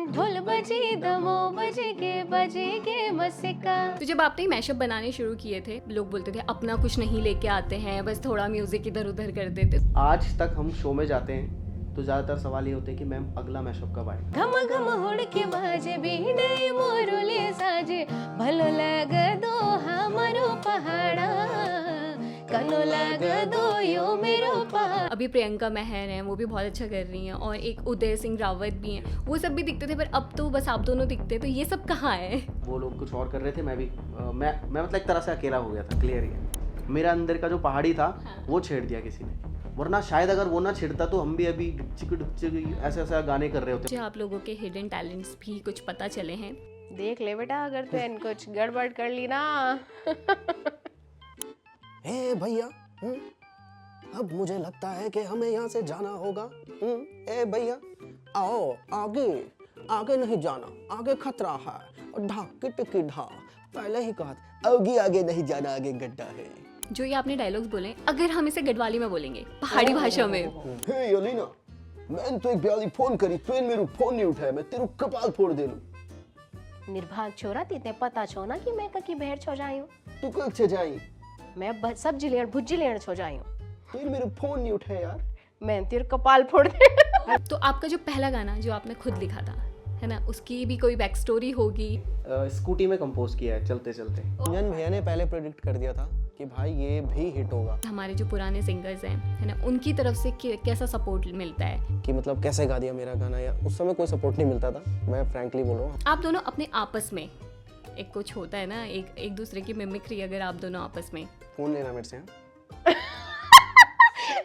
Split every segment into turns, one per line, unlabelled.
ढोल बजे दमो बजे के मसिका।
तो जब आपने मैशअप बनाने शुरू किए थे, लोग बोलते थे अपना कुछ नहीं लेके आते हैं, बस थोड़ा म्यूजिक इधर उधर कर देते।
आज तक हम शो में जाते हैं तो ज़्यादातर सवाल ये होते हैं कि मैम अगला मैशअप कब आएगा।
घम घम हुड़ के बाजे बीने मोरुले साजे भलो लग दो हमारो पहाड़ा कलो लग दो यो मेरो पहाड़।
अभी प्रियंका मेहर हैं, वो भी बहुत अच्छा कर रही हैं, और एक उदय सिंह रावत भी हैं, वो सब भी दिखते थे, पर अब तो बस आप दोनों दिखते, तो ये सब कहाँ है?
वो लोग कुछ और कर रहे थे, मैं भी मैं मतलब एक तरह से अकेला हो गया था। क्लियर ही है, मेरा अंदर का जो पहाड़ी था वो छेड़ दिया किसी ने, वरना शायद अगर वो ना छिड़ता तो हम भी अभी डुपचिक ऐसे ऐसे गाने कर रहे होते।
मुझे आप लोगों के हिडन टैलेंट्स भी कुछ पता चले हैं।
देख ले बेटा, अगर तूने कुछ गड़बड़ कर ली ना।
ए भैया, अब मुझे लगता है कि हमें यहाँ से जाना होगा। ए भैया, आओ आगे, आगे नहीं जाना, आगे खतरा है। और ढा किट ढा, पहले ही कहा था, आगे आगे नहीं जाना, आगे गड्ढा है।
जो ये आपने डायलॉग्स बोले, अगर हम इसे गढ़वाली में बोलेंगे, पहाड़ी भाषा में।
हे यलीना, मैंने तो एक ब्याली फोन करी, तूने मेरू फोन नहीं उठाया, मैं तेरू कपाल फोड़ दे लूं।
निर्भाग छोरा, तीते पता छो ना कि मैं ककी भेड़ छो जायूं।
तू कब से जाई?
मैं सब्जी लेण भुज्जी लेण छो जायूं।
तूने मेरू फोन नहीं उठाया यार।
मैं तेरे कपाल फोड़ दे।
तो आपका जो पहला गाना जो आपने खुद लिखा था, है ना, उसकी भी कोई बैक स्टोरी होगी?
स्कूटी में कंपोज किया है चलते चलते।
गुंजन भैया ने पहले प्रेडिक्ट कर दिया था कि भाई ये भी हिट होगा।
हमारे जो पुराने सिंगर्स हैं, है ना, उनकी तरफ से कैसा सपोर्ट मिलता है?
कि मतलब कैसे गा दिया मेरा गाना, या उस समय कोई सपोर्ट नहीं मिलता था, मैं फ्रैंकली बोल रहा हूँ।
आप दोनों अपने आपस में एक कुछ होता है ना, एक दूसरे की मिमिक्री, अगर आप दोनों आपस में।
फोन लेना मेरे से।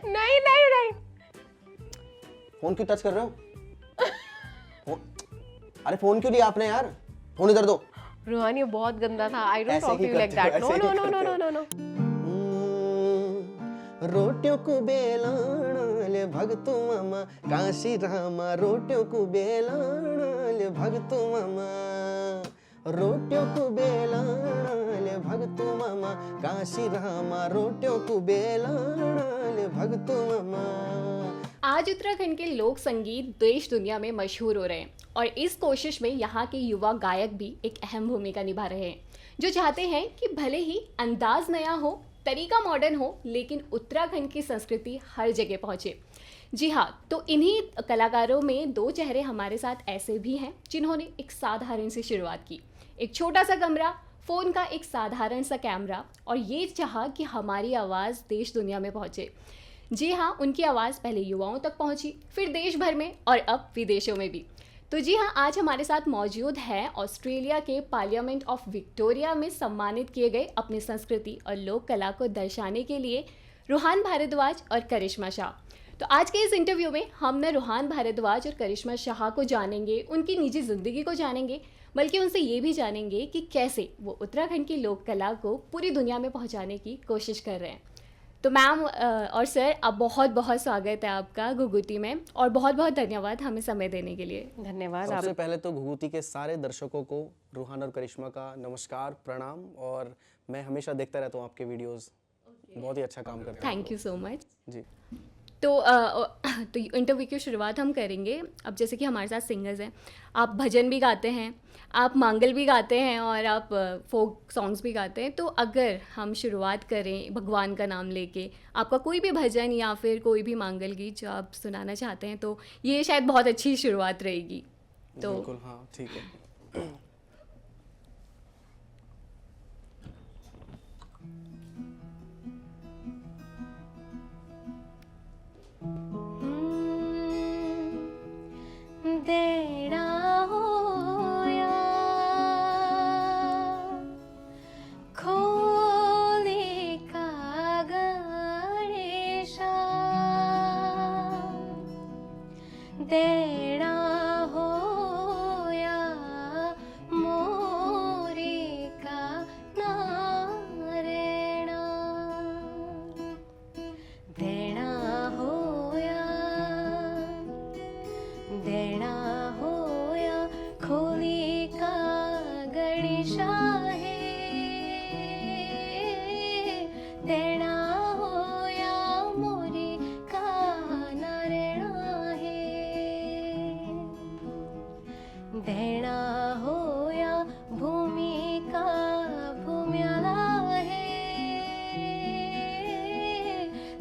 नहीं नहीं नहीं,
फोन क्यों टच कर रहे हो? अरे फोन क्यों लिया आपने यार? फोन इधर दो।
रोहन ये बहुत गंदा था। आई डोंट
ऐसे
टॉक टू
ही
यू लाइक
करते
दैट।
हो,
नो
ऐसे
नो
ही
नो नो
करते
नो नो नो।
रोटियों को बेलाना ले भगतु मामा, काशी रामा रोटियों को बेलाना ले भगतु मामा, रोटियों को बेलाना ले भगतु मामा, काशी रामा रोटियों को बेलाना ले भगतु मामा।
आज उत्तराखंड के लोक संगीत देश दुनिया में मशहूर हो रहे हैं, और इस कोशिश में यहाँ के युवा गायक भी एक अहम भूमिका निभा रहे हैं, जो चाहते हैं कि भले ही अंदाज नया हो, तरीका मॉडर्न हो, लेकिन उत्तराखंड की संस्कृति हर जगह पहुँचे। जी हाँ, तो इन्हीं कलाकारों में दो चेहरे हमारे साथ ऐसे भी हैं जिन्होंने एक साधारण सी शुरुआत की, एक छोटा सा कमरा, फ़ोन का एक साधारण सा कैमरा, और ये चाहा कि हमारी आवाज़ देश दुनिया में पहुँचे। जी हाँ, उनकी आवाज़ पहले युवाओं तक पहुंची, फिर देश भर में, और अब विदेशों में भी। तो जी हाँ, आज हमारे साथ मौजूद है ऑस्ट्रेलिया के पार्लियामेंट ऑफ विक्टोरिया में सम्मानित किए गए अपनी संस्कृति और लोक कला को दर्शाने के लिए रूहान भारद्वाज और करिश्मा शाह। तो आज के इस इंटरव्यू में हम न रूहान भारद्वाज और करिश्मा शाह को जानेंगे, उनकी निजी ज़िंदगी को जानेंगे, बल्कि उनसे ये भी जानेंगे कि कैसे वो उत्तराखंड की लोक कला को पूरी दुनिया में पहुँचाने की कोशिश कर रहे हैं। तो मैम और सर, अब बहुत बहुत स्वागत है आपका घुघुती में, और बहुत बहुत धन्यवाद हमें समय देने के लिए।
धन्यवाद।
सबसे पहले तो घुघुती के सारे दर्शकों को रूहान और करिश्मा का नमस्कार, प्रणाम, और मैं हमेशा देखता रहता हूँ आपके वीडियोस, बहुत ही अच्छा काम करते हैं।
थैंक यू सो मच
जी।
तो इंटरव्यू की शुरुआत हम करेंगे। अब जैसे कि हमारे साथ सिंगर्स हैं, आप भजन भी गाते हैं, आप मांगल भी गाते हैं, और आप फोक सॉन्ग्स भी गाते हैं। तो अगर हम शुरुआत करें भगवान का नाम लेके, आपका कोई भी भजन या फिर कोई भी मांगल गीत जो आप सुनाना चाहते हैं, तो ये शायद बहुत अच्छी शुरुआत रहेगी। तो
बिल्कुल, हाँ ठीक है।
देना होया खोले का गणेशा, देना होया मोरे का नारेणा, देना होया देणा होया भूमिका भूम्याला आहे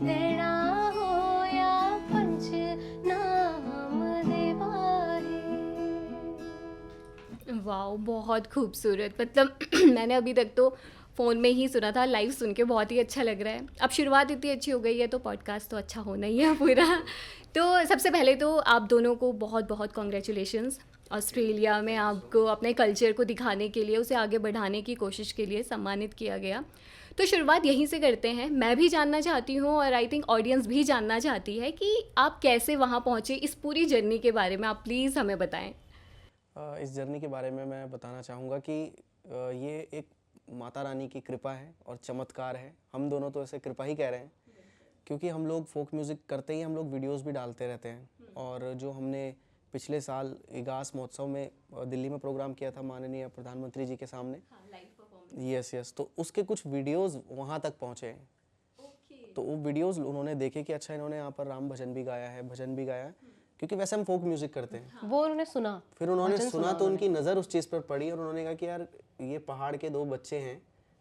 देणा होया पंचनाम देवा आहे.
वाओ, बहुत खूबसूरत. मतलब मैंने अभी तक तो फ़ोन में ही सुना था, लाइव सुन के बहुत ही अच्छा लग रहा है. अब शुरुआत इतनी अच्छी हो गई है तो पॉडकास्ट तो अच्छा होना ही है पूरा. तो सबसे पहले तो आप दोनों को बहुत बहुत कॉन्ग्रेचुलेशंस. ऑस्ट्रेलिया में आपको अपने कल्चर को दिखाने के लिए, उसे आगे बढ़ाने की कोशिश के लिए सम्मानित किया गया. तो शुरुआत यहीं से करते हैं. मैं भी जानना चाहती हूँ और आई थिंक ऑडियंस भी जानना चाहती है कि आप कैसे वहाँ पहुँचे. इस पूरी जर्नी के बारे में आप प्लीज़ हमें बताएं.
इस जर्नी के बारे में मैं बताना चाहूँगा कि ये एक माता रानी की कृपा है और चमत्कार है. हम दोनों तो ऐसे कृपा ही कह रहे हैं क्योंकि हम लोग फोक म्यूज़िक करते ही हम लोग वीडियोस भी डालते रहते हैं. और जो हमने पिछले साल इगास महोत्सव में दिल्ली में प्रोग्राम किया था माननीय प्रधानमंत्री जी के सामने, यस, तो उसके कुछ वीडियोस वहाँ तक पहुँचे हैं. तो वो वीडियोस उन्होंने देखे कि अच्छा इन्होंने यहाँ पर राम भजन भी गाया है, भजन भी गाया है, क्योंकि वैसे हम फोक म्यूज़िक करते हैं.
वो उन्होंने सुना,
फिर उन्होंने सुना तो उनकी नज़र उस चीज़ पर पड़ी और उन्होंने कहा कि यार ये पहाड़ के 2 बच्चे हैं,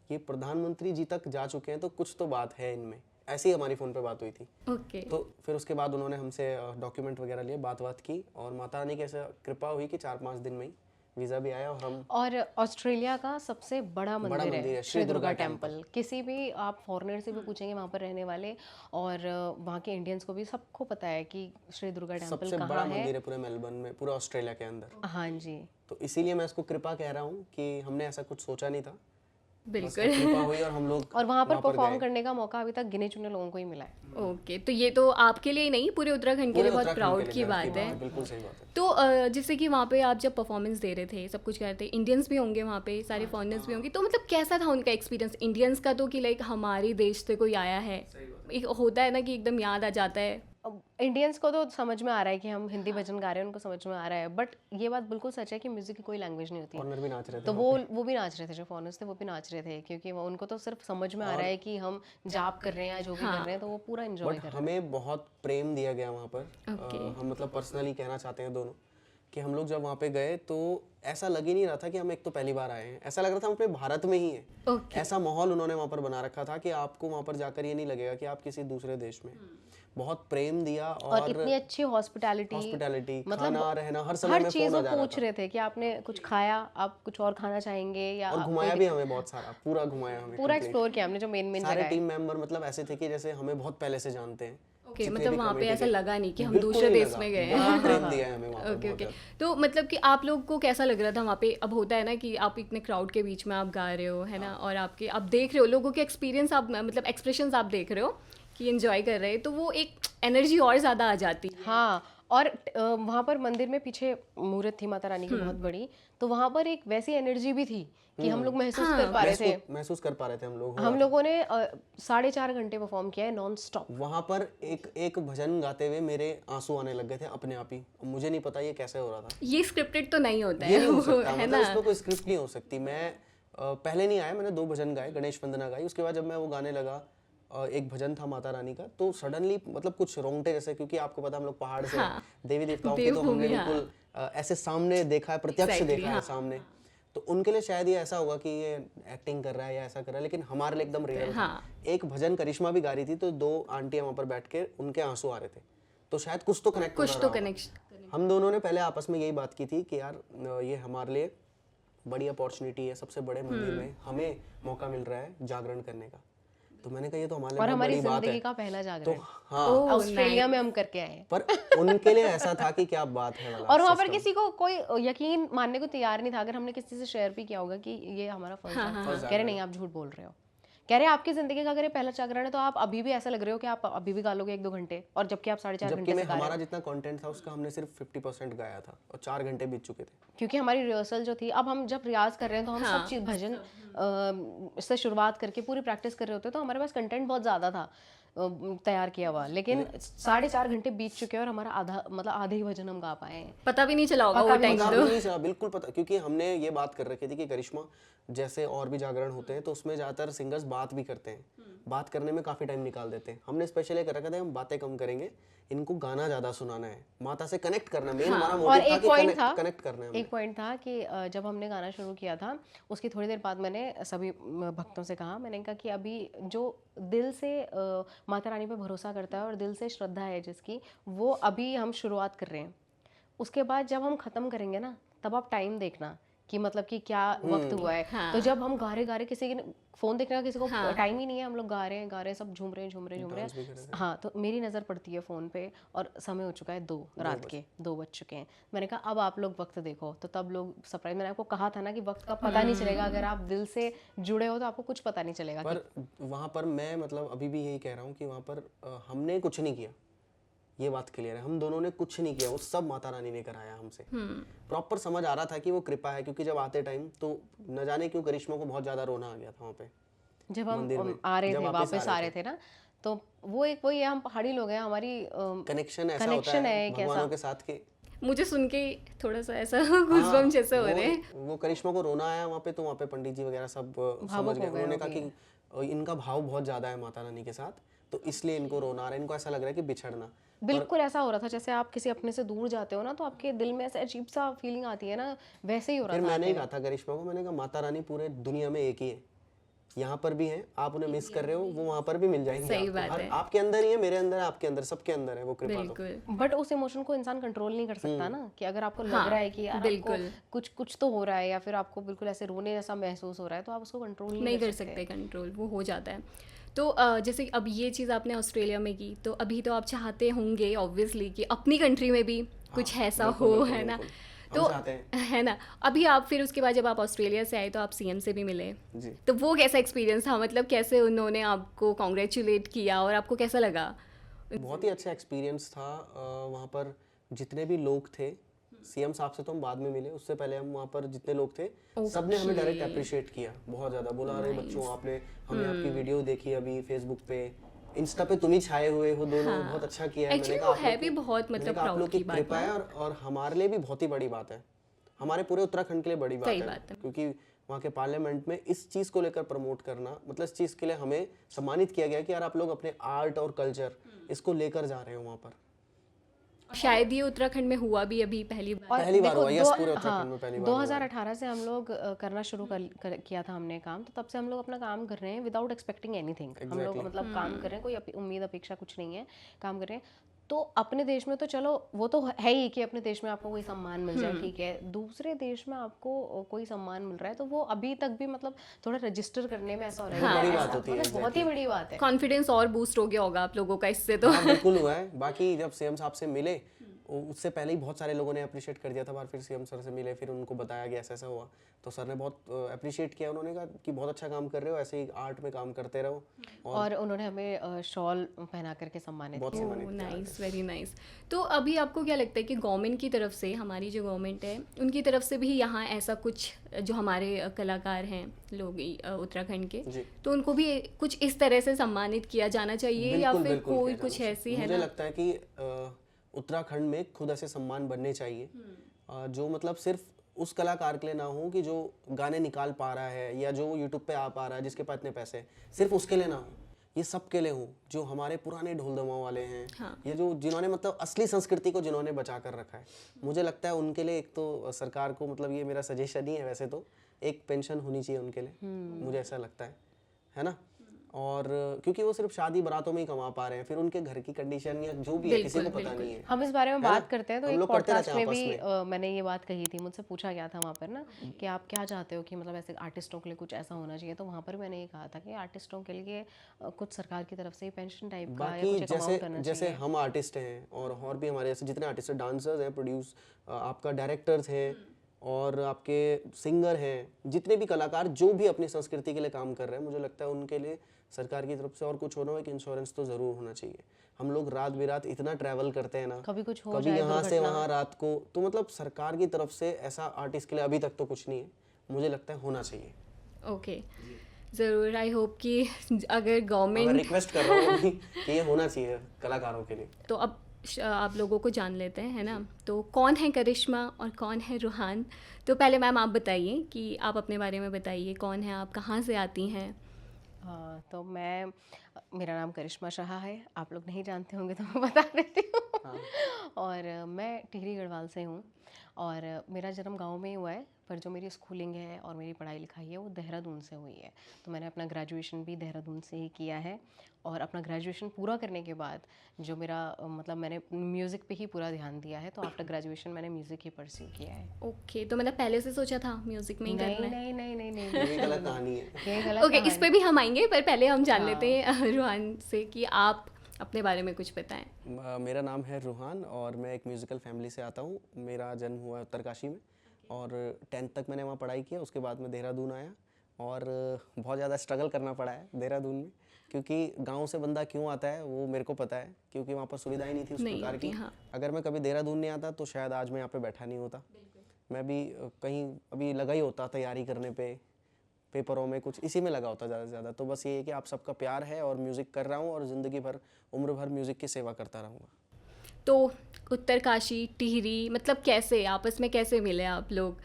ये प्रधानमंत्री जी तक जा चुके हैं, तो कुछ तो बात है इनमें. ऐसी हमारी फ़ोन पे बात हुई थी.
ओके.
तो फिर उसके बाद उन्होंने हमसे डॉक्यूमेंट वगैरह लिए, बात की और माता रानी की ऐसा कृपा हुई कि 4-5 दिन में ही वीज़ा भी आया और हम.
और ऑस्ट्रेलिया का सबसे बड़ा मंदिर
मंदिर
है
है,
श्री दुर्गा टेम्पल. किसी भी आप फॉरेनर से भी पूछेंगे वहाँ पर रहने वाले और वहाँ के इंडियंस को भी सबको पता है कि श्री दुर्गा टेम्पल
सबसे बड़ा
कहाँ है.
मंदिर है पूरे मेलबर्न में, पूरा ऑस्ट्रेलिया के अंदर.
हाँ जी.
तो इसीलिए मैं इसको कृपा कह रहा हूँ कि हमने ऐसा कुछ सोचा नहीं था, बस
बिल्कुल.
कृपा हुई और हम लोग
और वहाँ पर परफॉर्म
गए.
करने का मौका अभी तक गिने चुने लोगों को ही मिला है.
ओके, तो ये तो आपके लिए नहीं, पूरे उत्तराखंड के लिए बहुत
उत्तराखंड
प्राउड
के
की
लिए
बात है.
बिल्कुल सही बात है.
तो जैसे कि वहाँ पे आप जब परफॉर्मेंस दे रहे थे, सब कुछ कर रहे थे, इंडियंस भी होंगे वहाँ पे, सारे फॉरेनर्स भी होंगे, तो मतलब कैसा था उनका एक्सपीरियंस? इंडियंस का तो कि लाइक हमारे देश से कोई आया है, एक होता है ना कि एकदम याद आ जाता है.
अब इंडियंस को तो समझ में आ रहा है कि हम हिंदी भजन गा रहे हैं, उनको समझ में आ रहा है. बट ये बात बिल्कुल सच है कि म्यूजिक की कोई लैंग्वेज नहीं होती.
फॉरेनर भी नाच रहे थे
तो वो भी नाच रहे थे, जो फॉरेनर्स थे वो भी नाच रहे थे, क्योंकि उनको तो सिर्फ समझ में आ रहा है कि हम जाप कर रहे हैं या जो भी कर रहे हैं, तो वो पूरा एंजॉय
बट
कर रहे
हमें बहुत प्रेम दिया गया वहाँ पर. हम मतलब पर्सनली कहना चाहते हैं दोनों कि हम लोग जब वहाँ पे गए तो ऐसा लग ही नहीं रहा था कि हम एक तो पहली बार आए हैं, ऐसा लग रहा था हम अपने भारत में ही हैं. ऐसा माहौल उन्होंने वहाँ पर बना रखा था कि आपको वहाँ पर जाकर ये नहीं लगेगा कि आप किसी दूसरे देश में. बहुत प्रेम दिया
और इतनी अच्छी हॉस्पिटैलिटी,
खाना रहना, हर समय
हर
में
चीज़
फोन आ
वो
जा रहा
पूछ रहे थे कि आपने कुछ खाया, आप कुछ और खाना चाहेंगे या
और घुमाया भी हमें बहुत सारा, पूरा घुमाया हमें,
पूरा एक्सप्लोर किया हमने जो मेन
सारे टीम मेंबर मतलब ऐसे थे कि जैसे हमें बहुत पहले से जानते हैं.
ओके, मतलब वहाँ पे ऐसा लगा नहीं कि हम
बिल्कुल
दूसरे
नहीं
देश
लगा.
में गए
बहुत
हैं.
प्रेम दिया है हमें वहाँ पर.
Okay okay. तो मतलब कि आप लोग को कैसा लग रहा था वहाँ पे? अब होता है ना कि आप इतने क्राउड के बीच में आप गा रहे हो, है ना, और आपके आप देख रहे हो लोगों के एक्सपीरियंस, आप मतलब एक्सप्रेशंस आप देख रहे हो कि एंजॉय कर रहे हैं, तो वो एक एनर्जी और ज़्यादा आ जाती है.
हाँ. और वहाँ पर मंदिर में पीछे मूर्त थी माता रानी की बहुत बड़ी, तो वहाँ पर एक वैसी एनर्जी भी थी कि हम लोग महसूस कर पा रहे थे.
महसूस कर पा रहे थे हम लोग.
हम लोगों ने 4.5 घंटे परफॉर्म किया है नॉन स्टॉप.
वहाँ पर एक भजन गाते हुए मेरे आंसू आने लग गए थे अपने आप ही. मुझे नहीं पता ये कैसे हो रहा था.
ये स्क्रिप्टेड तो नहीं होता
ये
है,
नहीं हो सकता,
है
मतलब
ना.
इसमें कोई स्क्रिप्ट नहीं हो सकती. मैं पहले नहीं आया, मैंने 2 भजन गाए, गणेश वंदना गाई. उसके बाद जब मैं वो गाने लगा, एक भजन था माता रानी का, तो सडनली मतलब कुछ रोंगटे जैसे, क्योंकि आपको पता हम लोग पहाड़ से देवी देवताओं की तो हमने बिल्कुल ऐसे सामने देखा है, प्रत्यक्ष देखा है सामने. तो उनके लिए शायद ये ऐसा होगा कि ये एक्टिंग कर रहा है या ऐसा कर रहा है, लेकिन हमारे लिए एकदम रियल था. एक भजन करिश्मा भी गा रही थी, तो 2 आंटियां वहाँ पर बैठ के उनके आंसू आ रहे थे, तो शायद कुछ तो कनेक्ट
कुछ तो कनेक्शन.
हम दोनों ने पहले आपस में यही बात की थी कि यार ये हमारे लिए बड़ी अपॉर्चुनिटी है, सबसे बड़े मंदिर में हमें मौका मिल रहा है जागरण करने का. तो मैंने कहा ये तो हमारे लिए
और
बहुत
हमारी
बड़ी बात
जिंदगी
है.
का पहला
तो
जागरण
हाँ,
ऑस्ट्रेलिया में हम करके आए हैं.
पर उनके लिए ऐसा था कि क्या बात है वाला.
और वहाँ पर किसी को कोई यकीन मानने को तैयार नहीं था. अगर हमने किसी से शेयर भी किया होगा कि ये हमारा फर्स्ट है, कह रहे नहीं आप झूठ बोल रहे हो, कह रहे आपकी जिंदगी का अगर ये पहला जागरण है तो आप अभी भी ऐसा लग रहे हो कि आप अभी भी गा लोगे 1-2 घंटे, और जबकि आप 4.5
जबकि
घंटे
मैं
से गा रहे
हमारा
हो.
जितना कंटेंट था उसका हमने सिर्फ 50% गाया था और 4 घंटे बीत चुके थे.
क्योंकि हमारी रिहर्सल जो थी, अब हम जब रियाज कर रहे हैं तो हम सब चीज़ भजन से शुरुआत करके पूरी प्रैक्टिस कर रहे होते हैं, तो हमारे पास कंटेंट बहुत ज़्यादा था. तैयार किया हुआ, लेकिन 4.5 घंटे बीत चुके हैं और हमारा आधे ही भजन हम गा पाए हैं।
पता भी नहीं चला होगा वो टाइम
पता
तो।
भी नहीं चला, बिल्कुल पता, क्योंकि हमने ये बात कर रखी थी कि करिश्मा जैसे और भी जागरण होते हैं तो उसमें ज़्यादातर सिंगर्स बात भी करते हैं, बात करने में काफ़ी टाइम निकाल देते हैं। हमने स्पेशली कर रखा था हम बातें कम करेंगे, इनको गाना ज़्यादा सुनाना है, माता से कनेक्ट करना, मेन हमारा
और
मोटिव था
एक
कि
पॉइंट था,
कनेक्ट करना है।
एक पॉइंट था कि जब हमने गाना शुरू किया था उसकी थोड़ी देर बाद मैंने सभी भक्तों से कहा, मैंने कहा कि अभी जो दिल से माता रानी पे भरोसा करता है और दिल से श्रद्धा है जिसकी, वो अभी हम शुरुआत कर रहे हैं। उसके बाद जब हम ख़त्म करेंगे ना, तब आप टाइम देखना कि मतलब कि क्या वक्त हुआ है।
हाँ।
तो जब हम गा रहे किसी के फ़ोन देखने का किसी को टाइम ही नहीं है, हम लोग गा रहे हैं, सब झूम रहे हैं। हाँ, तो मेरी नज़र पड़ती है फ़ोन पे और समय हो चुका है 2 रात के 2 बज चुके हैं। मैंने कहा अब आप लोग वक्त देखो, तो तब लोग सरप्राइज, मैंने आपको कहा था ना कि वक्त का पता नहीं चलेगा, अगर आप दिल से जुड़े हो तो आपको कुछ पता नहीं चलेगा।
पर वहाँ पर मैं मतलब अभी भी यही कह रहा हूँ कि वहाँ पर हमने कुछ नहीं किया, ये बात क्लियर है, हम दोनों ने कुछ नहीं किया, वो सब माता रानी ने कराया हमसे। प्रॉपर समझ आ रहा था कि वो कृपा है, क्योंकि जब आते टाइम तो न जाने क्यों करिश्मा को बहुत ज़्यादा रोना आ गया था वहाँ पे
जब हम आ रहे थे, वापस आ रहे थे ना, तो वो एक वही है, हम पहाड़ी लोग हैं, हमारी
कनेक्शन ऐसा होता है भगवानों के साथ के।
मुझे सुन के थोड़ा सा ऐसा गूज़बम्स जैसे हो रहे हैं।
वो करिश्मा को रोना आया वहाँ पे, तो वहाँ पे पंडित जी वगैरह सब समझ गए, उन्होंने कहा कि इनका भाव बहुत ज़्यादा है माता रानी के साथ, तो इसलिए इनको रोना आ रहा है, इनको ऐसा लग रहा है कि बिछड़ना।
बिल्कुल ऐसा हो रहा था जैसे आप किसी अपने से दूर जाते हो ना, तो आपके दिल में ऐसे अजीब सा फीलिंग आती है ना, वैसे ही हो रहा
फिर
था।
मैंने ही कहा था करिश्मा को, मैंने कहा माता रानी पूरे दुनिया में एक ही है, यहाँ पर भी है, आप उन्हें मिस कर रहे हो, वो वहाँ पर भी मिल जाएंगे।
सही
आपको।
बात है।
आपके अंदर ही है, मेरे अंदर है, आपके अंदर, सबके अंदर है वो कृपा। तो
बिल्कुल।
बट उस इमोशन को इंसान कंट्रोल नहीं कर सकता ना, कि अगर आपको लग रहा है कि यार आपको कुछ तो हो रहा है, या फिर आपको बिल्कुल ऐसे रोने जैसा महसूस हो रहा है, तो आप उसको कंट्रोल
नहीं कर सकते, कंट्रोल वो हो जाता है। तो जैसे अब ये चीज़ आपने ऑस्ट्रेलिया में की, तो अभी तो आप चाहते होंगे ऑब्वियसली कि अपनी कंट्री में भी कुछ ऐसा हो, है ना? तो है ना, अभी आप फिर उसके बाद जब आप ऑस्ट्रेलिया से आए तो आप सीएम से भी मिले
जी।
तो वो कैसा एक्सपीरियंस था, मतलब कैसे उन्होंने आपको कॉन्ग्रेचुलेट किया और आपको कैसा लगा?
बहुत ही अच्छा एक्सपीरियंस था। वहाँ पर जितने भी लोग थे, सीएम साहब से तो हम बाद में मिले, उससे पहले हम वहाँ पर जितने लोग थे सबने हमें डायरेक्ट अप्रिशिएट किया बहुत ज़्यादा, बोला अरे बच्चों आपने हमें आपकी वीडियो देखी अभी फेसबुक पे, इंस्टा पे तुम ही छाए हुए हो दोनों, बहुत अच्छा किया है।
एक्चुअली वो है भी बहुत मतलब
आप लोग की कृपा है, और हमारे लिए भी बहुत ही बड़ी बात है, हमारे पूरे उत्तराखंड के लिए बड़ी बात है, क्योंकि वहाँ के पार्लियामेंट में इस चीज़ को लेकर प्रमोट करना, मतलब इस चीज़ के लिए हमें सम्मानित किया गया कि यार आप लोग अपने आर्ट और कल्चर इसको लेकर जा रहे हो वहाँ पर।
शायद ये उत्तराखंड में हुआ भी अभी पहली
बार हुआ, यस, पूरे उत्तराखंड में पहली बार
2018 से हम लोग करना शुरू किया था हमने काम, तो तब से हम लोग अपना काम कर रहे हैं विदाउट एक्सपेक्टिंग एनीथिंग। हम लोग मतलब काम कर रहे हैं, कोई उम्मीद अपेक्षा कुछ नहीं है, काम कर रहे हैं। तो अपने देश में तो चलो वो तो है ही कि अपने देश में आपको कोई सम्मान मिल जाए, ठीक है, दूसरे देश में आपको कोई सम्मान मिल रहा है, तो वो अभी तक भी मतलब थोड़ा रजिस्टर करने में ऐसा हो रहा है,
बड़ी बात होती है,
बहुत ही बड़ी बात है।
कॉन्फिडेंस और बूस्ट हो गया होगा आप लोगों का इससे तो।
हाँ, बिल्कुल हुआ है। बाकी जब सीएम साहब से मिले उससे पहले ही बहुत सारे लोगों ने अप्रिशिएट कर दिया था, बार फिर सीएम सर से मिले, फिर उनको बताया गया ऐसा ऐसा हुआ, तो सर ने बहुत अप्रिशिएट किया, उन्होंने कहा कि बहुत अच्छा काम कर रहे हो, ऐसे ही आर्ट में काम करते रहो,
और उन्होंने हमें शॉल पहना करके सम्मानित किया।
Nice, very nice. तो अभी आपको क्या लगता है कि गवर्नमेंट की तरफ से, हमारी जो गवर्नमेंट है उनकी तरफ से भी यहाँ ऐसा कुछ, जो हमारे कलाकार हैं लोग उत्तराखंड के, तो उनको भी कुछ इस तरह से सम्मानित किया जाना चाहिए, या फिर कोई कुछ ऐसी है?
मुझे लगता है कि उत्तराखंड में खुद ऐसे सम्मान बनने चाहिए जो मतलब सिर्फ उस कलाकार के लिए ना हो कि जो गाने निकाल पा रहा है या जो यूट्यूब पे आ पा रहा है, जिसके पास इतने पैसे, सिर्फ उसके लिए ना हो, ये सब के लिए हो, जो हमारे पुराने ढोल दमाओं वाले हैं, ये जो जिन्होंने मतलब असली संस्कृति को जिन्होंने बचा कर रखा है, मुझे लगता है उनके लिए एक तो सरकार को, मतलब ये मेरा सजेशन ही है वैसे तो, एक पेंशन होनी चाहिए उनके लिए, मुझे ऐसा लगता है ना। और क्योंकि वो सिर्फ शादी बारातों में ही कमा पा रहे हैं, फिर उनके घर की कंडीशन या जो भी है किसी को पता नहीं है।
हम इस बारे में बात करते हैं, तो एक पॉडकास्ट में भी मैंने ये बात कही थी, मुझसे पूछा गया था वहाँ पर ना कि आप क्या चाहते हो कि मतलब ऐसे आर्टिस्टों के लिए कुछ ऐसा होना चाहिए, तो वहाँ पर मैंने ये कहा था कि आर्टिस्टों के लिए कुछ सरकार की तरफ से पेंशन टाइप का या कुछ अमाउंट करना चाहिए।
जैसे हम आर्टिस्ट हैं और भी हमारे ऐसे जितने आर्टिस्ट हैं, डांसर्स हैं, प्रोड्यूस आपका डायरेक्टर्स हैं और आपके सिंगर हैं, जितने भी कलाकार जो भी अपनी संस्कृति के लिए काम कर रहे हैं, मुझे लगता है उनके लिए सरकार की तरफ से और कुछ होना हो, एक इंश्योरेंस तो ज़रूर होना चाहिए। हम लोग रात बिरात इतना ट्रैवल करते हैं ना,
कभी कुछ हो
कभी यहाँ से वहाँ रात को, तो मतलब सरकार की तरफ से ऐसा आर्टिस्ट के लिए अभी तक तो कुछ नहीं है, मुझे लगता है होना चाहिए।
ओके, ज़रूर, आई होप कि अगर
मैं
गवर्नमेंट
रिक्वेस्ट कर रहा हूँ कि ये होना चाहिए कलाकारों के लिए।
तो अब आप लोगों को जान लेते हैं, है ना? तो कौन है करिश्मा और कौन है रूहान? तो पहले मैम आप बताइए कि आप अपने बारे में बताइए, कौन है आप, कहाँ से आती हैं?
तो मेरा नाम करिश्मा शाह है, आप लोग नहीं जानते होंगे तो मैं बता देती हूँ। और मैं टिहरी गढ़वाल से हूँ और मेरा जन्म गांव में ही हुआ है, पर जो मेरी स्कूलिंग है और मेरी पढ़ाई लिखाई है वो देहरादून से हुई है। तो मैंने अपना ग्रेजुएशन भी देहरादून से ही किया है और अपना ग्रेजुएशन पूरा करने के बाद जो मेरा मतलब मैंने म्यूज़िक पे ही पूरा ध्यान दिया है, तो आफ्टर ग्रेजुएशन मैंने म्यूज़िक ही परस्यू किया है।
ओके, तो मतलब पहले से सोचा था म्यूज़िक में ही
नहीं
करना है?
नहीं नहीं नहीं नहीं
ये गलत कहानी है।
ये गलत
ओके, इस
कहानी।
पे भी हम आएंगे, पर पहले हम जान लेते हैं रूहान से कि आप अपने बारे में कुछ बताएं।
मेरा नाम है रूहान और मैं एक म्यूज़िकल फैमिली से आता हूँ। मेरा जन्म हुआ है उत्तरकाशी में और 10th तक मैंने वहाँ पढ़ाई किया। उसके बाद मैं देहरादून आया और बहुत ज़्यादा स्ट्रगल करना पड़ा है देहरादून में, क्योंकि गांव से बंदा क्यों आता है वो मेरे को पता है, क्योंकि वहाँ पर सुविधाएं नहीं थी उस
नहीं
प्रकार
होती,
की।
हाँ।
अगर मैं कभी देहरादून नहीं आता तो शायद आज मैं यहाँ पे बैठा नहीं होता। मैं भी कहीं अभी लगा ही होता तैयारी करने पे, पेपरों में, कुछ इसी में लगा होता ज़्यादा से ज़्यादा। तो बस ये है कि आप सबका प्यार है और म्यूज़िक कर रहा हूँ और ज़िंदगी भर उम्र भर म्यूज़िक की सेवा करता रहूँगा।
तो उत्तरकाशी, टिहरी, मतलब कैसे आपस में कैसे मिले आप लोग?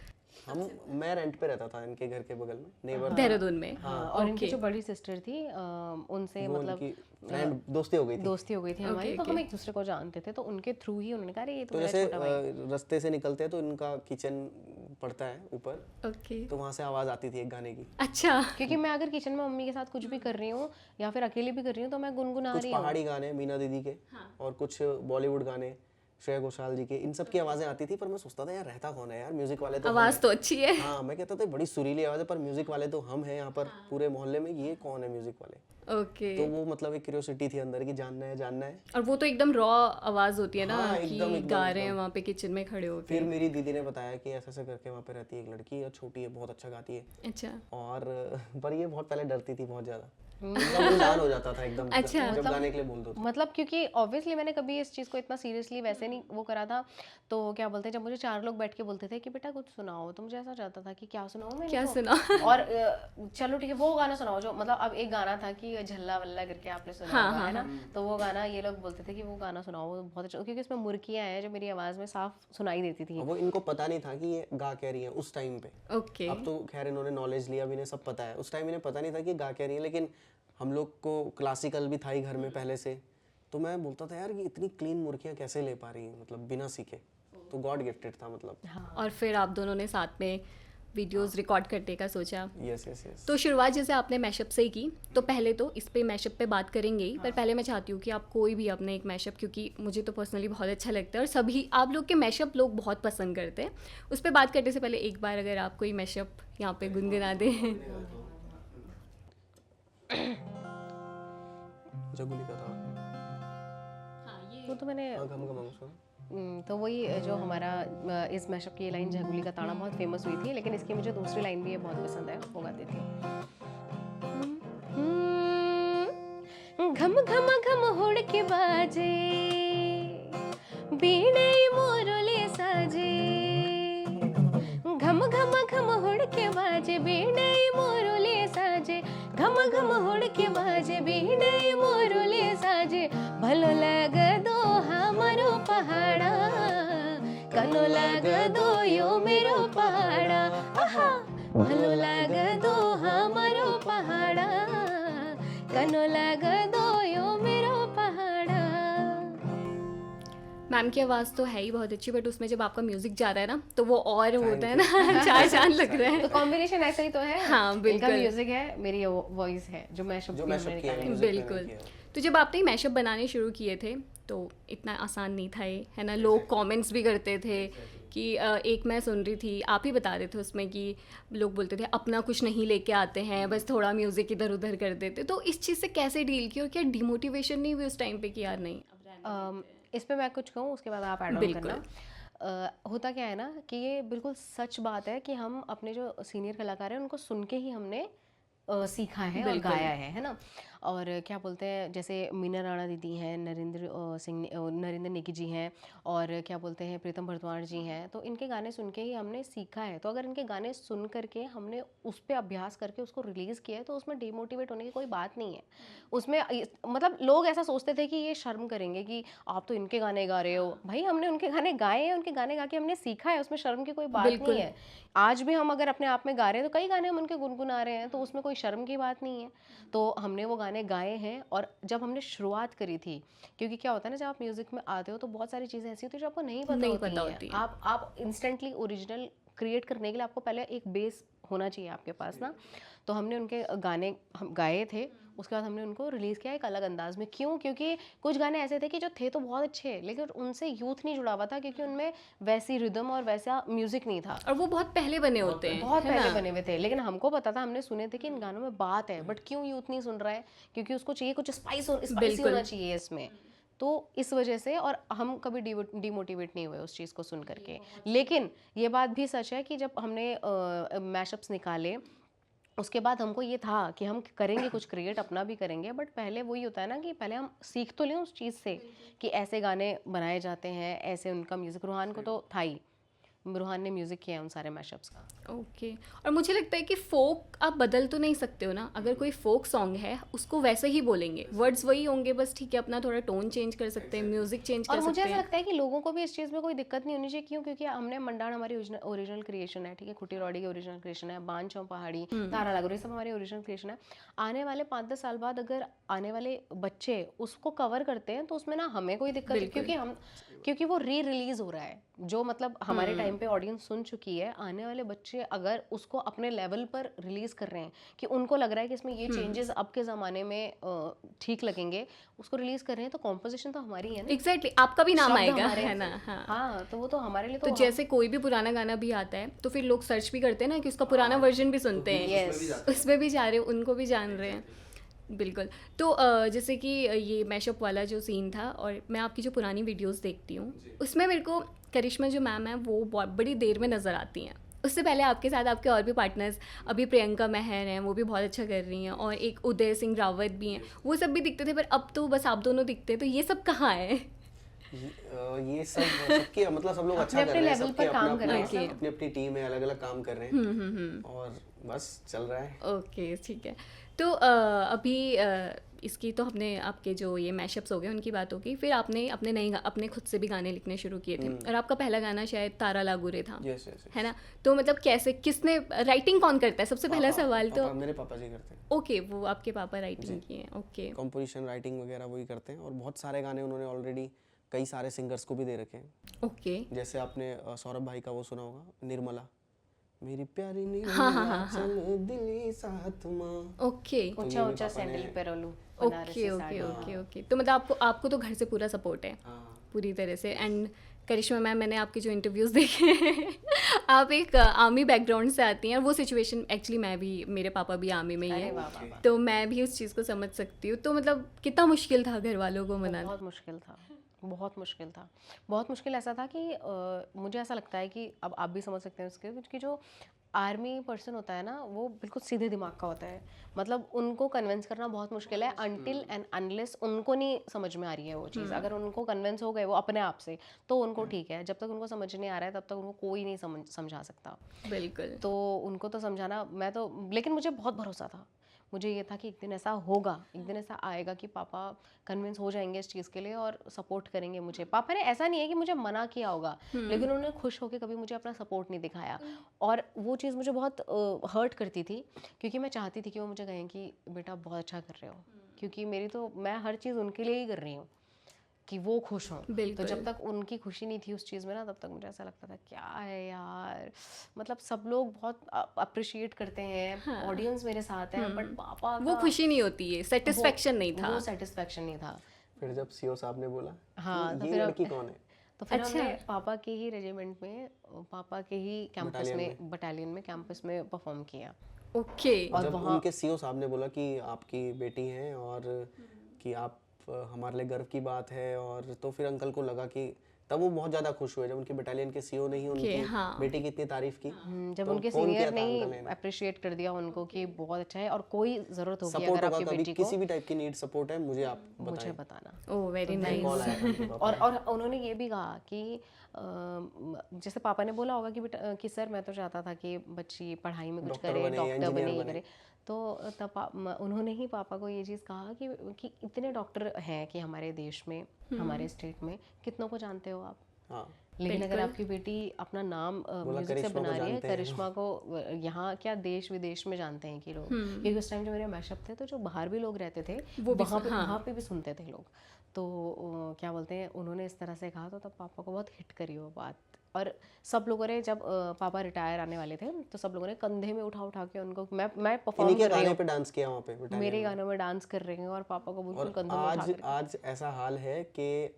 मैं रेंट पे रहता था इनके घर के बगल में, नेबर।
देहरादून में?
हाँ, और इनकी जो बड़ी सिस्टर थी उनसे
वो
मतलब
उनकी फ्रेंड दोस्ती हो गई थी।
दोस्ती हो गई थी हमारी, तो हम एक दूसरे को जानते थे, तो उनके थ्रू ही उन्होंने कहा अरे ये तो
तो
मेरा
जैसे
छोटा भाई।
रास्ते से निकलते हैं तो इनका किचन पड़ता है ऊपर,
ओके,
तो वहाँ से आवाज़ आती थी एक गाने की।
अच्छा।
क्योंकि मैं अगर किचन में मम्मी के साथ कुछ भी कर रही हूँ या फिर अकेली भी कर रही हूँ तो मैं गुनगुना
कुछ
रही हूँ।
पहाड़ी गाने मीना दीदी के और कुछ बॉलीवुड गाने श्रेया घोषाल जी के, इन सब की आवाज़ें आती थी। पर मैं सोचता था यार रहता कौन है यार, म्यूज़िक वाले तो हम
आवाज़
हैं।
तो अच्छी है।
हाँ, मैं कहता था बड़ी सुरीली आवाज़ है पर म्यूज़िक वाले तो हम हैं यहाँ पर पूरे मोहल्ले में, ये कौन है म्यूज़िक वाले।
ओके,
तो वो मतलब एक क्यूरियोसिटी थी अंदर की, जानना है जानना है।
और वो तो एकदम रॉ आवाज़ होती है ना,
हाँ,
कि
एकदम, एकदम,
गा रहे हैं
एकदम।
वहाँ पे किचन में खड़े होके।
फिर मेरी दीदी ने बताया कि ऐसा ऐसा करके वहाँ पे रहती है एक लड़की और छोटी है, बहुत अच्छा गाती है।
अच्छा,
और पर ये बहुत पहले डरती थी बहुत ज़्यादा, एकदम अनजान हो जाता था एकदम
अच्छा।
जब गाने के लिए बोल दो तो।
मतलब क्योंकि ऑब्वियसली मैंने कभी इस चीज़ को इतना सीरियसली वैसे नहीं वो करा था, तो क्या बोलते हैं जब मुझे 4 लोग बैठ के बोलते थे कि बेटा कुछ सुनाओ, तो मुझे ऐसा जाता था कि क्या सुनाऊं मैं
क्या
इनको?
सुनाओ?
और चलो ठीक है वो गाना सुनाओ जो मतलब अब एक गाना था कि झल्ला वल्ला करके आपने सुना होगा, है ना, तो वो गाना ये लोग बोलते थे कि वो गाना सुनाओ, वो बहुत अच्छा, क्योंकि इसमें मुर्कियाँ हैं जो मेरी आवाज़ में साफ सुनाई देती थी।
वो इनको पता नहीं था कि ये गा क्या रही है उस टाइम पे।
ओके,
अब तो खैर इन्होंने नॉलेज लिया, अब इन्हें सब पता है। उस टाइम इन्हें पता नहीं था कि गा क्या रही है, लेकिन हम लोग को क्लासिकल भी था ही घर में पहले से, तो मैं बोलता था यार कि इतनी क्लीन मुर्कियाँ कैसे ले पा रही हैं, मतलब बिना सीखे। तो गॉड गिफ्टेड था मतलब।
और फिर आप दोनों ने साथ में वीडियोस रिकॉर्ड करने का सोचा।
Yes yes yes.
तो शुरुआत जैसे आपने मैशअप से ही की, तो पहले तो इस पे मैशअप पे बात करेंगे ही, पर पहले मैं चाहती हूँ कि आप कोई भी अपने एक मैशअप, क्योंकि मुझे तो पर्सनली बहुत अच्छा लगता है और सभी आप लोग के मैशअप लोग बहुत पसंद करते हैं, उस पर बात करने से पहले एक बार अगर आप कोई मैशअप यहाँ पे गुनगुना दें।
जगुली का था।
वो तो मैंने
हाँ, गम गम उसका।
तो वही जो हमारा इस मैशअप की लाइन झगुली का ताना बहुत फेमस हुई थी, लेकिन इसकी मुझे दूसरी लाइन भी ये बहुत पसंद है, वो गाती थी घम घम घम होड़ के बाजे बीणे मोरले साजे, घम घम घम होड़ के बाजे बीणे मोरले साजे, घम घम होड़ के बाजे बीणे मोरले साजे, भलो लग दो हमारो पहाड़ा, कनो लग दो यो मेरो पहाड़ा, आहा भलो लग दो हमारो पहाड़ा, कनो लग दो यो मेरो पहाड़ा।
मैम की आवाज़ तो है ही बहुत अच्छी, बट उसमें जब आपका म्यूजिक जा रहा है ना तो वो और होता है ना, चार चांद लग रहा है।
तो कॉम्बिनेशन ऐसा ही तो है।
हाँ, बिल्कुल।
इनका म्यूजिक है, मेरी वॉइस है जो मैशअप
जो मैशअप किया है music
बिल्कुल।
मैंने किया है।
तो जब आपने मैशअप बनाने शुरू किए थे तो इतना आसान नहीं था ये, है ना, लोग कमेंट्स भी करते थे कि एक मैं सुन रही थी, आप ही बता रहे थे उसमें कि लोग बोलते थे अपना कुछ नहीं लेके आते हैं, बस थोड़ा म्यूज़िक इधर उधर कर देते। तो इस चीज़ से कैसे डील की और क्या डिमोटिवेशन नहीं हुई उस टाइम पे कि यार नहीं?
इस पे मैं कुछ कहूँ उसके बाद आप ऐड ऑन करना। होता क्या है ना कि ये बिल्कुल सच बात है कि हम अपने जो सीनियर कलाकार हैं उनको सुन के ही हमने सीखा है और गाया है ना। और क्या बोलते हैं, जैसे मीना राणा दीदी हैं, नरेंद्र नेगी जी हैं, और क्या बोलते हैं प्रीतम भरद्वाज जी हैं, तो इनके गाने सुन के ही हमने सीखा है। तो अगर इनके गाने सुन करके हमने उस पर अभ्यास करके उसको रिलीज़ किया है तो उसमें डिमोटिवेट होने की कोई बात नहीं है। उसमें मतलब लोग ऐसा सोचते थे कि ये शर्म करेंगे कि आप तो इनके गाने गा रहे हो। भाई हमने उनके गाने गाए हैं, उनके गाने गा के हमने सीखा है, उसमें शर्म की कोई बात नहीं है। आज भी हम अगर अपने आप में गा रहे हैं तो कई गाने हम उनके गुनगुना रहे हैं, तो उसमें कोई शर्म की बात नहीं है। तो हमने वो गाने गाए हैं। और जब हमने शुरुआत करी थी, क्योंकि क्या होता है ना, जब आप म्यूज़िक में आते हो तो बहुत सारी चीज़ें ऐसी होती है जो आपको नहीं पता होती हैं। आप इंस्टेंटली ओरिजिनल क्रिएट करने के लिए आपको पहले एक बेस होना चाहिए आपके पास ना। तो हमने उनके गाने हम गाए थे, उसके बाद हमने उनको रिलीज़ किया एक अलग अंदाज में। क्यों? क्योंकि कुछ गाने ऐसे थे कि जो थे तो बहुत अच्छे, लेकिन उनसे यूथ नहीं जुड़ा हुआ था, क्योंकि उनमें वैसी रिदम और वैसा म्यूज़िक नहीं था,
और वो बहुत पहले बने होते हैं,
बहुत पहले बने हुए थे। लेकिन हमको पता था, हमने सुने थे कि इन गानों में बात है, बट क्यों यूथ नहीं सुन रहा है? क्योंकि उसको चाहिए कुछ स्पाइसी होना चाहिए इसमें। तो इस वजह से, और हम कभी डिमोटिवेट नहीं हुए उस चीज़ को सुन करके। लेकिन ये बात भी सच है कि जब हमने मैशअप्स निकाले, उसके बाद हमको ये था कि हम करेंगे कुछ क्रिएट, अपना भी करेंगे, बट पहले वही होता है ना कि पहले हम सीख तो लें उस चीज़ से कि ऐसे गाने बनाए जाते हैं, ऐसे उनका म्यूज़िक। रूहान को तो था ही, रूहान ने म्यूज़िक किया है उन सारे मैशअप्स का।
ओके। और मुझे लगता है कि फोक आप बदल तो नहीं सकते हो ना। अगर कोई फोक सॉन्ग है उसको वैसे ही बोलेंगे, वर्ड्स वही होंगे, बस ठीक है अपना थोड़ा टोन चेंज कर सकते हैं, म्यूजिक चेंज कर
और मुझे
सकते
ऐसा
हैं।
लगता है कि लोगों को भी इस चीज़ में कोई दिक्कत नहीं होनी चाहिए। क्यों? क्योंकि हमने मंडाण हमारी ओरिजिनल क्रिएशन है, ठीक है, खुटी रौड़ी की ओरिजिनल क्रिएशन है, बान चौं पहाड़ी, तारा लागू, ये सब हमारी ओरिजिनल क्रिएशन है। आने वाले 5-10 साल बाद अगर आने वाले बच्चे उसको कवर करते हैं तो उसमें ना हमें कोई दिक्कत नहीं, क्योंकि वो री रिलीज हो रहा है, जो मतलब हमारे टाइम पे ऑडियंस सुन चुकी है। आने वाले बच्चे अगर उसको अपने लेवल पर रिलीज कर रहे हैं कि उनको लग रहा है कि इसमें ये चेंजेस अब के ज़माने में ठीक लगेंगे, उसको रिलीज कर रहे हैं, तो कॉम्पोजिशन तो हमारी है ना।
एग्जैक्टली, आपका भी नाम
शब्द
आएगा,
हमारे
है ना।
हाँ, तो वो तो हमारे लिए
तो जैसे कोई भी पुराना गाना भी आता है तो फिर लोग सर्च भी करते हैं ना कि उसका पुराना वर्जन भी सुनते हैं, उसमें भी जा रहे हैं, उनको भी जान रहे हैं। बिल्कुल। तो जैसे कि ये मैशअप वाला जो सीन था, और मैं आपकी जो पुरानी वीडियोस देखती हूँ उसमें मेरे को करिश्मा जो मैम है वो बहुत बड़ी देर में नज़र आती हैं। उससे पहले आपके साथ आपके और भी पार्टनर्स, अभी प्रियंका महर हैं, वो भी बहुत अच्छा कर रही हैं, और एक उदय सिंह रावत भी हैं, वो सब भी दिखते थे, पर अब तो बस आप दोनों दिखते हैं। तो ये सब कहाँ है?
ये सब सबके मतलब सब लोग अच्छा कर रहे हैं, सबके अपनी अपनी टीम है, अलग अलग काम कर रहे हैं, और बस चल रहा है।
ओके, ठीक है। तो अभी इसकी तो हमने आपके जो ये मैशअप्स हो गए उनकी बात होगी, फिर आपने अपने खुद से भी गाने लिखने शुरू किए थे, और आपका पहला गाना शायद तारा लागूरे था, है ना। तो मतलब कैसे, किसने राइटिंग कौन करता है? सबसे पहला सवाल तो
मेरे पापा जी करते हैं।
ओके, वो आपके पापा राइटिंग की हैं। ओके,
कंपोजिशन राइटिंग वगैरह वही करते हैं, और बहुत सारे गाने उन्होंने ऑलरेडी कई सारे सिंगर्स को भी दे रखे हैं।
ओके,
जैसे आपने सौरभ भाई का वो सुना होगा, निर्मला, मेरी प्यारी निर्मला चल दिली साथ मां।
ओके,
ऊंचा ऊंचा सैंडल पे रोलू।
ओके। तो मतलब आपको तो घर से पूरा सपोर्ट है पूरी तरह से। एंड करिश्मा मैम, मैंने आपके जो इंटरव्यूज़ देखे हैं आप एक आर्मी बैकग्राउंड से आती हैं, और वो सिचुएशन एक्चुअली मेरे पापा भी आर्मी में ही है, तो मैं भी उस चीज़ को समझ सकती हूँ। तो मतलब कितना मुश्किल था घर वालों को मनाना?
बहुत मुश्किल था, बहुत मुश्किल था। बहुत मुश्किल ऐसा था कि मुझे ऐसा लगता है कि अब आप भी समझ सकते हैं उसके, क्योंकि जो आर्मी पर्सन होता है ना वो बिल्कुल सीधे दिमाग का होता है। मतलब उनको कन्विंस करना बहुत मुश्किल है, अनटिल एंड अनलेस उनको नहीं समझ में आ रही है वो चीज़। अगर उनको कन्विंस हो गए वो अपने आप से, तो उनको ठीक है। जब तक उनको समझ नहीं आ रहा है तब तक उनको कोई नहीं समझा सकता।
बिल्कुल।
तो उनको तो समझाना, मैं तो, लेकिन मुझे बहुत भरोसा था। मुझे ये था कि एक दिन ऐसा होगा, एक दिन ऐसा आएगा कि पापा कन्विंस हो जाएंगे इस चीज़ के लिए और सपोर्ट करेंगे मुझे। पापा ने ऐसा नहीं है कि मुझे मना किया होगा, लेकिन उन्होंने खुश होकर कभी मुझे अपना सपोर्ट नहीं दिखाया, और वो चीज़ मुझे बहुत हर्ट करती थी, क्योंकि मैं चाहती थी कि वो मुझे कहें कि बेटा बहुत अच्छा कर रहे हो, क्योंकि मैं हर चीज़ उनके लिए ही कर रही हूँ कि वो खुश हों। तो जब तक उनकी खुशी नहीं थी उस चीज़ में ना, तब तक मुझे ऐसा लगता था क्या है यार, मतलब सब लोग बहुत अप्रिशिएट करते हैं, ऑडियंस मेरे साथ है, बट पापा
वो खुशी नहीं होती है, सेटिस्फेक्शन नहीं था,
वो सेटिस्फेक्शन नहीं था।
फिर जब सीओ साहब ने बोला
हाँ,
तो ये लड़की कौन है,
तो फिर हमने पापा के ही रेजिमेंट में, पापा के ही कैंपस में, बटालियन में, कैंपस में परफॉर्म किया।
ओके।
और जब उनके सीओ साहब ने बोला कि आपकी बेटी हैं और कि आप हमारे लिए गर्व की बात है, और तो फिर अंकल को लगा कि
तब वो बहुत ज्यादा खुश हुए जब उनकी बटालियन के सीओ ने ही उनकी
हाँ।
बेटी की इतनी तारीफ की।
जब
तो
उनके
फोन किया
सीनियर
था
ने
अंकल ने।
अप्रिशिएट कर दिया उनको कि बहुत अच्छा है, और कोई जरूरत होगी
सपोर्ट
अगर
होगा
आपकी
कभी,
बेटी को
किसी भी टाइप की नीड सपोर्ट है मुझे आप
मुझे
बताएं।
बताना।
Oh very
call
nice.
आया था उनके पापा
और उन्होंने ये भी कहा कि जैसे पापा ने बोला होगा कि बेटा कि सर मैं तो चाहता था कि बच्ची पढ़ाई में कुछ
डॉक्टर
करे,
बने,
डॉक्टर
इंजीनियर
बने, ये
बने।
करे। तो तब उन्होंने ही पापा को ये चीज़ कहा कि इतने डॉक्टर हैं कि हमारे देश में, हमारे स्टेट में, कितनों को जानते हो आप?
हाँ
लेकिन अगर आपकी बेटी अपना नाम म्यूजिक से
करिश्मा
बना
को
रही है,
जानते हैं।
करिश्मा को यहाँ क्या देश विदेश में जानते हैं कि लोग, क्योंकि उस टाइम जो मेरे मैशअप थे तो जो बाहर भी लोग रहते थे वहाँ पे भी सुनते थे लोग। तो क्या बोलते हैं, उन्होंने इस तरह से कहा, तो तब पापा को बहुत हिट करी वो बात। और सब लोगों ने जब पापा रिटायर आने वाले थे तो सब लोगों ने कंधे में उठा उठा के उनको, मैं परफॉर्म
इन्हीं के
कर रही
गाने
हूँ,
पे डांस किया वहाँ पे बटालियन
मेरे
में।
गानों में डांस कर रहे हैं और पापा को बिल्कुल
और
कंधों में उठा कर।
आज ऐसा हाल है कि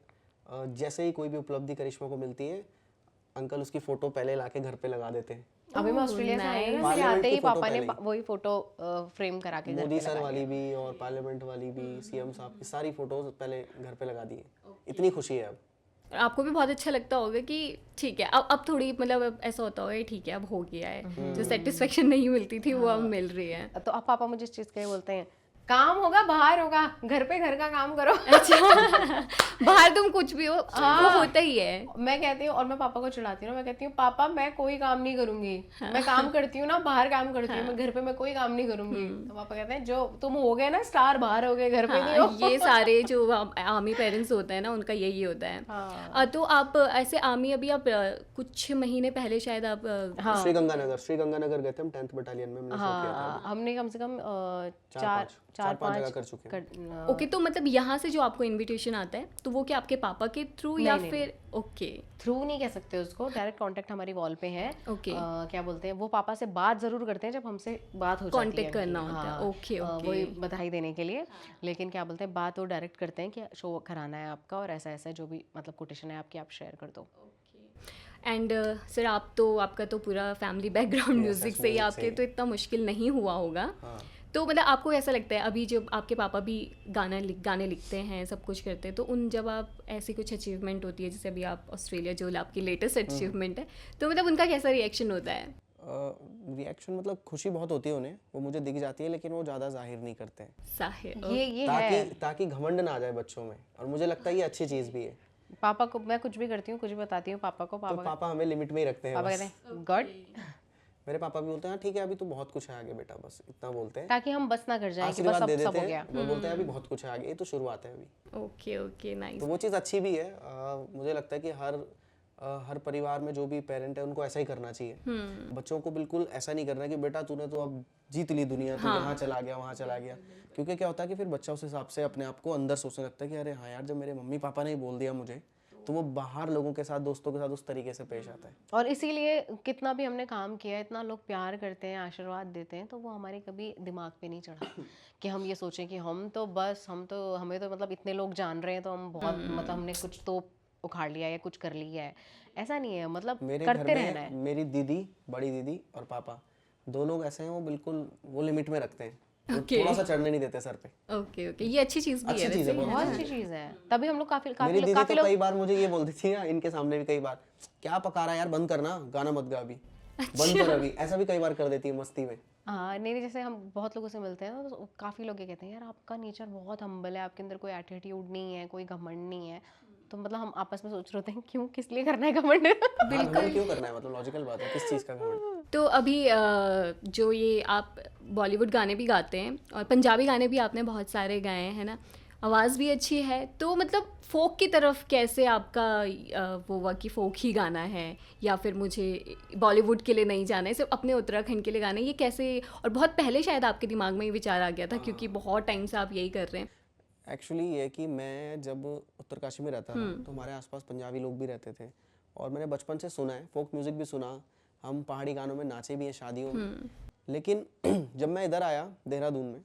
जैसे ही कोई भी उपलब्धि करिश्मा को मिलती है, अंकल उसकी फोटो पहले लाके घर पे लगा देते हैं।
अभी मैं ऑस्ट्रेलिया से आई हूँ ना, मेरे आते ही पापा ने वही फोटो फ्रेम करा के घर
मोदी
पे
सर
लगा
वाली भी और पार्लियामेंट वाली भी, सीएम साहब की सारी फोटोज पहले घर पे लगा दी है। इतनी खुशी है अब।
और आपको भी बहुत अच्छा लगता होगा कि ठीक है अब थोड़ी मतलब अब ऐसा होता होगा ठीक है अब हो गया है, जो सेटिस्फेक्शन नहीं मिलती थी वो अब मिल रही है।
तो अब पापा मुझे इस चीज़ के लिए बोलते हैं, काम होगा बाहर होगा, घर पे घर का काम करो।
अच्छा बाहर तुम कुछ भी हो वो होता ही है।
मैं कहती हूँ, और मैं पापा को चिढ़ाती हूँ ना, मैं कहती हूँ पापा मैं कोई काम नहीं करूंगी, मैं काम करती हूँ ना, बाहर काम करती हूँ, मैं घर पे मैं कोई काम नहीं करूंगी। तो पापा कहते हैं जो तुम हो गए ना स्टार, बाहर हो गए, घर पे नहीं हो।
ये सारे जो आर्मी पेरेंट्स होते हैं ना उनका यही होता है। तो आप ऐसे आर्मी अभी आप कुछ महीने पहले शायद आप
श्री गंगानगर गए थे हम 10th बटालियन में, हमने शो किया था।
हमने कम से कम
चार पांच जगह कर चुके हैं।
ओके तो मतलब यहाँ से जो आपको इनविटेशन आता है तो वो क्या आपके पापा के थ्रू या फिर ओके
थ्रू नहीं कह सकते उसको, डायरेक्ट कांटेक्ट हमारी वॉल पे है।
ओके
क्या बोलते हैं, वो पापा से बात जरूर करते हैं जब हमसे बात हो जाती है,
कांटेक्ट करना होता है। ओके
वही बधाई देने के लिए। लेकिन क्या बोलते हैं, बात वो डायरेक्ट करते हैं कि शो कराना है आपका और ऐसा ऐसा जो भी मतलब कोटेशन है आपकी, आप शेयर कर दो।
एंड सर आप तो आपका तो पूरा फैमिली बैकग्राउंड म्यूजिक से ही, आपके तो इतना मुश्किल नहीं हुआ होगा। तो मतलब आपको ऐसा लगता है अभी जब आपके पापा भी गाने लिखते हैं, सब कुछ करते हैं, तो उन जब आप ऐसी कुछ अचीवमेंट होती है जैसे अभी आप ऑस्ट्रेलिया जो आपकी लेटेस्ट अचीवमेंट है, तो मतलब उनका कैसा रिएक्शन होता है?
रिएक्शन मतलब खुशी बहुत होती है उन्हें, वो मुझे दिख जाती है, लेकिन वो ज़्यादा जाहिर नहीं करते हैं।
जाहिर
ये है
ताकि घमंड ना आ जाए बच्चों में, और मुझे लगता है ये अच्छी चीज़ भी है।
पापा को मैं कुछ भी करती हूँ, कुछ भी बताती हूँ पापा को,
तो पापा हमें लिमिट में ही रखते हैं।
पापा कहते हैं गॉड,
मेरे पापा भी बोलते हैं ठीक है अभी तो बहुत कुछ है आगे बेटा, बस इतना बोलते हैं,
ताकि हम बस ना कर जाए कि बस
आशीर्वाद दे
अब
देते
सब हो
हैं।
गया।
वो बोलते हैं अभी बहुत कुछ है आगे, ये तो शुरुआत है अभी।
Okay okay nice.
तो वो चीज़ अच्छी भी है। मुझे लगता है कि हर परिवार में जो भी पेरेंट है उनको ऐसा ही करना चाहिए। बच्चों को बिल्कुल ऐसा नहीं करना कि बेटा तूने तो अब जीत ली दुनिया, तू यहाँ चला गया वहाँ चला गया, क्योंकि क्या होता है कि फिर बच्चा उस हिसाब से अपने आप को अंदर सोचने लगता है कि अरे हाँ यार जब मेरे मम्मी पापा ने ही बोल दिया मुझे, तो वो बाहर लोगों के साथ, दोस्तों के साथ उस तरीके से पेश आता है।
और इसीलिए कितना भी हमने काम किया, इतना लोग प्यार करते हैं, आशीर्वाद देते हैं, तो वो हमारे कभी दिमाग पे नहीं चढ़ा कि हम ये सोचें कि हमें तो हमें तो मतलब इतने लोग जान रहे हैं तो हम बहुत मतलब हमने कुछ तो उखाड़ लिया है या कुछ कर लिया है, ऐसा नहीं है। मतलब
मेरे
करते
घर
रहना है।
में मेरी दीदी, बड़ी दीदी और पापा दोनों ऐसे हैं, वो बिल्कुल वो लिमिट में रखते हैं, वो थोड़ा सा चढ़ने नहीं देते सर पे।
ओके ओके ये अच्छी चीज़ भी है
अच्छी चीज़ है,
बहुत अच्छी चीज़ है। तभी हम लोग काफी
मेरी दीदी
काफी
तो कई बार मुझे ये बोलती थी ना, इनके सामने भी कई बार, क्या पका रहा है यार, बंद करना, गाना मत गा अभी, बंद कर अभी, ऐसा भी कई बार कर देती है मस्ती में।
हाँ नहीं, जैसे हम बहुत लोगों से मिलते हैं ना, तो काफ़ी लोग ये कहते हैं यार आपका नेचर बहुत हम्बल है, आपके अंदर कोई एटीट्यूड नहीं है, कोई घमंड नहीं है। तो मतलब हम आपस में सोच रहे होते हैं क्यों, किस लिए करना है घमंड?
बिल्कुल क्यों करना है, मतलब लॉजिकल बात है, किस चीज़ का घमंड?
तो अभी जो ये आप बॉलीवुड गाने भी गाते हैं और पंजाबी गाने भी आपने बहुत सारे गाए हैं ना, आवाज़ भी अच्छी है, तो मतलब फोक की तरफ कैसे आपका वो हुआ कि फोक ही गाना है या फिर मुझे बॉलीवुड के लिए नहीं जाना है, सिर्फ अपने उत्तराखंड के लिए गाना है, ये कैसे? और बहुत पहले शायद आपके दिमाग में ये विचार आ गया था क्योंकि बहुत टाइम से आप यही कर रहे हैं।
एक्चुअली ये कि मैं जब उत्तरकाशी में रहता था तो हमारे आसपास पंजाबी लोग भी रहते थे, और मैंने बचपन से सुना है, फोक म्यूज़िक भी सुना, हम पहाड़ी गानों में नाचे भी हैं शादियों में। लेकिन जब मैं इधर आया देहरादून में,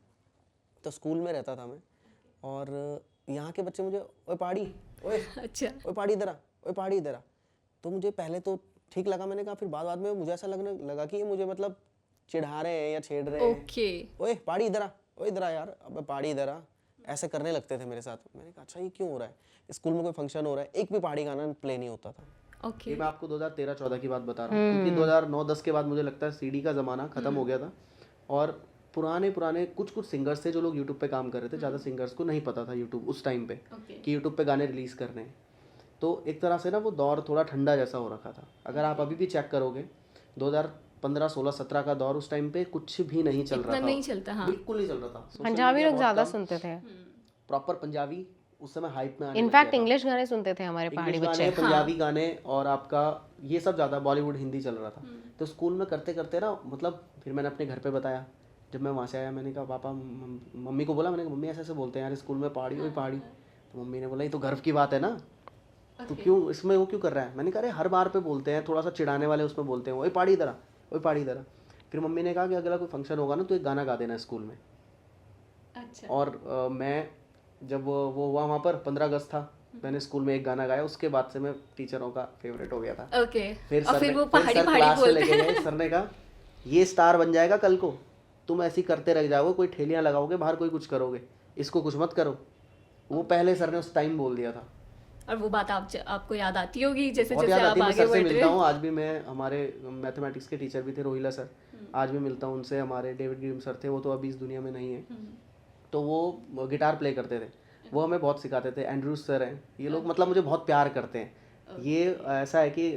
तो स्कूल में रहता था मैं, और यहाँ के बच्चे मुझे ओए पहाड़ी, ओए
अच्छा
ओए पहाड़ी इधर आ, ओए पहाड़ी इधर आ, तो मुझे पहले तो ठीक लगा, मैंने कहा, फिर बाद में मुझे ऐसा लगने लगा कि ये मुझे मतलब चिढ़ा रहे हैं या छेड़ रहे हैं।
ओके
ओए पहाड़ी इधर आ, ओए इधर आ यार, अब पहाड़ी इधर आ,
ऐसे करने लगते थे मेरे साथ। मैंने कहा अच्छा ये क्यों हो रहा है, स्कूल में कोई फंक्शन हो रहा है, एक भी पहाड़ी गाना प्ले नहीं होता था।
ओके।
ये मैं आपको 2013-14 की बात बता रहा हूँ, क्योंकि 2009-10 के बाद मुझे लगता है सीडी का ज़माना ख़त्म हो गया था, और पुराने कुछ सिंगर्स थे जो लोग यूट्यूब पे काम कर रहे थे। ज़्यादा सिंगर्स को नहीं पता था यूट्यूब उस टाइम पे कि यूट्यूब पे गाने रिलीज़ करने हैं। तो एक तरह से ना वो दौर थोड़ा ठंडा जैसा हो रखा था। अगर आप अभी भी चेक करोगे 2015, 16, 17 का दौर, उस टाइम पे कुछ भी नहीं चल रहा था,
नहीं चलता। हाँ,
बिल्कुल नहीं चल रहा था।
पंजाबी लोग ज़्यादा सुनते थे,
प्रॉपर पंजाबी उस समय हाइप में आने
इनफैक्ट इंग्लिश गाने सुनते थे हमारे पहाड़ी
इंग्लिश
बच्चे।
गाने, पंजाबी गाने, और आपका ये सब ज़्यादा बॉलीवुड हिंदी चल रहा था। तो स्कूल में करते करते ना, मतलब फिर मैंने अपने घर पे बताया। जब मैं वहाँ से आया मैंने कहा पापा, मम्मी को बोला, मैंने कहा मम्मी ऐसे ऐसे बोलते हैं यार स्कूल में, पहाड़ी वही पहाड़ी। तो मम्मी ने बोला ये तो गर्व की बात है ना, तो क्यों इसमें वो क्यों कर रहा है। मैंने कहा अरे हर बार पे बोलते हैं, थोड़ा सा चिढ़ाने वाले उसमें बोलते हैं, वही पहाड़ी तरह, वही पहाड़ी तरह। फिर मम्मी ने कहा कि अगला कोई फंक्शन होगा ना तो एक गाना गा देना स्कूल में।
अच्छा।
और मैं जब वो हुआ वहाँ पर 15 अगस्त था, मैंने स्कूल में एक गाना गाया, उसके बाद से मैं टीचरों का फेवरेट हो गया था।
ओके।
फिर
और
सर
फिर
ने
वो पहाड़ी
सर
पहाड़ी
क्लास से
बोलते
लेके गए, सर ने कहा ये स्टार बन जाएगा कल को, तुम ऐसे ही करते रह जाओगे, कोई ठेलियाँ लगाओगे बाहर, कोई कुछ करोगे, इसको कुछ मत करो। वो पहले सर ने उस टाइम बोल दिया था।
और वो बात आपको याद आती होगी जैसे
बहुत
जैसे
याद
आप
आती है। मैं
आगे
सर से
बढ़ रहे
मिलता
हो।
हूँ आज भी। मैं, हमारे मैथमेटिक्स के टीचर भी थे रोहिला सर, आज भी मिलता हूँ उनसे। हमारे डेविड ग्रीम सर थे, वो तो अभी इस दुनिया में नहीं है, तो वो गिटार प्ले करते थे, वो हमें बहुत सिखाते थे। एंड्रूज सर हैं, ये लोग मतलब मुझे बहुत प्यार करते हैं। ये ऐसा है कि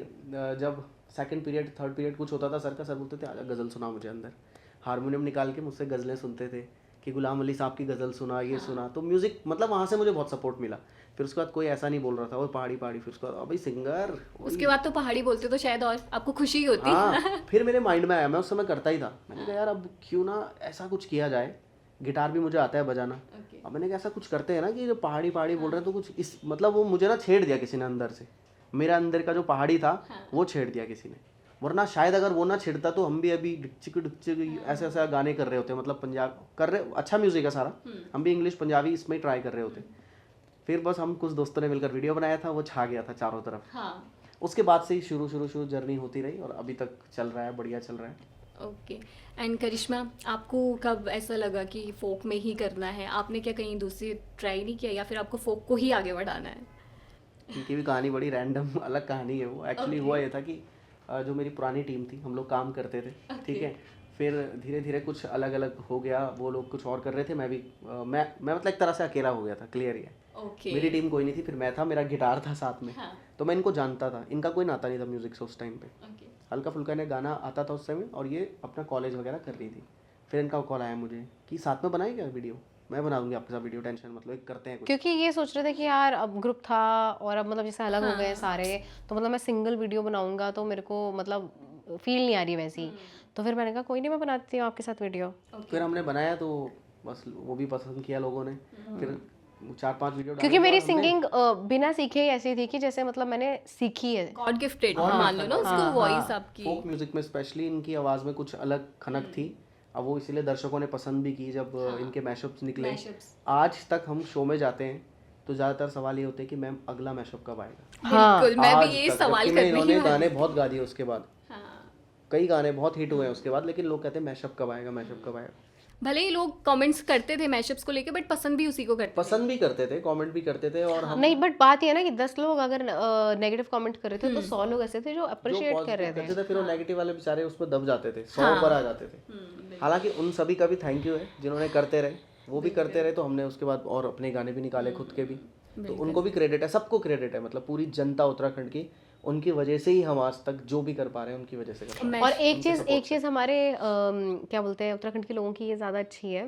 जब सेकंड पीरियड, थर्ड पीरियड कुछ होता था सर का, सर बोलते थे आजा गज़ल सुना मुझे अंदर। हारमोनियम निकाल के मुझसे गज़लें सुनते थे कि गुलाम अली साहब की गज़ल सुना, ये सुना। तो म्यूज़िक मतलब वहाँ से मुझे बहुत सपोर्ट मिला। फिर उसके बाद कोई ऐसा नहीं बोल रहा था वो पहाड़ी पहाड़ी, फिर उसके बाद भाई सिंगर,
उसके बाद तो पहाड़ी बोलते तो शायद और आपको खुशी होती।
हाँ। फिर मेरे माइंड में आया, मैं उस समय करता ही था, मैंने कहा यार अब क्यों ना ऐसा कुछ किया जाए। गिटार भी मुझे आता है बजाना। अब मैंने कहा ऐसा कुछ करते हैं ना कि जो पहाड़ी पहाड़ी बोल रहे हैं, तो कुछ इस मतलब वो मुझे ना छेड़ दिया किसी ने अंदर से, मेरा अंदर का जो पहाड़ी था वो छेड़ दिया किसी ने। वरना शायद अगर वो ना छिड़ता तो हम भी अभी डिक्चिक ऐसे ऐसे गाने कर रहे होते, मतलब पंजाब कर रहे, अच्छा म्यूजिक है सारा, हम भी इंग्लिश पंजाबी इसमें ट्राई कर रहे होते। फिर बस हम कुछ दोस्तों ने मिलकर वीडियो बनाया था, वो छा गया था चारों तरफ।
हाँ।
उसके बाद से ही शुरू जर्नी होती रही और अभी तक चल रहा है, बढ़िया चल रहा है।
ओके। एंड करिश्मा, आपको कब ऐसा लगा कि फोक में ही करना है? आपने क्या कहीं दूसरी ट्राई नहीं किया, या फिर आपको फोक को ही आगे बढ़ाना है?
इनकी भी कहानी बड़ी रैंडम अलग कहानी है। वो एक्चुअली हुआ ये था कि जो मेरी पुरानी टीम थी, हम लोग काम करते थे, ठीक है। फिर धीरे धीरे कुछ अलग अलग हो गया, वो लोग कुछ और कर रहे थे, मैं भी मैं मतलब एक तरह से अकेला हो गया था, क्लियर ही है।
ओके।
मेरी टीम कोई नहीं थी, फिर मैं था, मेरा गिटार था साथ में।
हाँ।
तो मैं इनको जानता था, इनका कोई नाता नहीं था म्यूजिक से उस टाइम पे।
ओके।
हल्का फुल्का ने गाना आता था उस समय, और ये अपना कॉलेज वगैरह कर रही थी। फिर इनका कॉल आया मुझे कि साथ में बनाए क्या वीडियो, मैं बना दूंगी आपके साथ वीडियो, टेंशन मतलब एक करते हैं कुछ।
क्योंकि ये सोच रहे थे कि यार अब ग्रुप था और अब मतलब जैसे अलग हो गए सारे, तो मतलब मैं सिंगल वीडियो बनाऊंगा तो मेरे को मतलब फील नहीं आ रही वैसी। तो फिर मैंने कहा कोई नहीं, मैं बनाती हूँ आपके साथ वीडियो।
फिर हमने बनाया तो बस वो भी पसंद किया लोगों ने। फिर 4-5 वीडियो
क्योंकि मेरी सिंगिंग बिना सीखे ही ऐसी थी कि जैसे मतलब मैंने सीखी है।
गॉड गिफ्टेड मान लो ना उसको, वॉइस आपकी।
फोक म्यूजिक में स्पेशली इनकी आवाज़ में कुछ अलग खनक थी। अब वो इसीलिए दर्शकों ने पसंद भी की जब इनके मैशअप्स निकले। आज तक हम शो में जाते हैं तो ज़्यादातर सवाल ये होते हैं कि मैम अगला मैशअप कब आएगा।
बिल्कुल, मैं भी
आज
ये
तक,
सवाल
जबकि
करने
इन्होंने
ही
गाने बहुत गा दिए उसके बाद,
हाँ।
कई गाने बहुत हिट हुए हैं उसके बाद, लेकिन लोग कहते हैं मैशअप कब आएगा, मैशअप कब आएगा।
भले ही लोग कमेंट्स करते थे मैशअप्स को लेके, बट पसंद भी उसी को करते
पसंद भी करते थे, कमेंट भी करते थे। और हम
नहीं, बट बात ये है ना कि 10 लोग अगर नेगेटिव कमेंट कर रहे थे तो 100 लोग ऐसे थे जो अप्रिशिएट कर रहे थे।
करते थे, फिर वो नेगेटिव वाले बेचारे उस पर दब जाते थे, 100 पर आ जाते थे। हालांकि उन सभी का भी थैंक यू है जिन्होंने करते रहे, वो भी करते रहे। तो हमने उसके बाद और अपने गाने भी निकाले खुद के भी, तो उनको भी क्रेडिट है, सबको क्रेडिट है, मतलब पूरी जनता उत्तराखंड की, उनकी वजह से ही हम आज तक जो भी कर पा रहे हैं उनकी वजह से कर पा रहे हैं।
और एक चीज़ हमारे क्या बोलते हैं उत्तराखंड के लोगों की ये ज़्यादा अच्छी है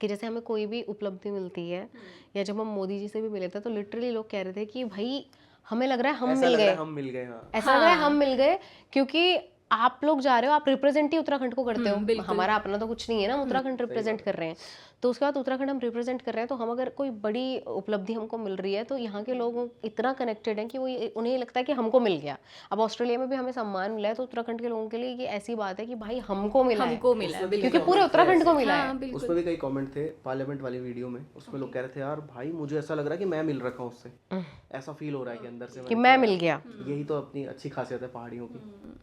कि जैसे हमें कोई भी उपलब्धि मिलती है, या जब हम मोदी जी से भी मिले थे तो लिटरली लोग कह रहे थे कि भाई हमें लग रहा है हम मिल गए,
हम मिल गए। हाँ,
ऐसा लग रहा है हम मिल गए, क्योंकि आप लोग जा रहे हो, आप रिप्रेजेंट ही उत्तराखंड को करते हो। हमारा अपना तो कुछ नहीं है ना, हम उत्तराखंड रिप्रेजेंट कर रहे हैं। तो उसके बाद उत्तराखंड हम रिप्रेजेंट कर रहे हैं, तो हम अगर कोई बड़ी उपलब्धि हमको मिल रही है तो यहाँ के लोग इतना कनेक्टेड हैं कि वो उन्हें लगता है कि हमको मिल गया। अब ऑस्ट्रेलिया में भी हमें सम्मान मिला है, तो उत्तराखंड के लोगों के लिए ये ऐसी बात है कि भाई हमको मिला है, क्योंकि पूरे उत्तराखंड को मिला है।
उसमें भी कई कमेंट थे पार्लियामेंट वाली वीडियो में, उसमें लोग कह रहे थे यार भाई मुझे ऐसा लग रहा है कि मैं मिल रखा हूँ उससे, ऐसा फील हो रहा है कि अंदर से
कि मैं मिल गया।
यही तो अपनी अच्छी खासियत है पहाड़ियों की।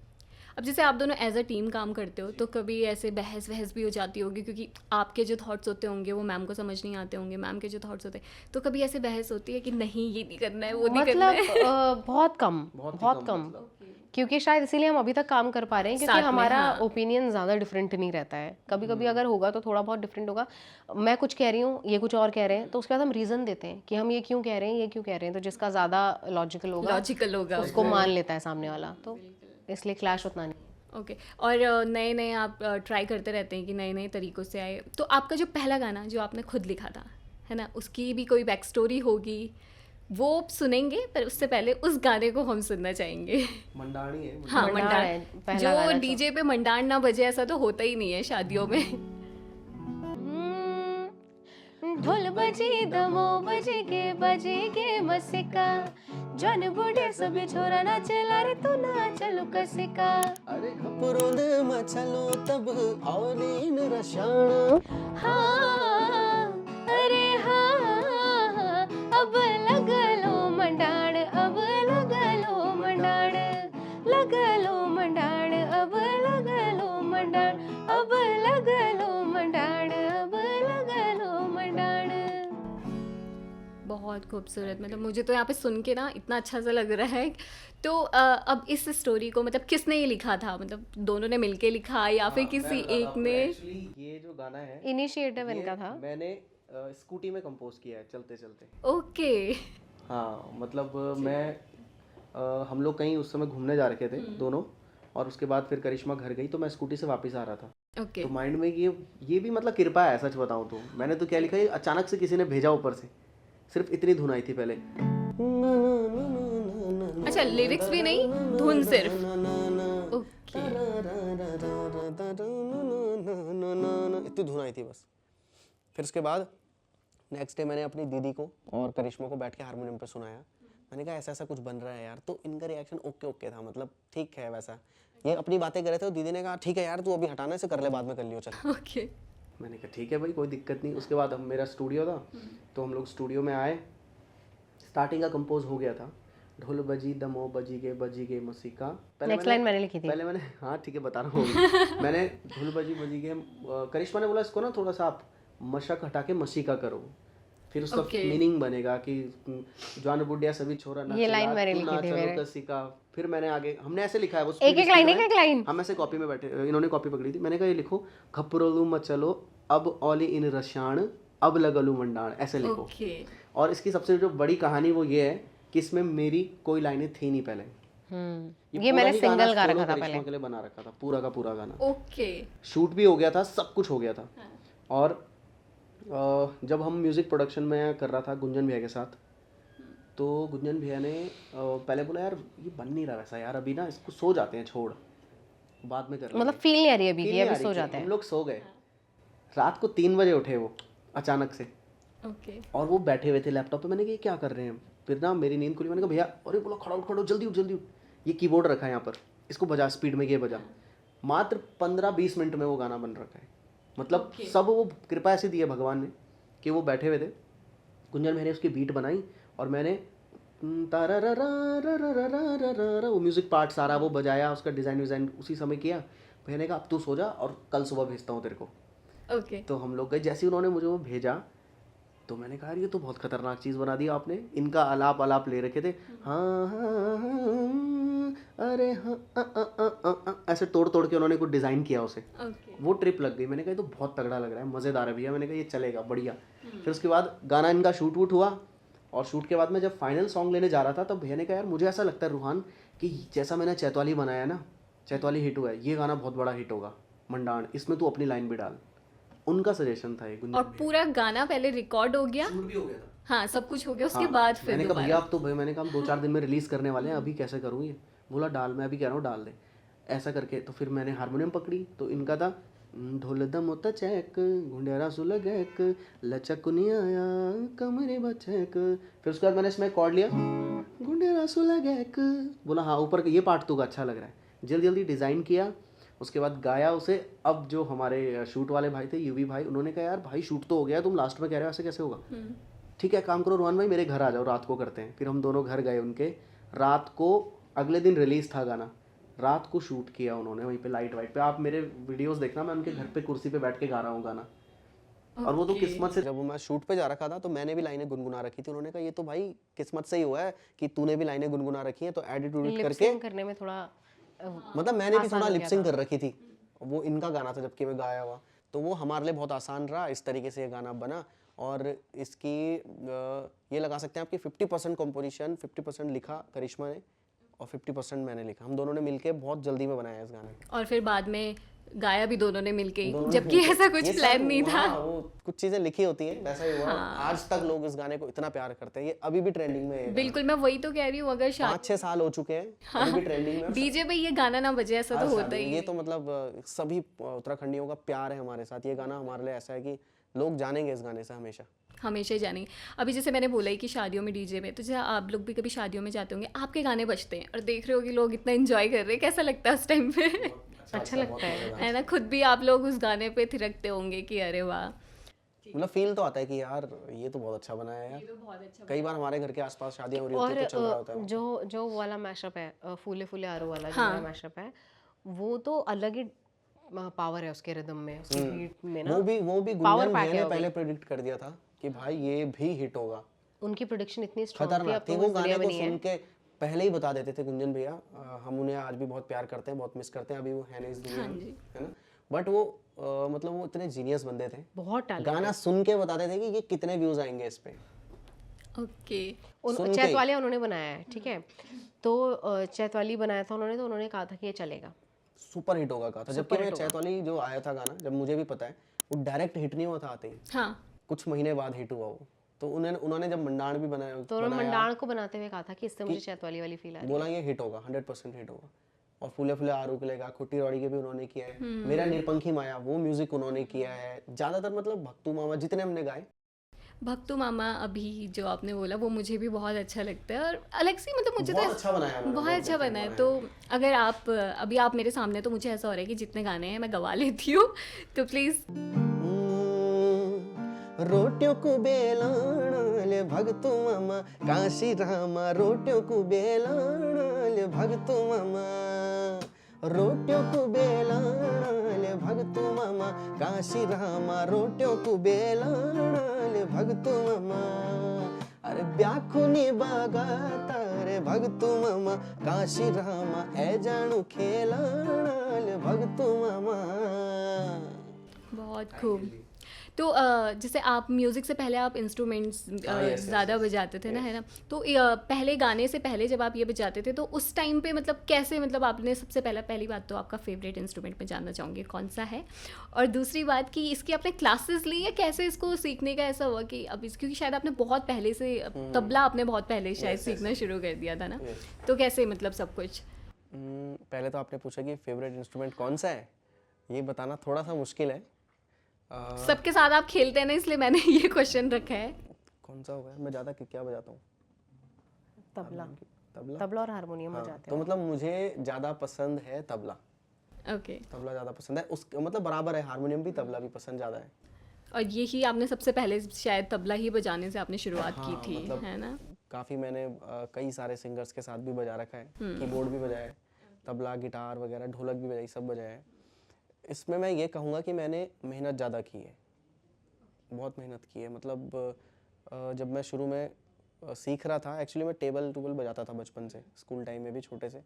अब जैसे आप दोनों एज अ टीम काम करते हो तो कभी ऐसे बहस वहस भी हो जाती होगी, क्योंकि आपके जो थॉट्स होते होंगे वो मैम को समझ नहीं आते होंगे, मैम के जो थॉट्स होते हैं, तो कभी ऐसे बहस होती है कि नहीं ये नहीं करना है, वो नहीं करना
मतलब
है?
बहुत कम,
बहुत ही
बहुत
कम
कम,
मतलब।
क्योंकि शायद इसीलिए हम अभी तक काम कर पा रहे हैं, क्योंकि
साथ में,
हमारा
हाँ।
ओपिनियन ज़्यादा डिफरेंट नहीं रहता है। कभी कभी अगर होगा तो थोड़ा बहुत डिफरेंट होगा, मैं कुछ कह रही हूँ, ये कुछ और कह रहे हैं, तो उसके बाद हम रीज़न देते हैं कि हम ये क्यों कह रहे हैं, ये क्यों कह रहे हैं, तो जिसका ज़्यादा लॉजिकल होगा
लॉजिकल होगा
उसको मान लेता है सामने वाला, तो इसलिए क्लैश उतना नहीं।
ओके। और नए नए आप ट्राई करते रहते हैं कि नए नए तरीक़ों से आए, तो आपका जो पहला गाना जो आपने खुद लिखा था, है ना, उसकी भी कोई बैक स्टोरी होगी, वो सुनेंगे, पर उससे पहले उस गाने को हम सुनना चाहेंगे।
मंडाणी है।
हाँ,
मंडाण है,
मंडाण।
पहला गाना
जो
तो।
डीजे पे मंडाण ना बजे ऐसा तो होता ही नहीं है शादियों में।
ढोल बजी दमो बजे के मसिका, जन बूढ़े सभी छोरा ना चला रे तू ना चलू कसिका।
अरे घपुरुंद मचलो तब औलीन रशाण,
हाँ अरे हाँ, अब लगलो मंडाण, अब लगलो मंडाण, लगलो मंडाण, अब लगलो मंडाण, अब लगलो मंडाण, अब लगलो मंडाण।
बहुत खूबसूरत, मतलब मुझे तो यहाँ पे सुन के ना इतना अच्छा सा लग रहा है। तो अब इस स्टोरी को मतलब किसने ये लिखा था, मतलब दोनों ने मिलके लिखा या फिर किसी एक ने?
एक्चुअली ये जो गाना है
इनिशिएटिव
ये
इनका था।
मैंने स्कूटी में कंपोज किया है चलते चलते।
ओके।
हाँ मतलब हम लोग कहीं उस समय घूमने जा रखे थे दोनों, और उसके बाद फिर करिश्मा घर गई तो मैं स्कूटी से वापस आ रहा था।
ओके।
तो माइंड में ये भी मतलब कृपा है, सच बताऊं तो मैंने तो क्या लिखा है, अचानक से किसी ने भेजा ऊपर से, सिर्फ इतनी धुन आई थी पहले।
अच्छा, लिरिक्स भी नहीं, धुन सिर्फ? ओके।
इतनी धुन आई थी बस। फिर उसके बाद नेक्स्ट डे मैंने अपनी दीदी को और करिश्मा को बैठ के हारमोनियम पे सुनाया। मैंने कहा ऐसा ऐसा कुछ बन रहा है यार, तो इनका रिएक्शन ओके ओके था, मतलब ठीक है वैसा। ये अपनी बातें कर रहे थे, और दीदी ने कहा ठीक है यार तू अभी हटाने से कर ले, बाद में कर लियो चल।
ओके।
मैंने कहा ठीक है भाई कोई दिक्कत नहीं। उसके बाद हम मेरा स्टूडियो था तो हम लोग स्टूडियो में आए, स्टार्टिंग का कंपोज हो गया था, ढोल बजी दमो बजी गे मसीका।
नेक्स्ट लाइन मैंने लिखी थी।
पहले मैंने हाँ ठीक है बता रहा हूँ मैंने ढोल बजी गे, करिश्मा ने बोला इसको ना थोड़ा सा आप मशक हटा के मसीका करो, फिर उसका मीनिंग बनेगा कि जवान बुढ़िया सभी छोरा ना
ये लाइन
चला,
मैंने
तू
लिखी
ना
थी
चलो
मेरे।
कसिका। फिर मैंने आगे हमने ऐसे लिखा है वो
एक एक लाइन, एक एक लाइन।
हम ऐसे कॉपी में बैठे, इन्होंने कॉपी पकड़ी थी, मैंने कहा ये लिखो घपरोलू मचलो अब ओली इन रशाण अब लगलू मंडाण, ऐसे लिखो।
ओके।
और इसकी सबसे जो बड़ी कहानी वो ये है कि इसमें मेरी कोई लाइनें थी नहीं पहले।
ये
पूरा
मैंने
ही गाना
सिंगल गा
solo
रखा था
करिश्मा
पहले।
के लिए बना रखा था, पूरा का पूरा गाना।
ओके।
शूट भी हो गया था, सब कुछ हो गया था। और जब हम म्यूज़िक प्रोडक्शन में कर रहा था गुंजन भैया के साथ, तो गुंजन भैया ने पहले बोला यार ये बन नहीं रहा वैसा यार, अभी ना इसको सो जाते हैं, छोड़ बाद में कर लेंगे।
मतलब फील नहीं आ रही अभी
Feel
कि
नहीं आ
अभी
रही
सो
थी।
जाते
हम
हैं।
लोग सो गए, रात को 3 बजे उठे वो अचानक से,
ओके।
और वो बैठे हुए थे लैपटॉप पे। मैंने कहा ये क्या कर रहे हैं, फिर ना मेरी नींद खुली, मैंने कहा भैया, अरे बोला खड़ा उठ जल्दी उठ, ये कीबोर्ड रखा है यहाँ पर, इसको बजा स्पीड में, ये बजा। मात्र 15-20 मिनट में वो गाना बन रखा है। मतलब सब वो कृपा ऐसी दी है भगवान ने कि वो बैठे हुए थे, गुंजन मैंने उसकी बीट बनाई और मैंने वो म्यूज़िक पार्ट सारा वो बजाया, उसका डिज़ाइन उसी समय किया। भैया ने कहा अब तू सो जा और कल सुबह भेजता हूँ तेरे को।
ओके।
तो हम लोग गए, जैसे ही उन्होंने मुझे वो भेजा तो मैंने कहा ये तो बहुत खतरनाक चीज़ बना दी आपने। इनका आलाप ले रखे थे, हाँ हाँ हाँ अरे हाँ ऐसे तोड़ के उन्होंने कुछ डिज़ाइन किया उसे।
ओके।
वो ट्रिप लग गई। मैंने कहा ये तो बहुत तगड़ा लग रहा है, मज़ेदार है भैया। मैंने कहा ये चलेगा बढ़िया। फिर उसके बाद गाना इनका शूट वूट हुआ, और शूट के बाद मैं जब फाइनल सॉन्ग लेने जा रहा था तब भैया ने कहा यार मुझे ऐसा लगता है रूहान कि जैसा मैंने चैतवाली बनाया ना, चैतवाली हिट हुआ है, ये गाना बहुत बड़ा हिट होगा मंडाण, इसमें तू अपनी लाइन भी डाल। उनका सजेशन था ये गुंजन
और
भैया।
पूरा गाना पहले रिकॉर्ड हो गया?
शूट भी हो गया था।
हाँ, सब कुछ हो गया, उसके
हाँ,
बाद फिर
मैंने कहा
दोबारा?
भैया अब तो भाई, मैंने कहा हम 2-4 दिन में रिलीज़ करने वाले हैं, अभी कैसे करूँ ये। बोला डाल, मैं अभी कह रहा हूँ डाल दे, ऐसा करके। तो फिर मैंने हारमोनियम पकड़ी, तो इनका था ढोल दम होता चैक गुंडेरा सुलगैक लचकुनी आया कमरे बचैक। फिर उसके बाद मैंने इसमें कॉर्ड लिया, गुंडेरा सुलगैक। बोला हाँ ऊपर ये पार्ट तो अच्छा लग रहा है, जल्दी डिज़ाइन किया। उसके बाद गाया उसे। अब जो हमारे शूट वाले भाई थे, यूवी भाई, उन्होंने कहा यार भाई शूट तो हो गया, तुम लास्ट में कह रहे हो ऐसे कैसे होगा। ठीक है काम करो रोहन भाई, मेरे घर आ जाओ, रात को करते हैं। फिर हम दोनों घर गए उनके, रात को अगले दिन रिलीज़ था गाना। रात को शूट किया उन्होंने वहीं पे लाइट वाइट पे। आप मेरे वीडियोस देखना, मैं उनके घर पे कुर्सी पे बैठ के गा रहा हूँ गाना। और वो तो किस्मत से,
जब मैं शूट पे जा रखा था तो मैंने भी लाइनें गुनगुना रखी थी। उन्होंने कहा ये तो भाई किस्मत से ही हुआ है कि तूने भी लाइनें गुनगुना रखी हैं, तो एडिट उडिट
लिप
करके
सिंक करने में थोड़ा
मतलब मैंने भी थोड़ा लिप सिंक कर रखी थी। वो इनका गाना था जबकि मैं गाया हुआ, तो वो हमारे लिए बहुत आसान रहा। इस तरीके से ये गाना बना। और इसकी ये लगा सकते हैं आपकी 50% कंपोजिशन, 50% लिखा करिश्मा ने और 50% मैंने लिखा। हम दोनों ने मिलके बहुत जल्दी में बनाया इस गाने को।
और फिर बाद में गाया भी दोनों ने मिलके ही,
दोनों ने
जबकि
मिलके।
ऐसा कुछ
ये सब
प्लान नहीं था।
हाँ, वो कुछ चीजें लिखी होती हैं, वैसा ही हुआ। आज तक लोग इस गाने को इतना प्यार करते हैं, ये अभी भी ट्रेंडिंग में है।
बिल्कुल, मैं वही तो कह रही हूँ, अगर
5-6 साल हो चुके हैं, अभी भी ट्रेंडिंग में।
डीजे पे ये गाना ना बजे ऐसा तो होता ही
ये तो मतलब सभी उत्तराखंडियों का प्यार है हमारे साथ। ये गाना हमारे लिए ऐसा है कि लोग जानेंगे इस गाने से हमेशा।
हमेशा ही जानेंगे। अभी जैसे मैंने बोला ही कि शादियों में डीजे में, तो जैसे आप लोग भी कभी शादियों में जाते होंगे, आपके गाने बजते हैं और देख रहे हो कि लोग इतना एंजॉय कर रहे हैं, कैसा लगता है उस टाइम पे?
अच्छा लगता है
ना, खुद भी आप लोग उस गाने पे थिरकते होंगे कि अरे वाह।
मतलब फील तो आता है कि यार ये तो बहुत अच्छा बनाया है यार। कई बार हमारे घर के आसपास शादियां हो रही होती
और
है तो चल रहा होता है।
जो वो वाला मैशअप है, फूले फूले आरो वाला जो वाला मैशअप है, वो तो अलग ही पावर है उसके रिदम में, उसके बीट में ना।
वो भी
Power
गुंजन
pack
भैया
है
ने
वो
पहले प्रेडिक्ट कर दिया था कि भाई ये भी हिट होगा।
उनकी प्रोडिक्शन इतनी स्ट्रांग थी, अब
खतरनाक
तो
थी।
वो
वो
इस
गाने
दुनिया में
को
नहीं है।
सुन के पहले ही बता देते थे गुंजन भैया। हम उन्हें आज भी बहुत प्यार करते हैं, बहुत मिस करते हैं। अभी वो है नहीं इस दुनिया में, है ना। बट वो मतलब वो इतने जीनियस बंदे थे,
बहुत टैलेंट।
गाना सुन के बताते थे कि ये कितने व्यूज आएंगे इस पे।
ओके।
चैतवालिया उन्होंने बनाया है, ठीक है। तो चैतवाली बनाया था उन्होंने, तो उन्होंने कहा था कि ये चलेगा,
सुपर हिट होगा कहा था। जबकि मैं चैतवाली जो आया था गाना, जब मुझे भी पता है वो डायरेक्ट हिट नहीं हुआ था आते ही,
हाँ,
कुछ महीने बाद हिट हुआ वो। तो उन्होंने जब मंडाण भी बनाया,
तो उन्होंने मंडाण को बनाते हुए कहा था कि इससे मुझे चैतवाली वाली फील आ रही है।
बोला ये हिट होगा, 100% हिट होगा। और फूले फूले आरू के लेगा, खुट्टी रौड़ी के भी उन्होंने किया है। मेरा निरपंखी माया वो म्यूजिक उन्होंने किया है ज्यादातर। मतलब भक्तू मामा जितने हमने गाए,
भक्तू मामा अभी जो आपने बोला वो मुझे भी बहुत अच्छा लगता है। और अलग सी मतलब मुझे
बहुत
तो
अच्छा बनाया उन्होंने,
बहुत अच्छा बना है। तो अगर आप अभी आप मेरे सामने, तो मुझे ऐसा हो रहा है कि जितने गाने हैं मैं गवा लेती हूँ, तो प्लीज़।
रोटियों को बेलाना ले भगतू मामा, काशी रामा रोटियों को बेलाना ले भगतू मामा। रोटियों को बेलाना ले भगतू मामा, काशी रामा रोटियों को बेलाना ले भगतू मामा। अरे ब्याखुनी बागा तारे भगतू मामा, काशी रामा ए जानू खेलाना ले भगतू मामा।
बहुत खूब। तो जैसे आप म्यूज़िक से पहले आप इंस्ट्रूमेंट्स ज़्यादा बजाते थे ना, है ना। तो पहले गाने से पहले जब आप ये बजाते थे, तो उस टाइम पे मतलब कैसे, मतलब आपने सबसे पहली बात तो आपका फेवरेट इंस्ट्रूमेंट में जानना चाहूँगी कौन सा है। और दूसरी बात कि इसकी आपने क्लासेस ली या कैसे इसको सीखने का ऐसा हुआ कि अब क्योंकि शायद आपने बहुत पहले से तबला आपने बहुत पहले शायद सीखना शुरू कर दिया था ना, तो कैसे मतलब सब कुछ?
पहले तो आपने पूछा कि फेवरेट इंस्ट्रूमेंट कौन सा है, ये बताना थोड़ा सा मुश्किल है।
सबके साथ आप खेलते हैं ना, इसलिए मैंने ये क्वेश्चन रखा है।
कौन सा होगा? मैं ज़्यादा क्या बजाता हूँ?
तबला और हारमोनियम बजाते
तो मतलब मुझे ज़्यादा पसंद है तबला।
ओके।
तबला ज़्यादा पसंद है, उस मतलब बराबर है, हारमोनियम भी तबला भी पसंद ज़्यादा है।
और यही आपने सबसे पहले शायद तबला ही बजाने से आपने शुरुआत की थी,
मतलब
है ना।
काफ़ी मैंने कई सारे सिंगर्स के साथ भी बजा रखा है, कीबोर्ड भी बजाया है, तबला गिटार वगैरह ढोलक भी बजाई, सब बजाया है। इसमें मैं ये कहूँगा कि मैंने मेहनत ज़्यादा की है, बहुत मेहनत की है। मतलब जब मैं शुरू में सीख रहा था, एक्चुअली मैं टेबल टूबल बजाता था बचपन से, स्कूल टाइम में भी छोटे से।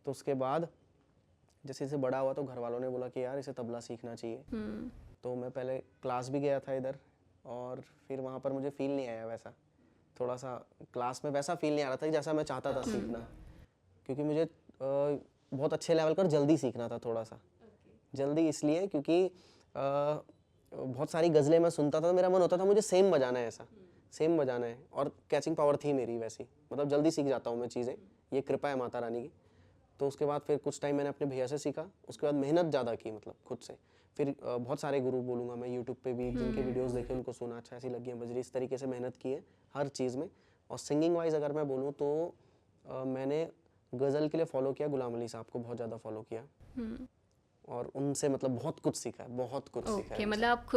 तो उसके बाद जैसे इसे बड़ा हुआ तो घर वालों ने बोला कि यार इसे तबला सीखना चाहिए। तो मैं पहले क्लास भी गया था इधर, और फिर वहाँ पर मुझे फील नहीं आया वैसा, थोड़ा सा क्लास में वैसा फील नहीं आ रहा था जैसा मैं चाहता था सीखना। क्योंकि मुझे बहुत अच्छे लेवल पर जल्दी सीखना था, थोड़ा सा जल्दी इसलिए क्योंकि बहुत सारी गज़लें मैं सुनता था, तो मेरा मन होता था मुझे सेम बजाना है, ऐसा सेम बजाना है। और कैचिंग पावर थी मेरी वैसी, मतलब जल्दी सीख जाता हूँ मैं चीज़ें, ये कृपा है माता रानी की। तो उसके बाद फिर कुछ टाइम मैंने अपने भैया से सीखा, उसके बाद मेहनत ज़्यादा की, मतलब खुद से। फिर बहुत सारे गुरु बोलूँगा मैं, यूट्यूब पे भी जिनके वीडियोस देखे उनको सुना, अच्छा ऐसी लगी है बजरी, इस तरीके से मेहनत की है हर चीज़ में। और सिंगिंग वाइज अगर मैं बोलूँ तो मैंने गज़ल के लिए फॉलो किया गुलाम अली साहब को, बहुत ज़्यादा फॉलो किया, और उनसे मतलब बहुत कुछ सीखा है, बहुत कुछ सीखा है।
मतलब आप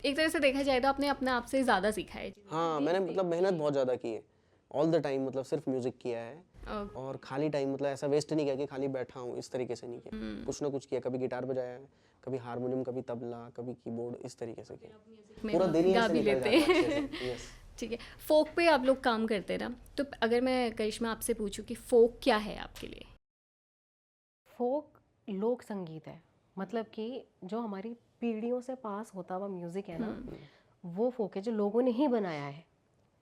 एक तरह से देखा जाए तो आपने अपने आप से ज़्यादा सीखा है।
हाँ, मैंने मतलब मेहनत बहुत ज़्यादा की है, ऑल द टाइम मतलब सिर्फ म्यूजिक किया है और खाली टाइम मतलब ऐसा वेस्ट नहीं किया कि खाली बैठा हूँ, इस तरीके से नहीं किया। कुछ ना कुछ किया, कभी गिटार बजाया है, कभी हारमोनियम, कभी तबला, कभी कीबोर्ड, इस तरीके से किया। पूरा दिन ही
गा
ऐसे
भी
निकल
लेते
जाता है अच्छे से। Yes।
ठीक है, फोक पे आप लोग काम करते हैं ना, तो अगर मैं करिश्मा आपसे पूछूं कि फोक क्या है आपके लिए?
फोक लोक संगीत है, मतलब कि जो हमारी पीढ़ियों से पास होता हुआ म्यूजिक है ना, वो फोक है जो लोगों ने ही बनाया है।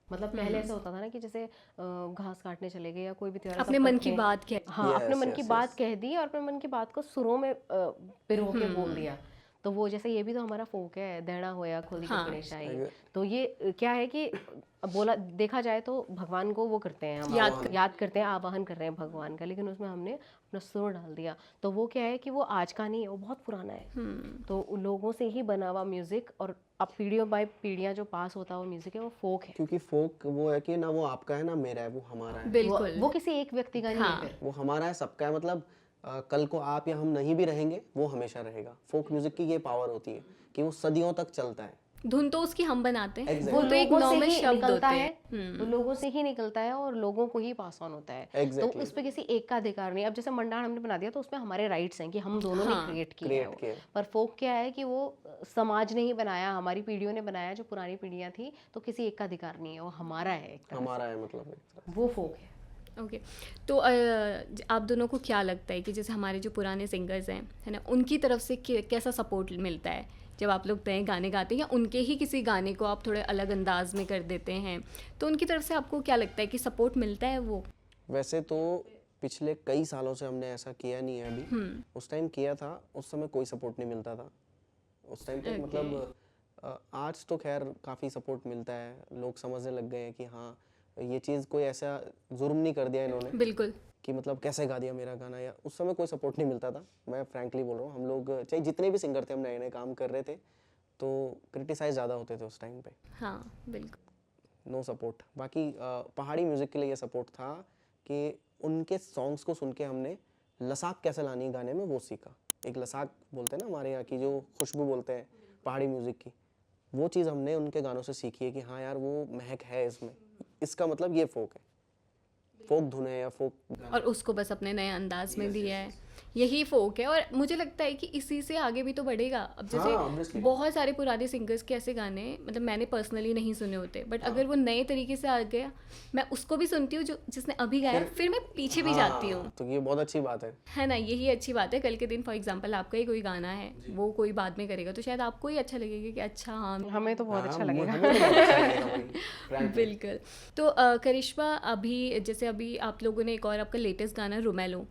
मतलब पहले ऐसा होता था ना कि जैसे घास काटने चले गए या कोई भी त्योहार,
अपने
सब
मन
कट
की
गए।
बात क्या?
हाँ, अपने मन की
yes,
बात कह दी और अपने मन की बात को सुरों में पिरो के बोल दिया। तो वो जैसे ये भी तो हमारा फोक है, देना होया खोली
हाँ।
गणेश आई। तो ये क्या है कि बोला देखा जाए तो भगवान को वो करते हैं हम, याद करते हैं, आवाहन कर रहे हैं भगवान का, लेकिन उसमें हमने अपना सुर डाल दिया। तो वो क्या है कि वो आज का नहीं है, वो बहुत पुराना है। तो उन लोगों से ही बना हुआ म्यूजिक और अब पीढ़ियों बाय पीढ़ियां जो पास होता हुआ म्यूजिक है वो फोक है।
क्योंकि फोक वो है कि ना वो आपका है ना मेरा है, वो हमारा है।
बिल्कुल।
वो किसी एक व्यक्ति का नहीं है फिर।
वो हमारा है, सबका है। मतलब कल को आप या हम नहीं भी रहेंगे, वो हमेशा रहेगा। फोक म्यूजिक की ये पावर होती है कि वो सदियों तक चलता है।
धुन तो उसकी हम बनाते हैं,
Exactly।
वो तो एक
लोगों से
नॉर्मल
ही
शब्द
निकलता
होते
है,
हैं।
वो लोगों से ही निकलता है और लोगों को ही पास ऑन होता है।
Exactly।
तो उस पे किसी एक का अधिकार नहीं। अब जैसे मंडाण हमने बना दिया तो उसमें हमारे राइट्स हैं कि हम दोनों ने क्रिएट किया है वो। पर फोक क्या है कि वो समाज ने ही बनाया, हमारी पीढ़ियों ने बनाया, जो पुरानी पीढ़ियां थी, तो किसी एक का अधिकार नहीं है, वो हमारा है एक तरह
हमारा है मतलब एक तरह
से। वो फोक है।
ओके। तो आप दोनों को क्या लगता है कि जैसे हमारे जो पुराने सिंगर्स हैं, है ना, उनकी तरफ से कैसा सपोर्ट मिलता है जब आप लोग नए गाने गाते हैं, या उनके ही किसी गाने को आप थोड़े अलग अंदाज में कर देते हैं, तो उनकी तरफ से आपको क्या लगता है कि सपोर्ट मिलता है वो?
वैसे तो पिछले कई सालों से हमने ऐसा किया नहीं है अभी। उस टाइम किया था, उस समय कोई सपोर्ट नहीं मिलता था उस टाइम पे। मतलब आज तो खैर काफ़ी सपोर्ट मिलता है, लोग समझने लग गए हैं कि हाँ ये चीज़ कोई ऐसा जुर्म नहीं कर दिया इन्होंने
बिल्कुल।
कि मतलब कैसे गा दिया मेरा गाना। या उस समय कोई सपोर्ट नहीं मिलता था, मैं फ्रैंकली बोल रहा हूँ। हम लोग चाहे जितने भी सिंगर थे, हम नए नए काम कर रहे थे, तो क्रिटिसाइज ज़्यादा होते थे उस टाइम पे।
हाँ बिल्कुल।
No support. बाकी पहाड़ी म्यूज़िक के लिए ये सपोर्ट था कि उनके सॉन्ग्स को सुन के हमने लसाक कैसे लानी है गाने में वो सीखा। एक लसाक बोलते हैं ना हमारे यहाँ की, जो खुशबू बोलते हैं पहाड़ी म्यूज़िक की, वो चीज़ हमने उनके गानों से सीखी है कि हाँ यार वो महक है इसमें, इसका मतलब ये फोक है, फोक धुन है या फोक।
और उसको बस अपने नए अंदाज में दिया है, यही फोक है। और मुझे लगता है कि इसी से आगे भी तो बढ़ेगा। अब जैसे
obviously।
बहुत सारे पुराने सिंगर्स के ऐसे गाने मतलब मैंने पर्सनली नहीं सुने होते, बट अगर वो नए तरीके से आ गया, मैं उसको भी सुनती हूँ जो जिसने अभी गाया, फिर मैं पीछे भी जाती हूँ,
तो ये बहुत अच्छी बात है
है ना। यही अच्छी बात है। कल के दिन फॉर एग्जांपल आपका ही कोई गाना है, वो कोई बाद में करेगा, तो शायद आपको ही अच्छा लगेगा कि अच्छा हाँ
हमें तो बहुत अच्छा लगेगा।
हमें तो बहुत अच्छा लगेगा भाई।
बिल्कुल। तो करिश्मा, अभी जैसे अभी आप लोगों ने एक और आपका लेटेस्ट गाना रोमेलो,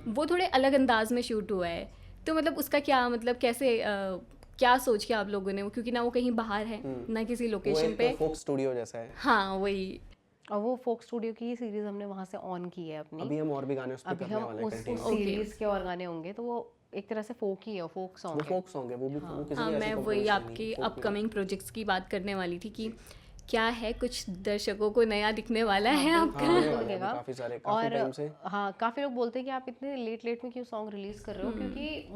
वो थोड़े अलग अंदाज में शूट हुआ है, तो मतलब उसका क्या मतलब कैसे क्या सोच के आप लोगों ने वो, क्योंकि ना वो कहीं बाहर है ना किसी
वो
लोकेशन
एक
पे।
फोक स्टूडियो जैसा है।
हाँ वही।
और वो फोक स्टूडियो की सीरीज हमने वहां से ऑन की है अपनी।
अभी हम और भी गाने उस पे
अभी
करने
हम
वाले हैं
उस
कंटिन्यू।
सीरीज के और गाने होंगे, तो वो एक तरह से फोक ही है, फोक
वो
सॉन्ग है।
फोक सॉन्ग है, वो भी वो किसी
हाँ
की ऐसी
मैं वही
composition
आपकी
नहीं है, folk
अपकमिंग प्रोजेक्ट्स की बात करने वाली थी कि क्या है कुछ दर्शकों को नया दिखने वाला है आपका।
हाँ, आने वाले हैं
लगेगा।
काफी सारे, काफी टाइम से।
हाँ, काफी लोग बोलते हैं कि आप इतने लेट में क्यों सॉन्ग रिलीज कर रहे हो, क्योंकि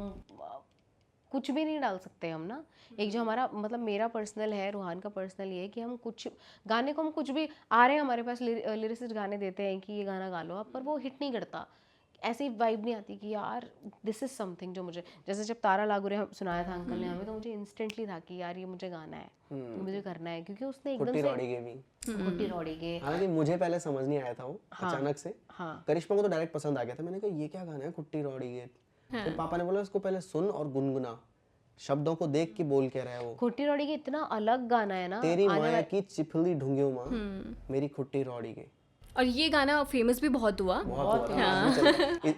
कुछ भी नहीं डाल सकते हम ना। एक जो हमारा मतलब मेरा पर्सनल है, रूहान का पर्सनल ये है कि हम कुछ गाने को हम कुछ भी आ रहे हैं हमारे पास, लिरिसिस्ट गाने देते हैं कि ये गाना गा लो आप, पर वो हिट नहीं करता। ऐसी वाइब नहीं आती कि यार दिस इज समथिंग जो मुझे, जैसे जब तारा लागुरे सुनाया था अंकल ने हमें, तो मुझे इंस्टेंटली था कि यार ये मुझे गाना है, ये मुझे करना है, क्योंकि उसने एकदम
खुट्टी
से
रौड़ी के भी,
खुट्टी रौड़ी के।
हालांकि मुझे पहले समझ नहीं आया था वो, अचानक से।
हाँ
करिश्मा को तो डायरेक्ट पसंद आ गया था। मैंने कहा ये क्या गाना है खुट्टी रौड़ी के। फिर पापा ने बोला इसको पहले सुन और गुनगुना, शब्दों को देख के बोल के रहा है वो।
खुट्टी रौड़ी के इतना अलग गाना है ना।
तेरी माया की चिपली ढूंढियो माँ, मेरी खुट्टी रौड़ी के।
और ये गाना फेमस भी बहुत हुआ।
बहुत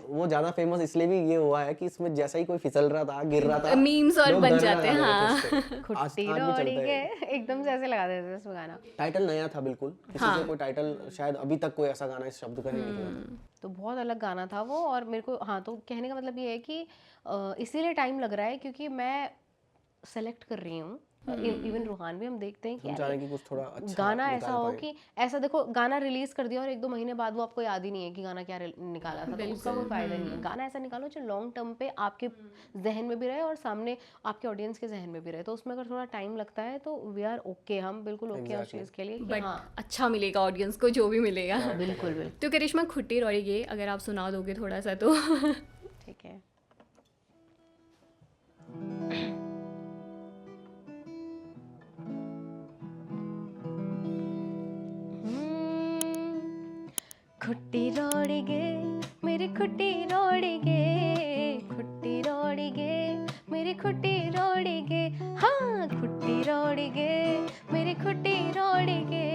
वो ज्यादा फेमस इसलिए भी ये हुआ है कि इसमें जैसा ही कोई फिसल रहा था, गिर रहा था,
मीम्स और
लोग
बन
गाना
जाते हैं।
लगा
हाँ
देते थे उसपे। आज
खुट्टी
भी
रौड़ी
चलता है।
के एकदम से ऐसे लगा देते थे उसमें गाना।
टाइटल नया था बिल्कुल, किसी से कोई टाइटल शायद अभी तक कोई ऐसा गाना इस शब्द का नहीं निकला था।
तो बहुत अलग गाना था वो। और मेरे को हाँ, तो कहने का मतलब ये है कि इसीलिए टाइम लग रहा है क्योंकि मैं सेलेक्ट कर रही हूँ इवन रूहान भी हम देखते हैं कि
हम चाह रहे हैं कि कुछ थोड़ा अच्छा
गाना ऐसा
निकाल
हो
पाए।
कि ऐसा देखो गाना रिलीज कर दिया और 1-2 महीने बाद वो आपको याद ही नहीं है कि गाना क्या निकाला था, तो उसका कोई फायदा नहीं है। गाना ऐसा निकालो जो लॉन्ग टर्म पे आपके जहन में भी रहे और सामने आपके ऑडियंस के जहन में भी रहे। तो उसमें अगर थोड़ा टाइम लगता है तो वी आर ओके, हम बिल्कुल ओके हैं उस चीज़ के लिए कि
बट
हाँ
अच्छा मिलेगा ऑडियंस को जो भी मिलेगा।
बिल्कुल बिल्कुल
तो करिश्मा खुट्टी रोड़ेगे अगर आप सुना दोगे थोड़ा सा तो।
ठीक है। खुट्टी रोड़िगे मेरी खुट्टी रोड़िगे, खुट्टी रोड़िगे मेरी खुट्टी रोड़िगे, हाँ खुट्टी रोड़िगे मेरी खुट्टी रोड़िगे,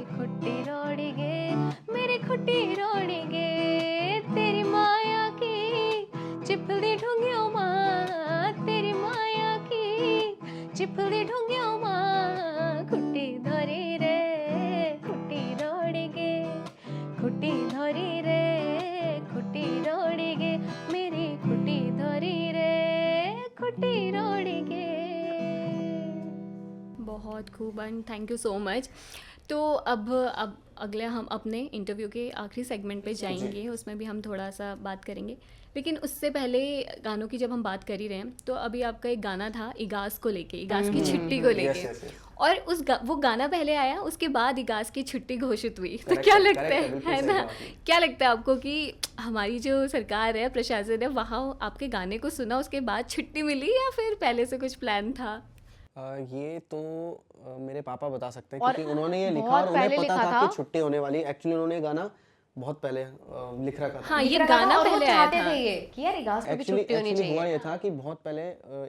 खुट्टी रोड़िगे मेरी खुट्टी रोड़िगे, तेरी माया की चिपली ढूंढियो माँ, तेरी माया की चिपली ढूंढियो माँ, खुट्टी धरी रे खुट्टी रोड़िगे, खुट्टी धरी रे खुट्टी रोड़िगे मेरी खुट्टी धरी रे खुट्टी रोड़िगे।
बहुत खूब and thank you so much. तो अब अगले हम अपने इंटरव्यू के आखिरी सेगमेंट पे जाएंगे, उसमें भी हम थोड़ा सा बात करेंगे, लेकिन उससे पहले गानों की जब हम बात कर ही रहे हैं तो अभी आपका एक गाना था इगास को लेके, इगास की छुट्टी को लेके, और वो गाना पहले आया, उसके बाद इगास की छुट्टी घोषित हुई। तो क्या लगता है ना, क्या लगता है आपको कि हमारी जो सरकार है, प्रशासन है, वहाँ आपके गाने को सुना उसके बाद छुट्टी मिली या फिर पहले से कुछ प्लान था?
ये तो मेरे पापा बता सकते हैं
और
क्योंकि उन्होंने ये लिखा
बहुत
और उन्हें
पहले
पता
लिखा
था
था।
कि छुट्टी होने वाली है। एक्चुअली उन्होंने ये गाना बहुत पहले लिख रखा था।
हाँ, ये
लिख रखा था
गाना
और वो
पहले आया
चाहते
था।
थे ये कि यार इगास को भी
एक्चुअली
छुट्टी होनी
हुआ
चाहिए।
ये था कि बहुत पहले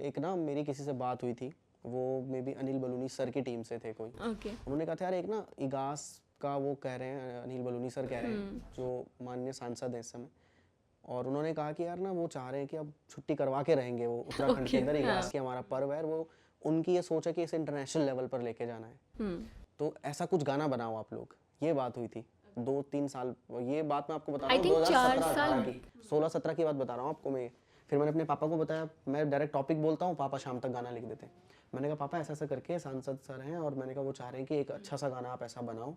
एक ना मेरी किसी से बात हुई थी, वो may be Anil Baluni sir की टीम से थे कोई।
ओके।
उन्होंने कहा था यार एक ना इगास का वो कह रहे हैं, अनिल बलूनी सर कह रहे हैं जो माननीय सांसद हैं इस समय, और उन्होंने कहा कि यार ना वो चाह रहे हैं कि अब छुट्टी करवा के रहेंगे वो उत्तराखंड के अंदर। इगास की हमारा पर्व है, वो उनकी ये सोच है कि इसे इंटरनेशनल लेवल पर लेके जाना है, तो ऐसा कुछ गाना बनाओ आप लोग। ये बात हुई थी 2-3 साल, ये बात मैं आपको बता रहा
I
हूँ
think
2017 की 16-17 की बात बता रहा हूँ आपको मैं। फिर मैंने अपने पापा को बताया, मैं डायरेक्ट टॉपिक बोलता हूँ, पापा शाम तक गाना लिख देते हैं। मैंने कहा पापा ऐसा ऐसा करके सांसद सर हैं और मैंने कहा वो चाह रहे हैं कि एक अच्छा सा गाना आप ऐसा बनाओ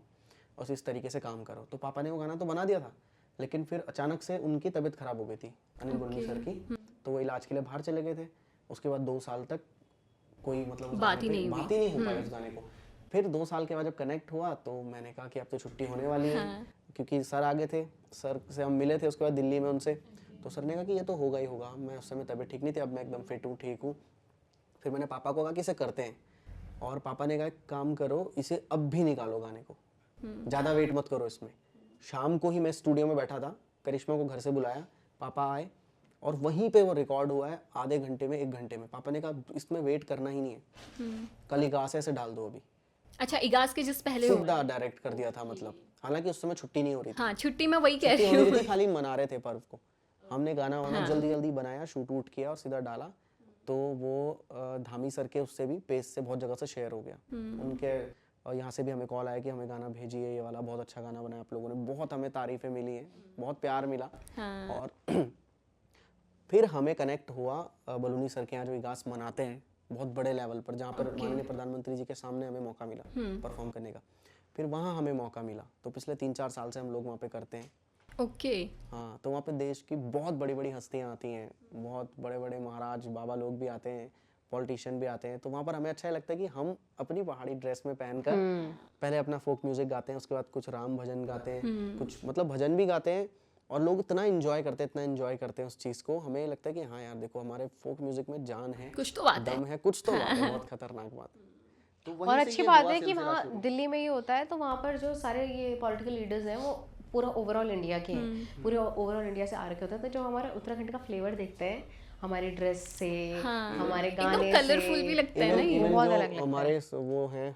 और इस तरीके से काम करो। तो पापा ने वो गाना तो बना दिया था, लेकिन फिर अचानक से उनकी तबीयत खराब हो गई थी अनिल बलूनी सर की, तो वो इलाज के लिए बाहर चले गए थे। उसके बाद 2 साल तक कोई मतलब उस
बात
गाने
ही
पे
नहीं
बात ही नहीं हो पाई उस गाने को। फिर 2 साल के बाद जब कनेक्ट हुआ तो मैंने कहा कि अब तो छुट्टी होने वाली है, क्योंकि सर आगे थे, सर से हम मिले थे उसके बाद दिल्ली में उनसे, तो सर ने कहा कि ये तो होगा ही होगा। मैं उस समय तबीयत ठीक नहीं थी, अब मैं एकदम फिट हूँ, ठीक हूँ। फिर मैंने पापा को कहा कि इसे करते हैं, और पापा ने कहा काम करो, इसे अब भी निकालो गाने को, ज़्यादा वेट मत करो इसमें। शाम को ही मैं स्टूडियो में बैठा था, करिश्मा को घर से बुलाया, पापा आए और वहीं पे वो रिकॉर्ड हुआ है आधे घंटे में 1 घंटे में। पापा ने कहा इसमें वेट करना ही नहीं है, कल इगास ऐसे डाल दो अभी।
अच्छा, इगास के जिस पहले
सीधा डायरेक्ट कर दिया था, मतलब हालांकि उस समय छुट्टी नहीं हो रही थी,
हाँ छुट्टी में वही कह
छुट्टी
रही
हो
हूँ।
रही थी, खाली मना रहे थे पर्व को। हमने गाना वाना जल्दी जल्दी बनाया, शूट वूट किया और सीधा डाला, तो वो धामी सर के उससे भी पेज से बहुत जगह से शेयर हो गया। उनके यहाँ से भी हमें कॉल आया कि हमें गाना भेजिए, ये वाला बहुत अच्छा गाना बनाया आप लोगों ने। बहुत हमें तारीफें मिली हैं, बहुत प्यार मिला। और फिर हमें कनेक्ट हुआ बलूनी सर के यहाँ जो इगास मनाते हैं बहुत बड़े लेवल पर, जहाँ पर माननीय प्रधानमंत्री जी के सामने हमें मौका मिला परफॉर्म करने का। फिर वहाँ हमें मौका मिला, तो पिछले 3-4 साल से हम लोग वहाँ पे करते हैं।
ओके।
हाँ, तो वहाँ पे देश की बहुत बड़ी बड़ी हस्तियाँ आती हैं, बहुत बड़े बड़े महाराज बाबा लोग भी आते हैं, पॉलिटिशियन भी आते हैं। तो वहाँ पर हमें अच्छा लगता है कि हम अपनी पहाड़ी ड्रेस में पहनकर पहले अपना फोक म्यूजिक गाते हैं, उसके बाद कुछ राम भजन गाते हैं, कुछ मतलब भजन भी गाते हैं, और लोग इतना एंजॉय करते हैं उस चीज़ को। हमें लगता है कि हाँ यार देखो हमारे फोक म्यूजिक में जान है,
कुछ तो बात है।
दम है, कुछ तो बात है, बहुत खतरनाक बात। तो वहीं
और
से
अच्छी
ये
बात
हुआ
है कि
सिलसिला
वहाँ
शुरू।
दिल्ली में ये होता है, तो वहाँ पर जो सारे ये पॉलिटिकल लीडर्स हैं वो पूरा ओवरऑल इंडिया के हैं, पूरे ओवरऑल इंडिया से आ रखे होते हैं। तो जो हमारा उत्तराखंड का फ्लेवर देखते हैं हमारी ड्रेस से, हमारे गाने से,
कलरफुल भी लगता है ना ये।
Even
बहुत
जो
अलग लगता है।
हमारे वो हैं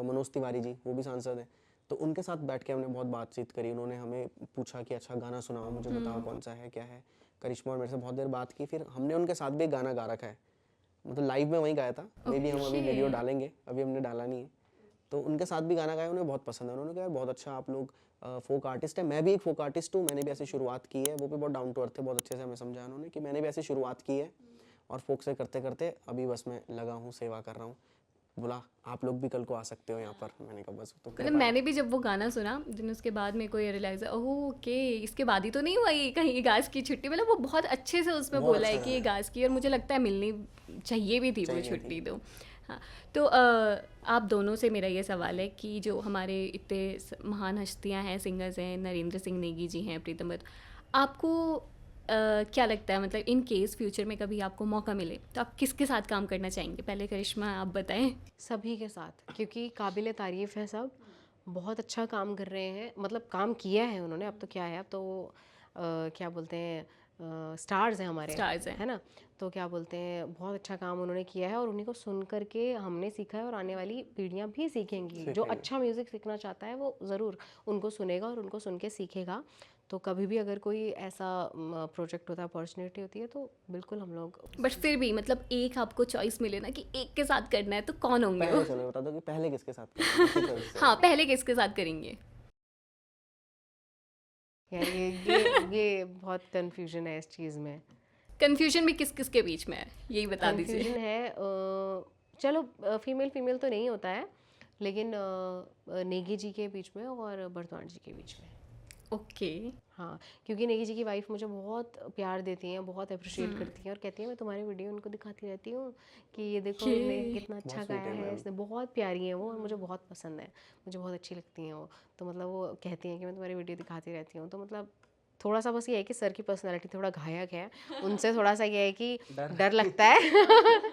मनोज तिवारी जी, वो भी सांसद हैं, तो उनके साथ बैठ के हमने बहुत बातचीत करी। उन्होंने हमें पूछा कि अच्छा गाना सुनाओ, मुझे बताओ कौन सा है, क्या है। करिश्मा और मेरे से बहुत देर बात की, फिर हमने उनके साथ भी एक गाना गा रखा है, मतलब लाइव में वहीं गाया था। मे बी हम अभी वीडियो डालेंगे, अभी हमने डाला नहीं है। तो उनके साथ भी गाना गाया, उन्हें बहुत पसंद है। उन्होंने कहा यार बहुत अच्छा, आप लोग फोक आर्टिस्ट है, मैं भी एक फोक आर्टिस्ट हूँ, मैंने भी ऐसी शुरुआत की है। वो भी बहुत डाउन टू अर्थ थे, बहुत अच्छे से हमें समझाया उन्होंने कि मैंने भी ऐसी शुरुआत की है और फोक से करते करते अभी बस मैं लगा हूँ, सेवा कर रहा हूँ।
बोला आप लोग भी कल को आ सकते हो यहाँ पर। मैंने कहा बस तो
मतलब मैंने भी जब वो गाना सुना दिन उसके बाद मेरे को ये रियलाइज ओह ओके इसके बाद ही तो नहीं हुआ ये कहीं गाज की छुट्टी, मतलब वो बहुत अच्छे से उसमें
बहुत
बोला है
अच्छा
कि ये गाज की, और मुझे लगता है मिलनी चाहिए भी थी वो
चाहिए
छुट्टी तो। हाँ तो आप दोनों से मेरा ये सवाल है कि जो हमारे इतने महान हस्तियाँ हैं, सिंगर्स हैं, नरेंद्र सिंह नेगी जी हैं, प्रीतम भट्ट, आपको क्या लगता है मतलब इन केस फ्यूचर में कभी आपको मौका मिले तो आप किसके साथ काम करना चाहेंगे? पहले करिश्मा आप बताएं।
सभी के साथ, क्योंकि काबिल तारीफ़ है सब, बहुत अच्छा काम कर रहे हैं, मतलब काम किया है उन्होंने, अब तो क्या है, अब तो क्या बोलते हैं स्टार्स हैं हमारे,
स्टार्स हैं।
है ना, तो क्या बोलते हैं बहुत अच्छा काम उन्होंने किया है और उन्हीं को सुन करके हमने सीखा है और आने वाली पीढ़ियां भी सीखेंगी। जो अच्छा म्यूज़िक सीखना चाहता है वो ज़रूर उनको सुनेगा और उनको सुन के सीखेगा। तो कभी भी अगर कोई ऐसा प्रोजेक्ट होता है, अपॉर्चुनिटी होती है, तो बिल्कुल हम लोग।
बट फिर भी मतलब एक आपको चॉइस मिले ना कि एक के साथ करना है तो कौन होंगे वो?
पहले चलो बता दो कि पहले किसके साथ करेंगे, उसी तरह से।
हाँ पहले किसके साथ करेंगे?
यार ये बहुत कन्फ्यूजन है इस चीज़ में।
कंफ्यूजन भी किस किस के बीच में है यही बता दीजिए।
कन्फ्यूजन है चलो फीमेल तो नहीं होता है, लेकिन नेगी जी के बीच में और बरद्वान जी के बीच में।
ओके
हाँ, क्योंकि नेगी जी की वाइफ मुझे बहुत प्यार देती हैं, बहुत अप्रिशिएट करती हैं और कहती हैं मैं तुम्हारी वीडियो उनको दिखाती रहती हूँ कि ये देखो ने कितना अच्छा गाया है इसने, बहुत प्यारी है वो और मुझे बहुत पसंद है, मुझे बहुत अच्छी लगती हैं वो। तो मतलब वो कहती हैं कि मैं तुम्हारी वीडियो दिखाती रहती हूँ, तो मतलब थोड़ा सा बस ये है कि सर की पर्सनालिटी थोड़ा घायक है, उनसे थोड़ा सा ये है कि डर लगता है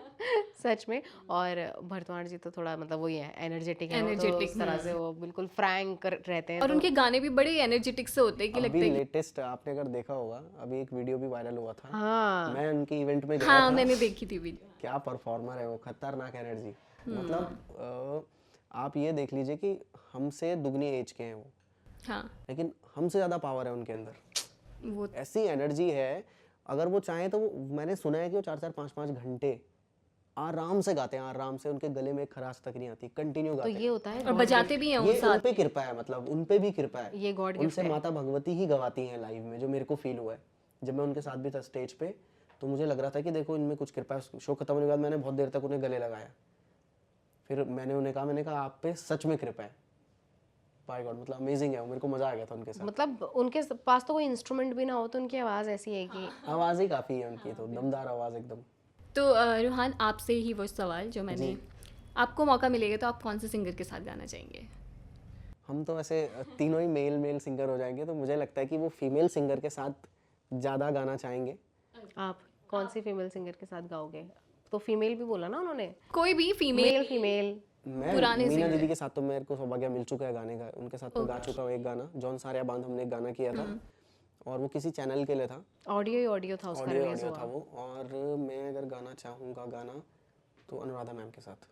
सच में। और भरतवाण जी तो थोड़ा मतलब वही है, एनर्जेटिक है, वो तो
Energetic,
उस तरह से वो बिल्कुल फ्रैंक रहते हैं।
और
तो
उनके गाने भी बड़े एनर्जेटिक से होते हैं कि लगता
अभी
है कि
लेटेस्ट आपने अगर देखा होगा, अभी एक वीडियो भी वायरल हुआ था,
हाँ
मैं उनके इवेंट में गया
हाँ
था।
मैंने देखी थी वीडियो।
क्या परफॉर्मर है वो, खतरनाक एनर्जी। मतलब आप ये देख लीजिए कि हमसे दुगनी एज के हैं वो,
हाँ
लेकिन हमसे ज़्यादा पावर है उनके अंदर,
वो
ऐसी एनर्जी है। अगर वो चाहें तो वो, मैंने सुना है कि वो 4-4 5-5 घंटे आराम से गाते हैं, आराम से, उनके गले में खराश तक नहीं आती, कंटिन्यू
तो
गाते
ये
हैं।
होता है
और बजाते भी हैं वो
ये
साथ।
उन पे कृपा है, मतलब उन पे भी कृपा है,
ये गॉड गिफ्ट
उनसे
है।
माता भगवती ही गवाती हैं लाइव में, जो मेरे को फील हुआ है जब मैं उनके साथ भी था स्टेज पे। तो मुझे लग रहा था कि देखो इनमें कुछ कृपा है। शो खत्म होने के बाद मैंने बहुत देर तक उन्हें गले लगाया, फिर मैंने कहा आप पे सच में कृपा है, बाय गॉड, मतलब अमेजिंग है वो, मेरे को मजा आ गया था उनके साथ।
मतलब उनके पास तो कोई इंस्ट्रूमेंट भी ना हो तो उनकी आवाज़ ऐसी है कि
आवाज़ ही काफ़ी है उनकी, तो दमदार आवाज़ एकदम।
तो रूहान आपसे ही वो सवाल जो मैंने, आपको मौका मिलेगा तो आप कौन से सिंगर के साथ गाना चाहेंगे?
हम तो ऐसे तीनों ही मेल सिंगर हो जाएंगे, तो मुझे लगता है कि वो फीमेल सिंगर के साथ ज़्यादा गाना चाहेंगे।
आप कौन सी फीमेल सिंगर के साथ गाओगे? तो फीमेल भी बोला ना उन्होंने,
कोई भी फीमेल।
Male female.
मैं मीना दीदी के साथ तो मेरे को सौभाग्य मिल चुका है गाने का, उनके साथ तो गा चुका हूँ एक गाना, जॉन सारिया बांध हमने एक गाना किया था, और वो किसी चैनल के लिए था,
ऑडियो ही ऑडियो था उसका
ऑडियो
रिलीज
ऑडियो था
हुआ।
वो। और मैं अगर गाना चाहूँगा गाना तो अनुराधा मैम के साथ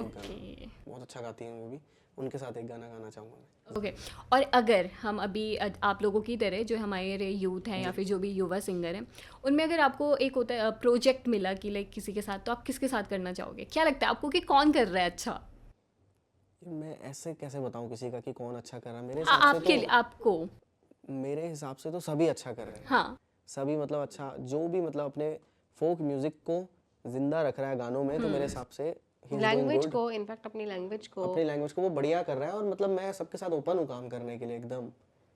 एक गाना, बहुत अच्छा गाती हैं वो भी, उनके साथ एक गाना गाना चाहूँगा मैं।
ओके और अगर हम अभी आप लोगों की तरह जो हमारे यूथ हैं या फिर जो भी युवा सिंगर हैं, उनमें अगर आपको एक होता है प्रोजेक्ट मिला कि लाइक किसी के साथ, तो आप किसके साथ करना चाहोगे? क्या लगता है आपको कि कौन कर रहा है अच्छा?
मैं ऐसे कैसे बताऊँ किसी का कि कौन अच्छा कर रहा है, मेरे हिसाब से
आपके
तो
आपको
मेरे हिसाब से तो सभी अच्छा कर रहे हैं।
हाँ
सभी मतलब अच्छा, जो भी मतलब अपने फोक म्यूजिक को जिंदा रख रहा है गानों में, तो मेरे हिसाब से he is doing
language
good।
को, इनफैक्ट अपनी लैंग्वेज को,
अपनी लैंग्वेज को वो बढ़िया कर रहा है, और मतलब मैं सबके साथ ओपन हूँ काम करने के लिए एकदम,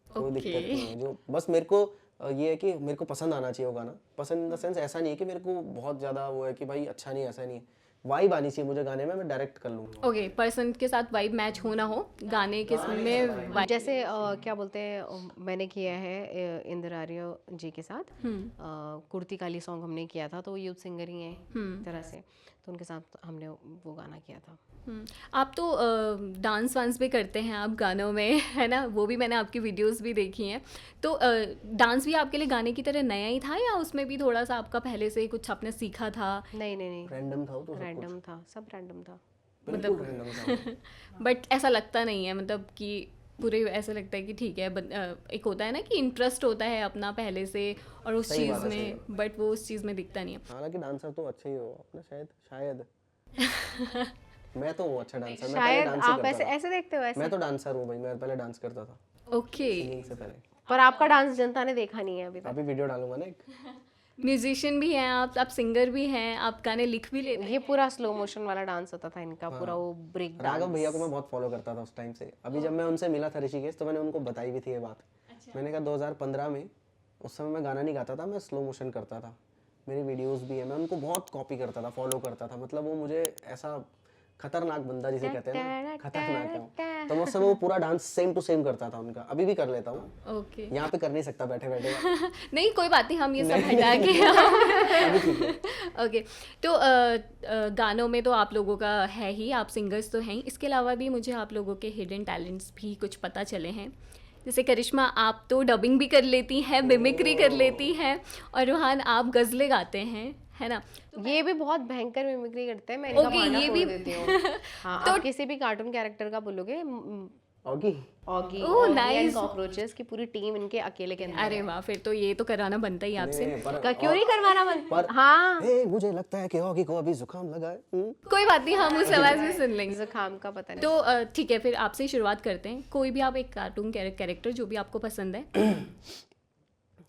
कोई दिक्कत नहीं है। जो बस मेरे को ये है कि मेरे को पसंद आना चाहिए वो गाना, पसंद इन द सेंस ऐसा नहीं है कि मेरे को बहुत ज़्यादा वो है कि भाई अच्छा नहीं, ऐसा नहीं है, वाइब आनी चाहिए मुझे गाने में, मैं डायरेक्ट कर लूँगा।
ओके पर्सन के साथ वाइब मैच हो ना हो गाने के में vibe-
जैसे क्या बोलते हैं मैंने किया है इंदिरा आर्य जी के साथ कुर्ती काली सॉन्ग हमने किया था, तो वो यूथ सिंगर ही हैं तरह से, तो उनके साथ हमने वो गाना किया था।
आप तो डांस वांस भी करते हैं आप गानों में, है ना? वो भी मैंने आपकी वीडियोस भी देखी हैं। तो डांस भी आपके लिए गाने की तरह नया ही था या उसमें भी थोड़ा सा आपका पहले से ही कुछ आपने सीखा था?
नहीं
रैंडम था वो तो, सब
रैंडम था, सब रैंडम था।
बिल्कुल रैंडम था वो।
बट ऐसा लगता नहीं है मतलब कि पूरे ऐसा लगता है कि ठीक है एक होता है ना कि इंटरेस्ट होता है अपना पहले से और उस
सही
चीज़
बात है, सही
में, बट वो उस चीज़ में दिखता नहीं है।
हालांकि डांसर तो अच्छे ही हो अपना, शायद मैं तो वो अच्छा डांसर, मैं पहले
शायद
डांस ही
आप
करता
ऐसे
था।
ऐसे देखते हो ऐसे,
मैं तो डांसर हूँ भाई, मैं पहले डांस करता था
ओके
सिंगिंग से पहले।
पर आपका डांस जनता ने देखा नहीं है अभी तक।
अभी वीडियो डालूंगा ना एक।
म्यूजिशियन भी हैं आप सिंगर भी हैं, आप गाने लिख भी लेते हैं।
ये पूरा स्लो मोशन वाला डांस होता था इनका, पूरा वो ब्रेक
राघव
डांस।
भैया को मैं बहुत फॉलो करता था उस टाइम से। अभी जब मैं उनसे मिला था ऋषिकेश, तो मैंने उनको बताई भी थी ये बात। मैंने कहा 2015 में, उस समय मैं गाना नहीं गाता था, मैं स्लो मोशन करता था, मेरी वीडियोस भी है, मैं उनको बहुत कॉपी करता था, फॉलो करता था। मतलब वो मुझे ऐसा खतरनाक बंदा जिसे कहते हैं ना, खतरनाक है। तो मैं उस समय वो पूरा डांस सेम टू सेम करता था उनका। अभी भी कर लेता हूँ,
ओके
यहाँ पे कर नहीं सकता बैठे बैठे।
नहीं कोई बात नहीं, हम ये सब हटा के ओके। तो गानों में तो आप लोगों का है ही, आप सिंगर्स तो हैं ही, इसके अलावा भी मुझे आप लोगों के हिडन टैलेंट्स भी कुछ पता चले हैं। जैसे करिश्मा आप तो डबिंग भी कर लेती हैं, मिमिक्री कर लेती हैं, और रोहान आप गज़लें गाते हैं, है ना?
ये भी बहुत भयंकर मिमिक्री करते हैं, मैं इनका
ओके,
भांडा
ये
फोड़
भी
देती हूँ। हाँ, आप किसी भी कार्टून कैरेक्टर का बोलोगे,
Oggy
Oggy,
oh,
and
nice.
Cockroaches की पूरी टीम इनके अकेले के अंदर
अरे वाह, फिर तो ये तो कराना बनता ही आपसे।
क्यों नहीं करवाना
पर
हाँ,
मुझे लगता है कि ऑगी को अभी जुकाम लगा है।
कोई बात नहीं, हम उस आवाज़ में सुन लेंगे।
जुकाम का पता नहीं।
तो ठीक है, फिर आपसे ही शुरुआत करते हैं। कोई भी आप एक कार्टून कैरेक्टर जो भी आपको पसंद है।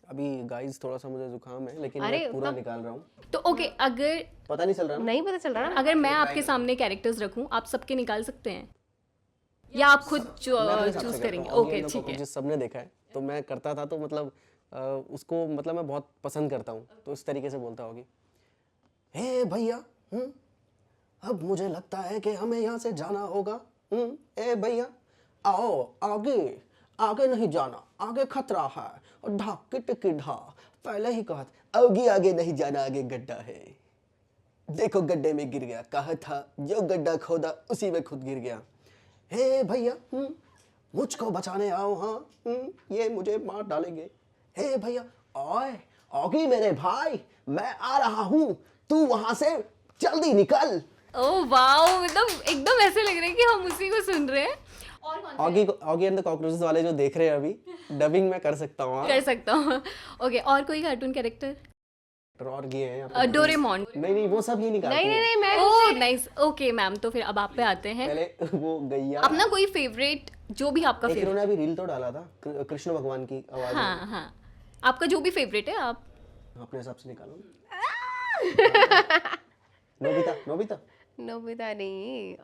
अभी गाइस थोड़ा सा मुझे जुकाम है, लेकिन
अरे,
मैं पूरा
उतना-
निकाल रहा हूँ।
तो ओके, अगर
पता नहीं चल रहा ना?
नहीं पता चल रहा ना।
अगर मैं आपके सामने कैरेक्टर्स रखूं, आप सबके निकाल सकते हैं या आप खुद
मैं अपने हिसाब से
चूज
करता
करेंगे?
हूँ। ऑगी
ओके
एंड द
ठीक है।
कॉकरोचेस सबने देखा है, तो मैं करता था, तो मतलब उसको मतलब मैं बहुत पसंद करता हूँ, तो इस तरीके से बोलता होगी, हे भैया, अब मुझे लगता है कि हमें यहाँ से जाना होगा। ए भैया, आओ आगे, आगे नहीं जाना, आगे खतरा है, और ढाक टिकी ढा, पहले ही कहा था, आगे आगे नहीं जाना, आगे गड्ढा है, देखो गड्ढे में गिर गया, कहा था जो गड्ढा खोदा उसी में खुद गिर गया। हे भैया, मुझको बचाने आओ, हाँ, ये मुझे मार डालेंगे। हे भैया, ओए ऑगी मेरे भाई, मैं आ रहा हूँ, तू वहां से जल्दी निकल।
ओह वाओ, मतलब एकदम ऐसे लग रहा है कि हम उसी को सुन रहे हैं। और कौन
ऑगी एंड द कॉकरोचेस वाले जो देख रहे हैं अभी, डबिंग मैं कर सकता हूँ। हाँ।
कर सकता हूँ? ओके, और कोई कार्टून कैरेक्टर?
और ये है यहाँ पे।
डोरेमोन।
नहीं, वो सब ये निकालती
नहीं नहीं
है।
नहीं, मैं
ओह नाइस, ओके मैम, तो फिर अब आप पे आते हैं।
पहले वो गैया,
अपना कोई फेवरेट, जो भी आपका
एक
फेवरेट।
इन्होंने अभी रील तो डाला था, कृष्ण भगवान की आवाज में।
हाँ हाँ, आपका जो भी फेवरेट है आप।
अपने हिसाब से निकालो। Nobita, Nobita.
नोबिता नहीं,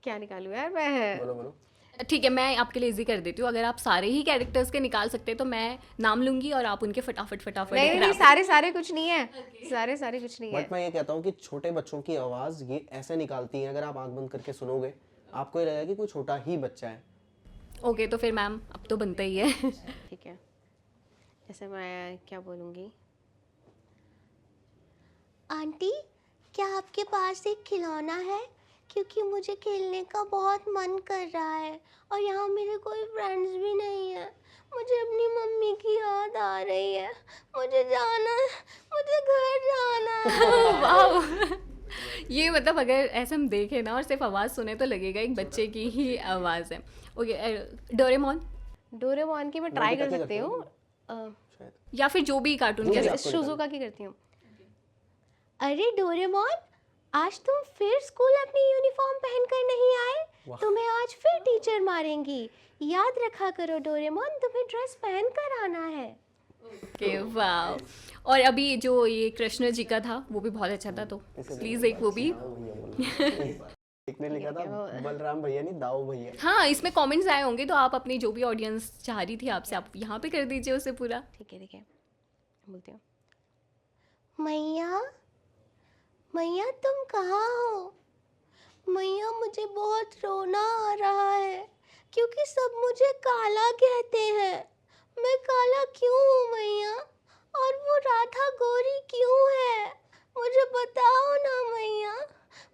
क्या निकालूं यार मैं।
बोलो बोलो।
ठीक है, मैं आपके लिए इजी कर देती हूँ। अगर आप सारे ही कैरेक्टर्स के निकाल सकते हैं तो मैं नाम लूंगी और आप उनके फटाफट
नहीं
एक
नहीं,
rap-
सारे सारे कुछ नहीं है, सारे सारे कुछ नहीं है।
बट मैं ये कहता हूँ कि छोटे बच्चों की आवाज ये ऐसे निकालती है, अगर आप आंख बंद करके सुनोगे, आपको ये लगेगा कि कोई छोटा ही बच्चा है।
ओके, तो फिर मैम अब तो बनता ही है।
ठीक है, जैसे मैं क्या बोलूँगी,
आंटी, क्या आपके पास एक खिलौना है? क्योंकि मुझे खेलने का बहुत मन कर रहा है और यहाँ मेरे कोई फ्रेंड्स भी नहीं है। मुझे अपनी मम्मी की याद आ रही है। मुझे जाना है, मुझे घर जाना है।
वाह, ये मतलब अगर ऐसे हम देखें ना और सिर्फ आवाज़ सुने तो लगेगा एक बच्चे की ही आवाज़ है। ओके, डोरेमोन
डोरेमोन की मैं ट्राई कर
नोबिता की
सकती
करते
हूँ।
शायद
या फिर जो भी कार्टून
जो भी
कैरेक्टर।
आपको
शिजुका की करती हूँ।
अरे डोरेमोन, आज तुम फिर स्कूल अपनी यूनिफॉर्म पहनकर नहीं आए?
वाह।
तुम्हें आज फिर टीचर मारेंगी। याद रखा करो डोरेमोन, तुम्हें ड्रेस पहन कर आना है।
ओके वाह। और अभी जो ये कृष्ण जी का था वो भी बहुत अच्छा था, तो प्लीज़ एक वो भी।
एक ने लिखा था बलराम भैया नहीं, दाऊ भैया।
हाँ, इसमें कमेंट्स आए होंगे तो आप अपनी जो भी ऑडियंस चाह रही थी आपसे, आप यहाँ पे कर दीजिए उसे पूरा।
ठीक है, बोलती हूँ।
मैया, मैया तुम कहाँ हो? मैया, मुझे बहुत रोना आ रहा है क्योंकि सब मुझे काला कहते हैं। मैं काला क्यों हूँ मैया? और वो राधा गोरी क्यों है? मुझे बताओ ना मैया,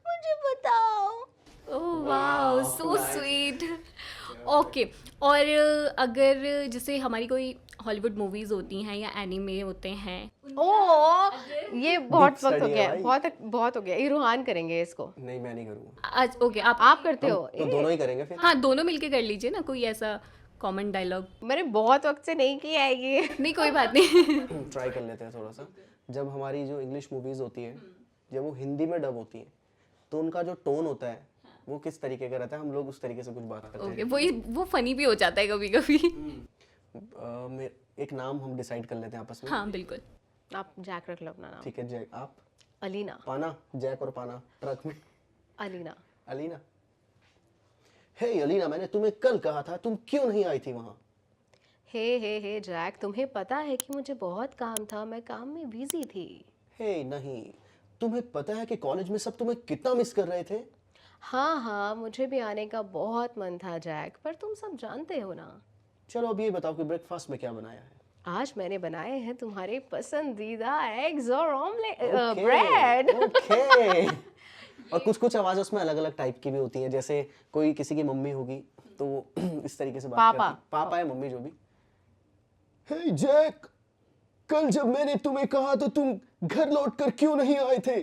मुझे बताओ।
ओह वाह, सो स्वीट। ओके, और अगर जैसे हमारी कोई हॉलीवुड मूवीज होती हैं या एनीमे होते हैं,
ओ, ये बहुत
Deep
वक्त हो
study
गया
है
है,
भाई।
बहुत हो गया। ये रूहान करेंगे इसको।
नहीं, मैं नहीं करूँगा।
आज ओके
आप करते हो?
तो दोनों ही करेंगे फिर।
हाँ, दोनों मिलके कर लीजिए ना, कोई ऐसा कॉमन डायलॉग।
मैंने बहुत वक्त से नहीं किया है ये।
नहीं कोई बात नहीं।
ट्राई कर लेते हैं थोड़ा सा। जब हमारी जो इंग्लिश मूवीज होती है, जब वो हिंदी में डब होती है, तो उनका जो टोन होता है वो किस तरीके का रहता है, हम लोग उस तरीके से कुछ बात करते हैं।
ओके, वो फनी भी हो जाता है कभी कभी।
एक नाम हम डिसाइड कर लेते हैं आपस में।
हाँ बिल्कुल।
आप जैक रख लो अपना नाम।
ठीक है, जैक। आप?
अलीना।
पाना, जैक और पाना ट्रक में।
अलीना।
अलीना। हे अलीना, मैंने तुम्हें कल कहा था, तुम क्यों नहीं आई थी वहां?
हे जैक, तुम्हें पता है कि मुझे बहुत काम था, मैं काम में बिजी थी।
हे नहीं, तुम्हें पता है कि कॉलेज में सब तुम्हें कितना मिस कर रहे थे?
हाँ, मुझे भी आने का बहुत मन था जैक, पर तुम सब जानते हो ना।
चलो अब ये बताओ कि ब्रेकफास्ट में क्या बनाया है?
आज मैंने बनाए हैं तुम्हारे पसंदीदा एग्स और ऑमलेट
ओके,
ब्रेड।
ओके। और कुछ कुछ आवाज़ उसमें अलग अलग टाइप की भी होती हैं, जैसे कोई किसी की मम्मी होगी तो वो इस तरीके से बात
पापा।
करती। पापा या मम्मी जो भी। हे जैक, कल जब मैंने तुम्हें कहा तो तुम घर लौटकर क्यों नहीं आए थे?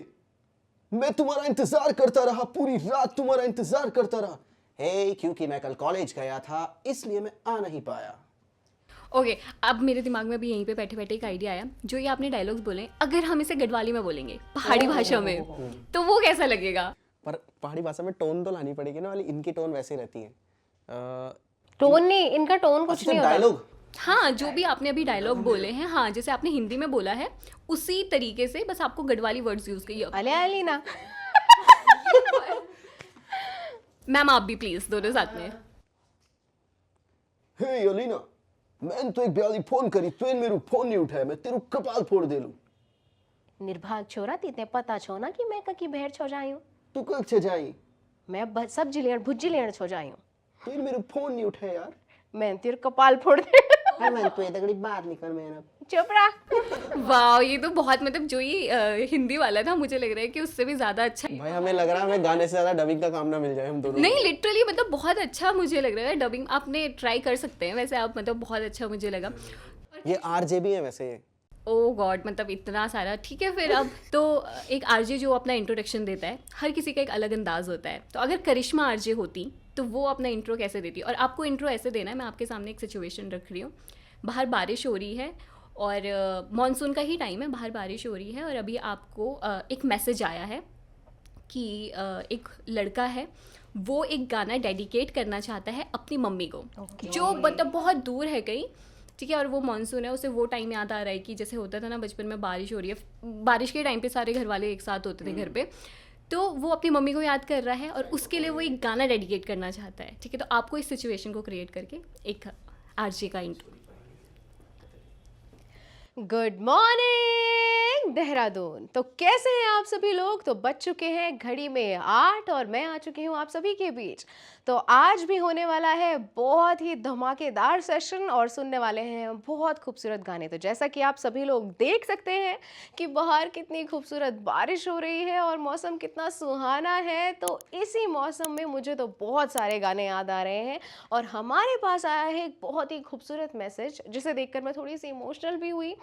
मैं तुम्हारा इंतजार करता रहा, पूरी रात तुम्हारा इंतजार करता रहा। हे, क्योंकि मैं कल कॉलेज गया था इसलिए मैं आ नहीं पाया।
ओके, अब मेरे दिमाग में अभी यहीं पे बैठे बैठे एक आइडिया आया। जो ये आपने डायलॉग्स बोले, अगर हम इसे गढ़वाली में बोलेंगे, पहाड़ी भाषा में, तो वो कैसा लगेगा?
पर पहाड़ी भाषा में टोन तो लानी पड़ेगी ना, वाली इनकी टोन वैसे रहती है।
टोन नहीं, इनका टोन कुछ नहीं होता।
डायलॉग।
हाँ, जो भी आपने अभी डायलॉग बोले हैं, हाँ जैसे आपने हिंदी में बोला है उसी तरीके से, बस आपको गढ़वाली वर्ड्स यूज किए।
अले अलीना।
मैम आप भी प्लीज दोनों साथ में।
हे अलीना, मैंने तो एक ब्याली फोन करी, तू मेरू फोन नहीं उठाया, मैं तेरू कपाल फोड़ दे लूं।
निर्भाग छोरा, तीते पता छो ना कि मैं ककी भेड़ छो जायूं।
तू कब से जाई?
मैं सब्जी लेण भुज्जी लेण छो जायूं।
तू मेरू फोन नहीं उठाया यार।
मैं तेरे कपाल फोड़ दे।
अरे मैं तो ये तगड़ी बात निकल मेरा।
चुप रहा।
वाह, ये तो बहुत मतलब जो ये हिंदी वाला था, मुझे लग रहा है कि उससे भी ज्यादा अच्छा।
भाई हमें लग रहा है हमें गाने से ज्यादा डबिंग का काम ना मिल जाए हम दोनों।
नहीं लिटरली मतलब बहुत अच्छा मुझे लग रहा है डबिंग। आपने ट्राई कर सकते हैं वैसे, आप मतलब बहुत अच्छा मुझे लगा।
ये आरजे भी है वैसे ये।
ओह गॉड, मतलब इतना सारा। ठीक है फिर अब तो एक आरजे जो अपना इंट्रोडक्शन देता है, हर किसी का एक अलग अंदाज होता है। तो अगर करिश्मा आरजे होती तो वो अपना इंट्रो कैसे देती? और आपको इंट्रो ऐसे देना है, मैं आपके सामने एक सिचुएशन रख रही हूँ। बाहर बारिश हो रही है और मॉनसून का ही टाइम है, बाहर बारिश हो रही है और अभी आपको एक मैसेज आया है कि एक लड़का है, वो एक गाना डेडिकेट करना चाहता है अपनी मम्मी को, जो मतलब बहुत दूर है कहीं। ठीक है, और वो मॉनसून है, उसे वो टाइम याद आ रहा है कि जैसे होता था ना बचपन में, बारिश हो रही है, बारिश के टाइम पे सारे घर वाले एक साथ होते थे घर पे, तो वो अपनी मम्मी को याद कर रहा है और उसके लिए वो एक गाना डेडिकेट करना चाहता है। ठीक है, तो आपको इस सिचुएशन को क्रिएट करके एक आरजे का इंट्रो।
Good morning Dehradun. तो कैसे हैं आप सभी लोग? तो बज चुके हैं घड़ी में 8 और मैं आ चुकी हूँ आप सभी के बीच। तो आज भी होने वाला है बहुत ही धमाकेदार सेशन और सुनने वाले हैं बहुत खूबसूरत गाने। तो जैसा कि आप सभी लोग देख सकते हैं कि बाहर कितनी खूबसूरत बारिश हो रही है और मौसम कितना सुहाना है, तो इसी मौसम में मुझे तो बहुत सारे गाने याद आ रहे हैं और हमारे पास आया है एक बहुत ही खूबसूरत मैसेज, जिसे देखकर मैं थोड़ी सी इमोशनल भी हुई,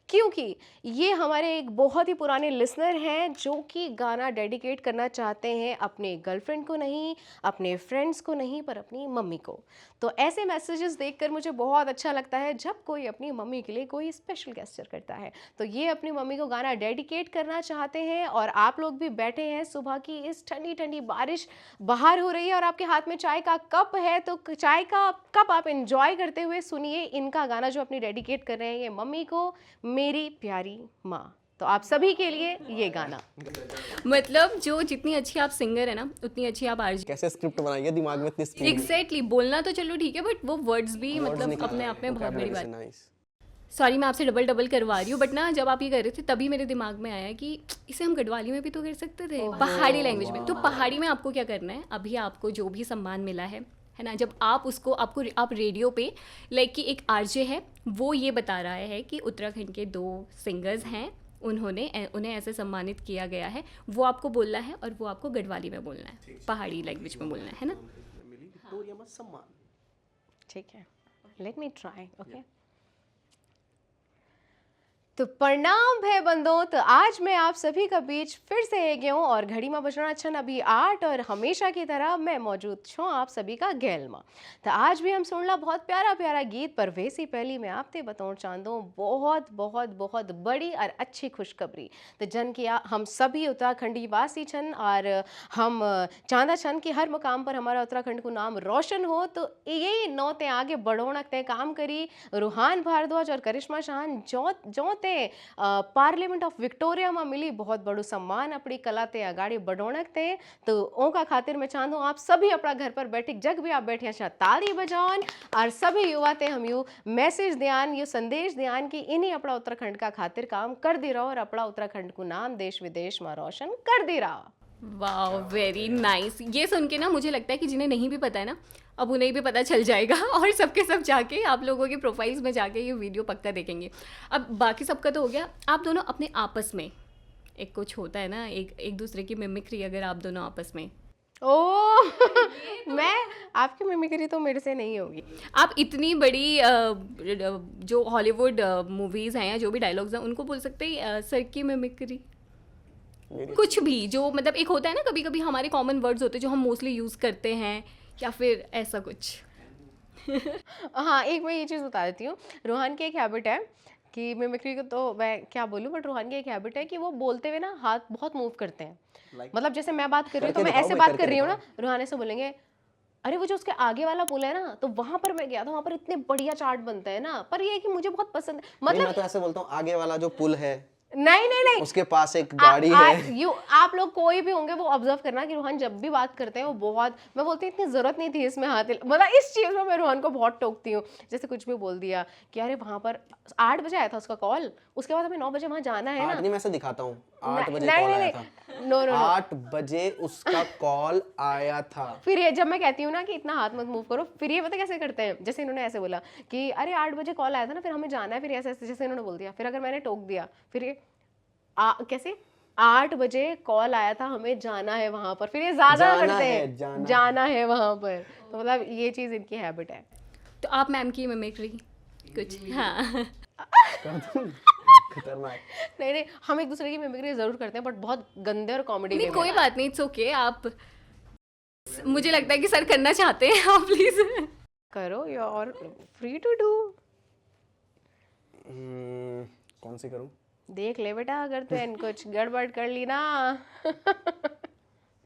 क्योंकि ये हमारे एक बहुत ही पुराने लिसनर हैं जो कि गाना डेडिकेट करना चाहते हैं अपने गर्लफ्रेंड को नहीं, अपने फ्रेंड्स को नहीं, पर अपनी मम्मी को। तो ऐसे मैसेजेस देखकर मुझे बहुत अच्छा लगता है जब कोई अपनी मम्मी के लिए कोई स्पेशल गेस्चर करता है। तो ये अपनी मम्मी को गाना डेडिकेट करना चाहते हैं और आप लोग भी बैठे हैं, सुबह की इस ठंडी ठंडी बारिश बाहर हो रही है और आपके हाथ में चाय का कप है, तो चाय का कप आप एंजॉय करते हुए सुनिए इनका गाना जो अपनी डेडिकेट कर रहे हैं ये मम्मी को, मेरी प्यारी माँ। तो आप सभी के लिए ये गाना।
मतलब जो जितनी अच्छी आप सिंगर है ना, उतनी अच्छी आप आरजे।
कैसे स्क्रिप्ट बनाई है दिमाग में इतनी स्क्रिप्ट।
एग्जैक्टली, बोलना तो चलो ठीक है, बट वो वर्ड्स भी मतलब अपने आप में बहुत बड़ी बात।
नाइस।
सॉरी मैं आपसे डबल करवा रही हूँ, बट ना जब आप ये कर रहे थे तभी मेरे दिमाग में आया कि इसे हम गढ़वाली में भी तो कर सकते थे, पहाड़ी लैंग्वेज में। तो पहाड़ी में आपको क्या करना है, अभी आपको जो भी सम्मान मिला है ना, जब आप उसको आप रेडियो पे लाइक कि एक आरजे है वो ये बता रहा है कि उत्तराखंड के 2 सिंगर्स हैं, उन्हें ऐसे सम्मानित किया गया है, वो आपको बोलना है और वो आपको गढ़वाली में बोलना है, पहाड़ी लैंग्वेज में बोलना है ना।
ठीक है, लेट मी ट्राई। ओके। तो प्रणाम भय बंदों। तो आज मैं आप सभी का बीच फिर से आ गया हूँ और घड़ी में बजना छन अभी 8 और हमेशा की तरह मैं मौजूद छूँ आप सभी का गैल में। तो आज भी हम सुनला बहुत प्यारा प्यारा गीत, पर वैसी पहली मैं आपते बताऊँ चाहूँ बहुत बहुत बहुत बड़ी और अच्छी खुशखबरी। तो जन की हम सभी उत्तराखंडी वासी छन और हम चाहता छन कि हर मुकाम पर हमारा उत्तराखंड को नाम रोशन हो। तो यही नौते आगे बढ़ोनक ते काम करी रूहान भारद्वाज और करिश्मा शाहन जो ते पार्लियामेंट ऑफ विक्टोरिया में मिली बहुत बड़ो सम्मान अपनी कला ते आगाड़ी बढ़ोनक ते। तो ओका खातिर मैं चाहूँ आप सभी अपना घर पर बैठे जग भी आप बैठे अच्छा ताली बजाओन और सभी युवा ते हम यू मैसेज दियान यू संदेश दियान कि इन्हीं अपना उत्तराखंड का खातिर काम कर दी रहो और अपना उत्तराखंड को नाम देश विदेश में रोशन कर दी रहो।
वाह, वेरी नाइस। ये सुन के ना मुझे लगता है कि जिन्हें नहीं भी पता है ना, अब उन्हें भी पता चल जाएगा और सबके सब जाके आप लोगों के प्रोफाइल्स में जाके ये वीडियो पक्का देखेंगे। अब बाकी सबका तो हो गया, आप दोनों अपने आपस में एक कुछ होता है ना, एक दूसरे की मिमिक्री अगर आप दोनों आपस में।
ओ मैं आपकी मिमिक्री तो मेरे से नहीं होगी।
आप इतनी बड़ी जो हॉलीवुड मूवीज़ हैं या जो भी डायलॉग्स हैं उनको बोल सकते हैं सर की मिमिक्री, कुछ भी जो मतलब एक होता है ना, कभी कभी हमारे कॉमन वर्ड्स होते हैं जो हम मोस्टली यूज़ करते हैं, या फिर ऐसा कुछ।
हाँ, एक मैं ये चीज़ बता देती हूँ। रूहान की एक हैबिट है कि मिमिक्री को तो मैं क्या बोलूँ, बट रूहान की एक हैबिट है कि वो बोलते हुए ना हाथ बहुत मूव करते हैं। मतलब जैसे मैं बात कर रही हूँ तो मैं ऐसे बात कर रही हूँ ना, रूहान ऐसे बोलेंगे अरे वो जो उसके आगे वाला पुल है ना, तो वहां पर मैं गया था, वहां पर इतने बढ़िया चाट बनता है ना। पर ये है कि मुझे बहुत पसंद है।
नहीं,
मतलब
मैं तो ऐसे बोलता हूँ आगे वाला जो पुल है
नहीं नहीं नहीं,
उसके पास एक गाड़ी है।
आप लोग कोई भी होंगे वो ऑब्जर्व करना कि रोहन जब भी बात करते हैं वो बहुत, मैं बोलती हूँ इतनी जरूरत नहीं थी इसमें हाथ मतलब इस चीज में मैं रोहन को बहुत टोकती हूँ। जैसे कुछ भी बोल दिया कि अरे वहां पर 8 बजे आया था उसका कॉल, उसके बाद हमें 9 बजे वहां जाना है ना।
8 नहीं, मैं ऐसे दिखाता हूँ 8 बजे
नहीं
कॉल
नहीं
आया
नहीं,
था।
नो नो
8 बजे उसका कॉल आया था।
फिर ये जब मैं कहती हूँ ना कि इतना हाथ मत मूव करो, फिर ये पता कैसे करते हैं, जैसे इन्होंने ऐसे बोला कि अरे 8 बजे कॉल आया था ना, फिर हमें जाना है, फिर ऐसे ऐसे जैसे इन्होंने बोल दिया, फिर अगर मैंने टोक दिया फिर ये कैसे 8 बजे कॉल आया था हमें जाना है वहां पर, फिर ये ज्यादा करते हैं जाना है वहां पर। तो मतलब ये चीज इनकी हैबिट है।
तो आप मैम की मिमिक्री कुछ? हाँ
खतरनाक।
नहीं नहीं, हम एक दूसरे की मिमिक्री जरूर करते हैं, बट बहुत गंदे और कॉमेडी
नहीं,
में।
कोई बात नहीं, इट्स ओके। आप, मुझे लगता है कि सर करना चाहते हैं, आप प्लीज
करो, you are free to do.
कौन सी करूँ?
देख ले बेटा, अगर तू कुछ गड़बड़ कर ली ना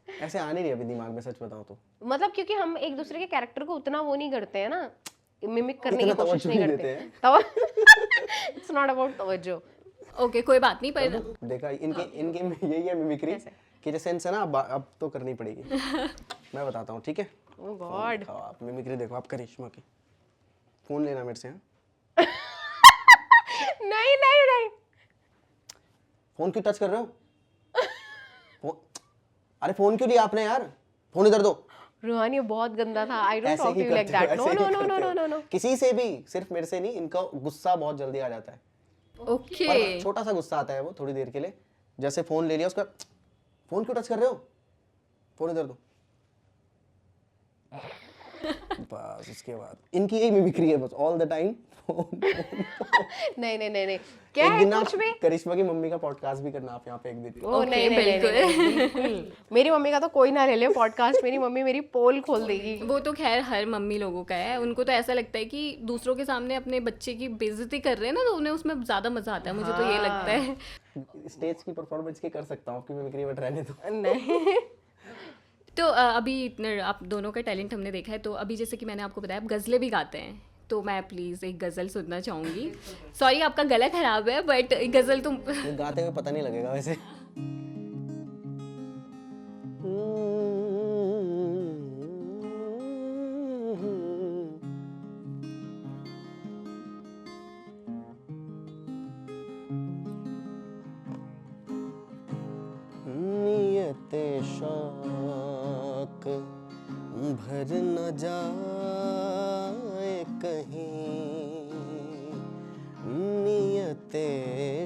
ऐसे आने नहीं अभी दिमाग में, सच बताऊँ तो।
मतलब क्योंकि हम एक दूसरे के कैरेक्टर को उतना वो नहीं करते हैं ना, मिमिक करने की
इतना
कोशिश
तवज्जो
नहीं
नहीं
करते
देते
तो इट्स नॉट अबाउट तवज्जो।
ओके, कोई बात नहीं। पर
देखा इनके यही है मिमिक्री कि जैसे इनसे ना अब तो करनी पड़ेगी। मैं बताता हूँ, ठीक है?
ओह गॉड,
आप मिमिक्री देखो, आप करिश्मा की। फोन लेना मेरे से।
नहीं नहीं नहीं,
फोन क्यों टच कर रहे हो? अरे फोन क्यों लिया आपने यार? फोन इधर दो।
रोहन ये बहुत गंदा था। आई डोंट
ऐसे
टॉक टू
ही
यू लाइक
करते हो,
दैट। नो
ऐसे ही
नो नो नो
करते
नो
हो।
No no.
किसी से भी, सिर्फ मेरे से नहीं, इनका गुस्सा बहुत जल्दी आ जाता है।
ओके,
पर छोटा सा गुस्सा आता है वो थोड़ी देर के लिए। जैसे फोन ले लिया उसका, फोन क्यों टच कर रहे हो? फोन इधर दो। बस उसके बाद इनकी यही मिमिक्री है बस, ऑल द टाइम।
नहीं नहीं नहीं नहीं, क्या
एक
है
दिन
कुछ भी।
करिश्मा की मम्मी का पॉडकास्ट भी करना आप यहाँ पे एक दिन।
ओ
Okay,
नहीं नहीं नहीं
बिल्कुल।
नहीं, बिल्कुल। मेरी मम्मी का तो कोई ना ले ले पॉडकास्ट, मेरी मम्मी मेरी पोल खोल देगी।
वो तो खैर हर मम्मी लोगों का है। उनको तो ऐसा लगता है कि दूसरों के सामने अपने बच्चे की बेइज्जती कर रहे हैं ना, तो उन्हें उसमें ज्यादा मजा आता है। मुझे तो ये लगता है।
स्टेज की परफॉर्मेंस की कर सकता हूँ, आपकी मिमिक्री बट रहने दो।
नहीं
तो अभी इतने आप दोनों का टैलेंट हमने देखा है, तो अभी जैसे कि मैंने आपको बताया आप गज़लें भी गाते हैं, तो मैं प्लीज़ एक गज़ल सुनना चाहूँगी। सॉरी आपका गला खराब है, बट गज़ल तुम
ये गाते हुए पता नहीं लगेगा वैसे। नियते शौक भर न जाए कहीं, नियते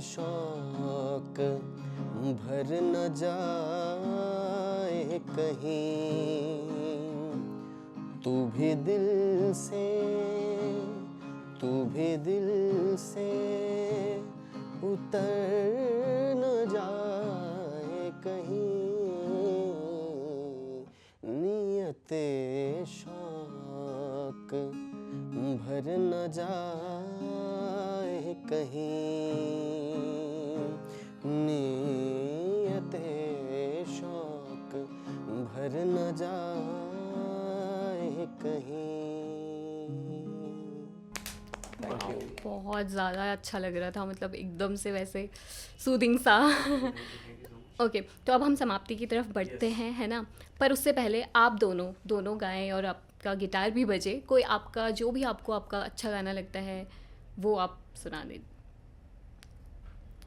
शौक भर न जाए कहीं, तू भी दिल से, तू भी दिल से उतर न जाए कहीं, नियते शौक भर न जाए कहीं, नियते शौक भर न जाए कहीं। Thank you.
बहुत ज़्यादा अच्छा लग रहा था, मतलब एकदम से वैसे सूदिंग सा। ओके, तो अब हम समाप्ति की तरफ बढ़ते हैं, है ना। पर उससे पहले आप दोनों गाएं और आपका गिटार भी बजे। कोई आपका जो भी आपको आपका अच्छा गाना लगता है वो आप सुना दें,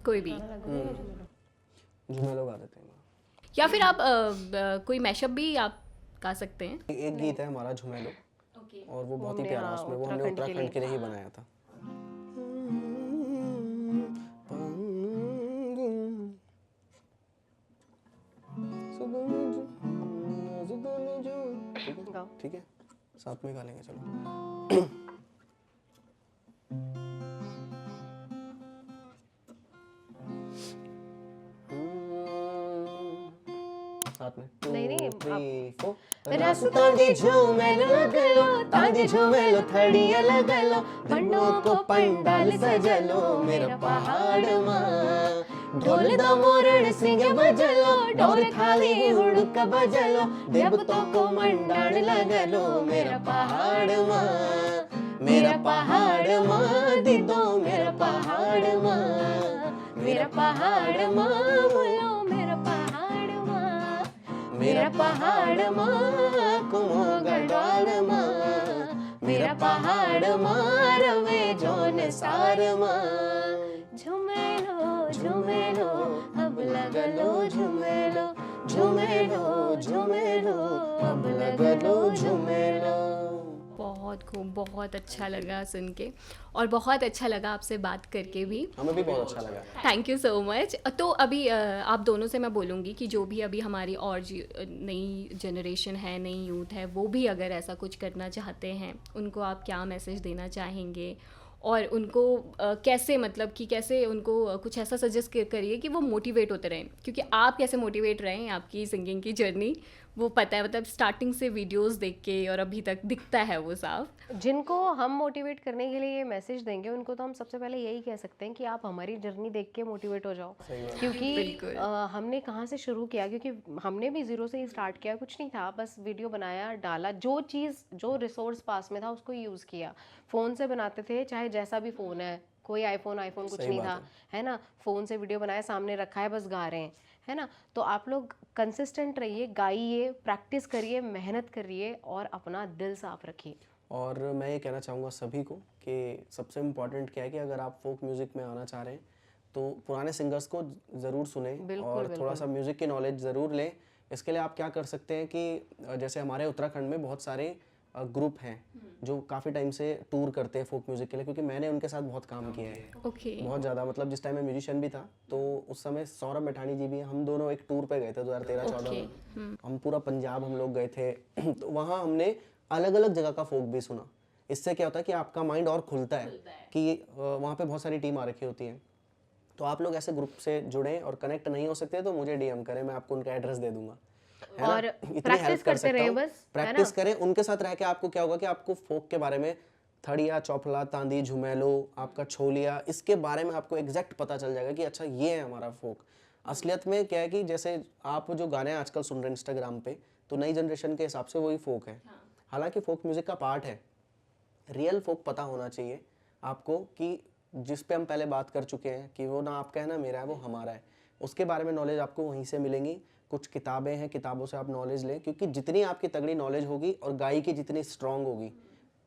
कोई भी।
झुमेलो गा देते हैं।
या फिर आप कोई मैशअप भी आप गा सकते हैं।
एक गीत है हमारा झुमेलो, और वो बहुत ही प्यारा है, उसमें वो हमने उत्तराखंड के लिए ही बनाया था। ठीक है, साथ में गा लेंगे, चलो। साथ में
नहीं,
2 3 4
रास्तांदी झूमेलो लगलो, तांदी झूमेलो थड़िया लगलो, पंडों को पंडाल सजलो, मेरा पहाड़ माँ ढोल दमोरण सिंह बजलो, ढोल थाली हुड़क बजलो, देवतों को मंडाण लगलो, मेरा पहाड़ माँ, मेरा पहाड़ माँ दीदो, मेरा पहाड़ माँ, मेरा पहाड़ माँ बोलो, मेरा पहाड़ माँ, मेरा पहाड़ माँ कुमो गढ़वाल माँ, मेरा पहाड़ माँ रवे जोन सार माँ, झुमेलो झुमेलो अब लगलो झुमेलो, झुमेलो झुमेलो अब लगलो झुमेलो।
बहुत खूब, बहुत अच्छा लगा सुन के, और बहुत अच्छा लगा आपसे बात करके भी।
हमें भी बहुत अच्छा लगा।
Thank you so much. तो अभी आप दोनों से मैं बोलूँगी कि जो भी अभी हमारी और नई जनरेशन है, नई यूथ है, वो भी अगर ऐसा कुछ करना चाहते हैं, उनको आप क्या मैसेज देना चाहेंगे, और उनको कैसे, मतलब कि कैसे उनको कुछ ऐसा सजेस्ट करिए कि वो मोटिवेट होते रहें, क्योंकि आप कैसे मोटिवेट रहें, आपकी सिंगिंग की जर्नी वो पता है, मतलब स्टार्टिंग से वीडियोस देख के और अभी तक दिखता है वो साफ।
जिनको हम मोटिवेट करने के लिए ये मैसेज देंगे, उनको तो हम सबसे पहले यही कह सकते हैं कि आप हमारी जर्नी देख के मोटिवेट हो जाओ, क्योंकि हमने कहाँ से शुरू किया, क्योंकि हमने भी ज़ीरो से ही स्टार्ट किया, कुछ नहीं था, बस वीडियो बनाया, डाला, जो चीज़ जो रिसोर्स पास में था उसको यूज़ किया। फ़ोन से बनाते थे, चाहे जैसा भी फ़ोन है, कोई आईफोन कुछ नहीं था, है ना, फ़ोन से वीडियो बनाया, सामने रखा है, बस गा रहे हैं, है ना। तो आप लोग कंसिस्टेंट रहिए, गाइए, प्रैक्टिस करिए, मेहनत करिए और अपना दिल साफ रखिए।
और मैं ये कहना चाहूँगा सभी को कि सबसे इम्पॉर्टेंट क्या है कि अगर आप फोक म्यूज़िक में आना चाह रहे हैं तो पुराने सिंगर्स को ज़रूर सुनें और थोड़ा सा म्यूज़िक की नॉलेज ज़रूर लें। इसके लिए आप क्या कर सकते हैं कि जैसे हमारे उत्तराखंड में बहुत सारे ग्रुप हैं जो काफ़ी टाइम से टूर करते हैं फोक म्यूज़िक के लिए, क्योंकि मैंने उनके साथ बहुत काम किया है। बहुत ज़्यादा, मतलब जिस टाइम मैं म्यूजिशियन भी था तो उस समय सौरभ मैठानी जी भी, हम दोनों एक टूर पे गए थे 2013-14 में। हम पूरा पंजाब हम लोग गए थे तो वहाँ हमने अलग अलग जगह का फोक भी सुना। इससे क्या होता है कि आपका माइंड और खुलता है कि वहाँ पे बहुत सारी टीम आ रखी होती है। तो आप लोग ऐसे ग्रुप से जुड़ें, और कनेक्ट नहीं हो सकते तो मुझे डीएम करें, मैं आपको उनका एड्रेस दे दूंगा।
और प्रैक्टिस करते रहे, बस
प्रैक्टिस करें उनके साथ रह के। आपको क्या होगा कि आपको फोक के बारे में, थड़िया, चौफला, तांदी, झुमेलो, आपका छोलिया, इसके बारे में आपको एग्जैक्ट पता चल जाएगा कि अच्छा ये है हमारा फोक। असलियत में क्या है कि जैसे आप जो गाने आजकल सुन रहे हैं इंस्टाग्राम पे, तो नई जनरेशन के हिसाब से वही फोक है। हालांकि फोक म्यूजिक का पार्ट है, रियल फोक पता होना चाहिए आपको कि जिस पे हम पहले बात कर चुके हैं कि वो ना आपका है ना मेरा है, वो हमारा है। उसके बारे में नॉलेज आपको वहीं से मिलेंगी। कुछ किताबें हैं, किताबों से आप नॉलेज लें, क्योंकि जितनी आपकी तगड़ी नॉलेज होगी और गायकी जितनी स्ट्रांग होगी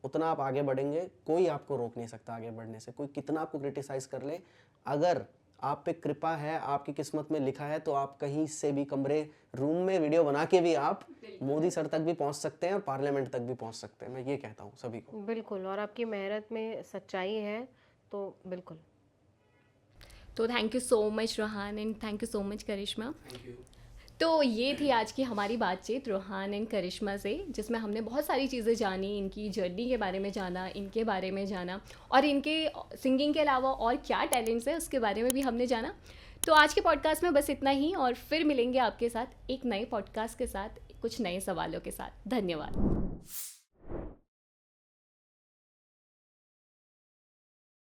उतना आप आगे बढ़ेंगे। कोई आपको रोक नहीं सकता आगे बढ़ने से, कोई कितना आपको क्रिटिसाइज कर ले। अगर आप पे कृपा है, आपकी किस्मत में लिखा है, तो आप कहीं से भी कमरे रूम में वीडियो बना के भी आप मोदी सर तक भी पहुंच सकते हैं और पार्लियामेंट तक भी पहुंच सकते हैं। मैं ये कहता हूँ सभी को।
बिल्कुल, और आपकी मेहनत में सच्चाई है तो बिल्कुल।
तो thank you so much Rohan, and thank you so much Karishma. तो ये थी आज की हमारी बातचीत रोहान एंड करिश्मा से, जिसमें हमने बहुत सारी चीज़ें जानी, इनकी जर्नी के बारे में जाना, इनके बारे में जाना, और इनके सिंगिंग के अलावा और क्या टैलेंट्स है उसके बारे में भी हमने जाना। तो आज के पॉडकास्ट में बस इतना ही, और फिर मिलेंगे आपके साथ एक नए पॉडकास्ट के साथ, कुछ नए सवालों के साथ। धन्यवाद।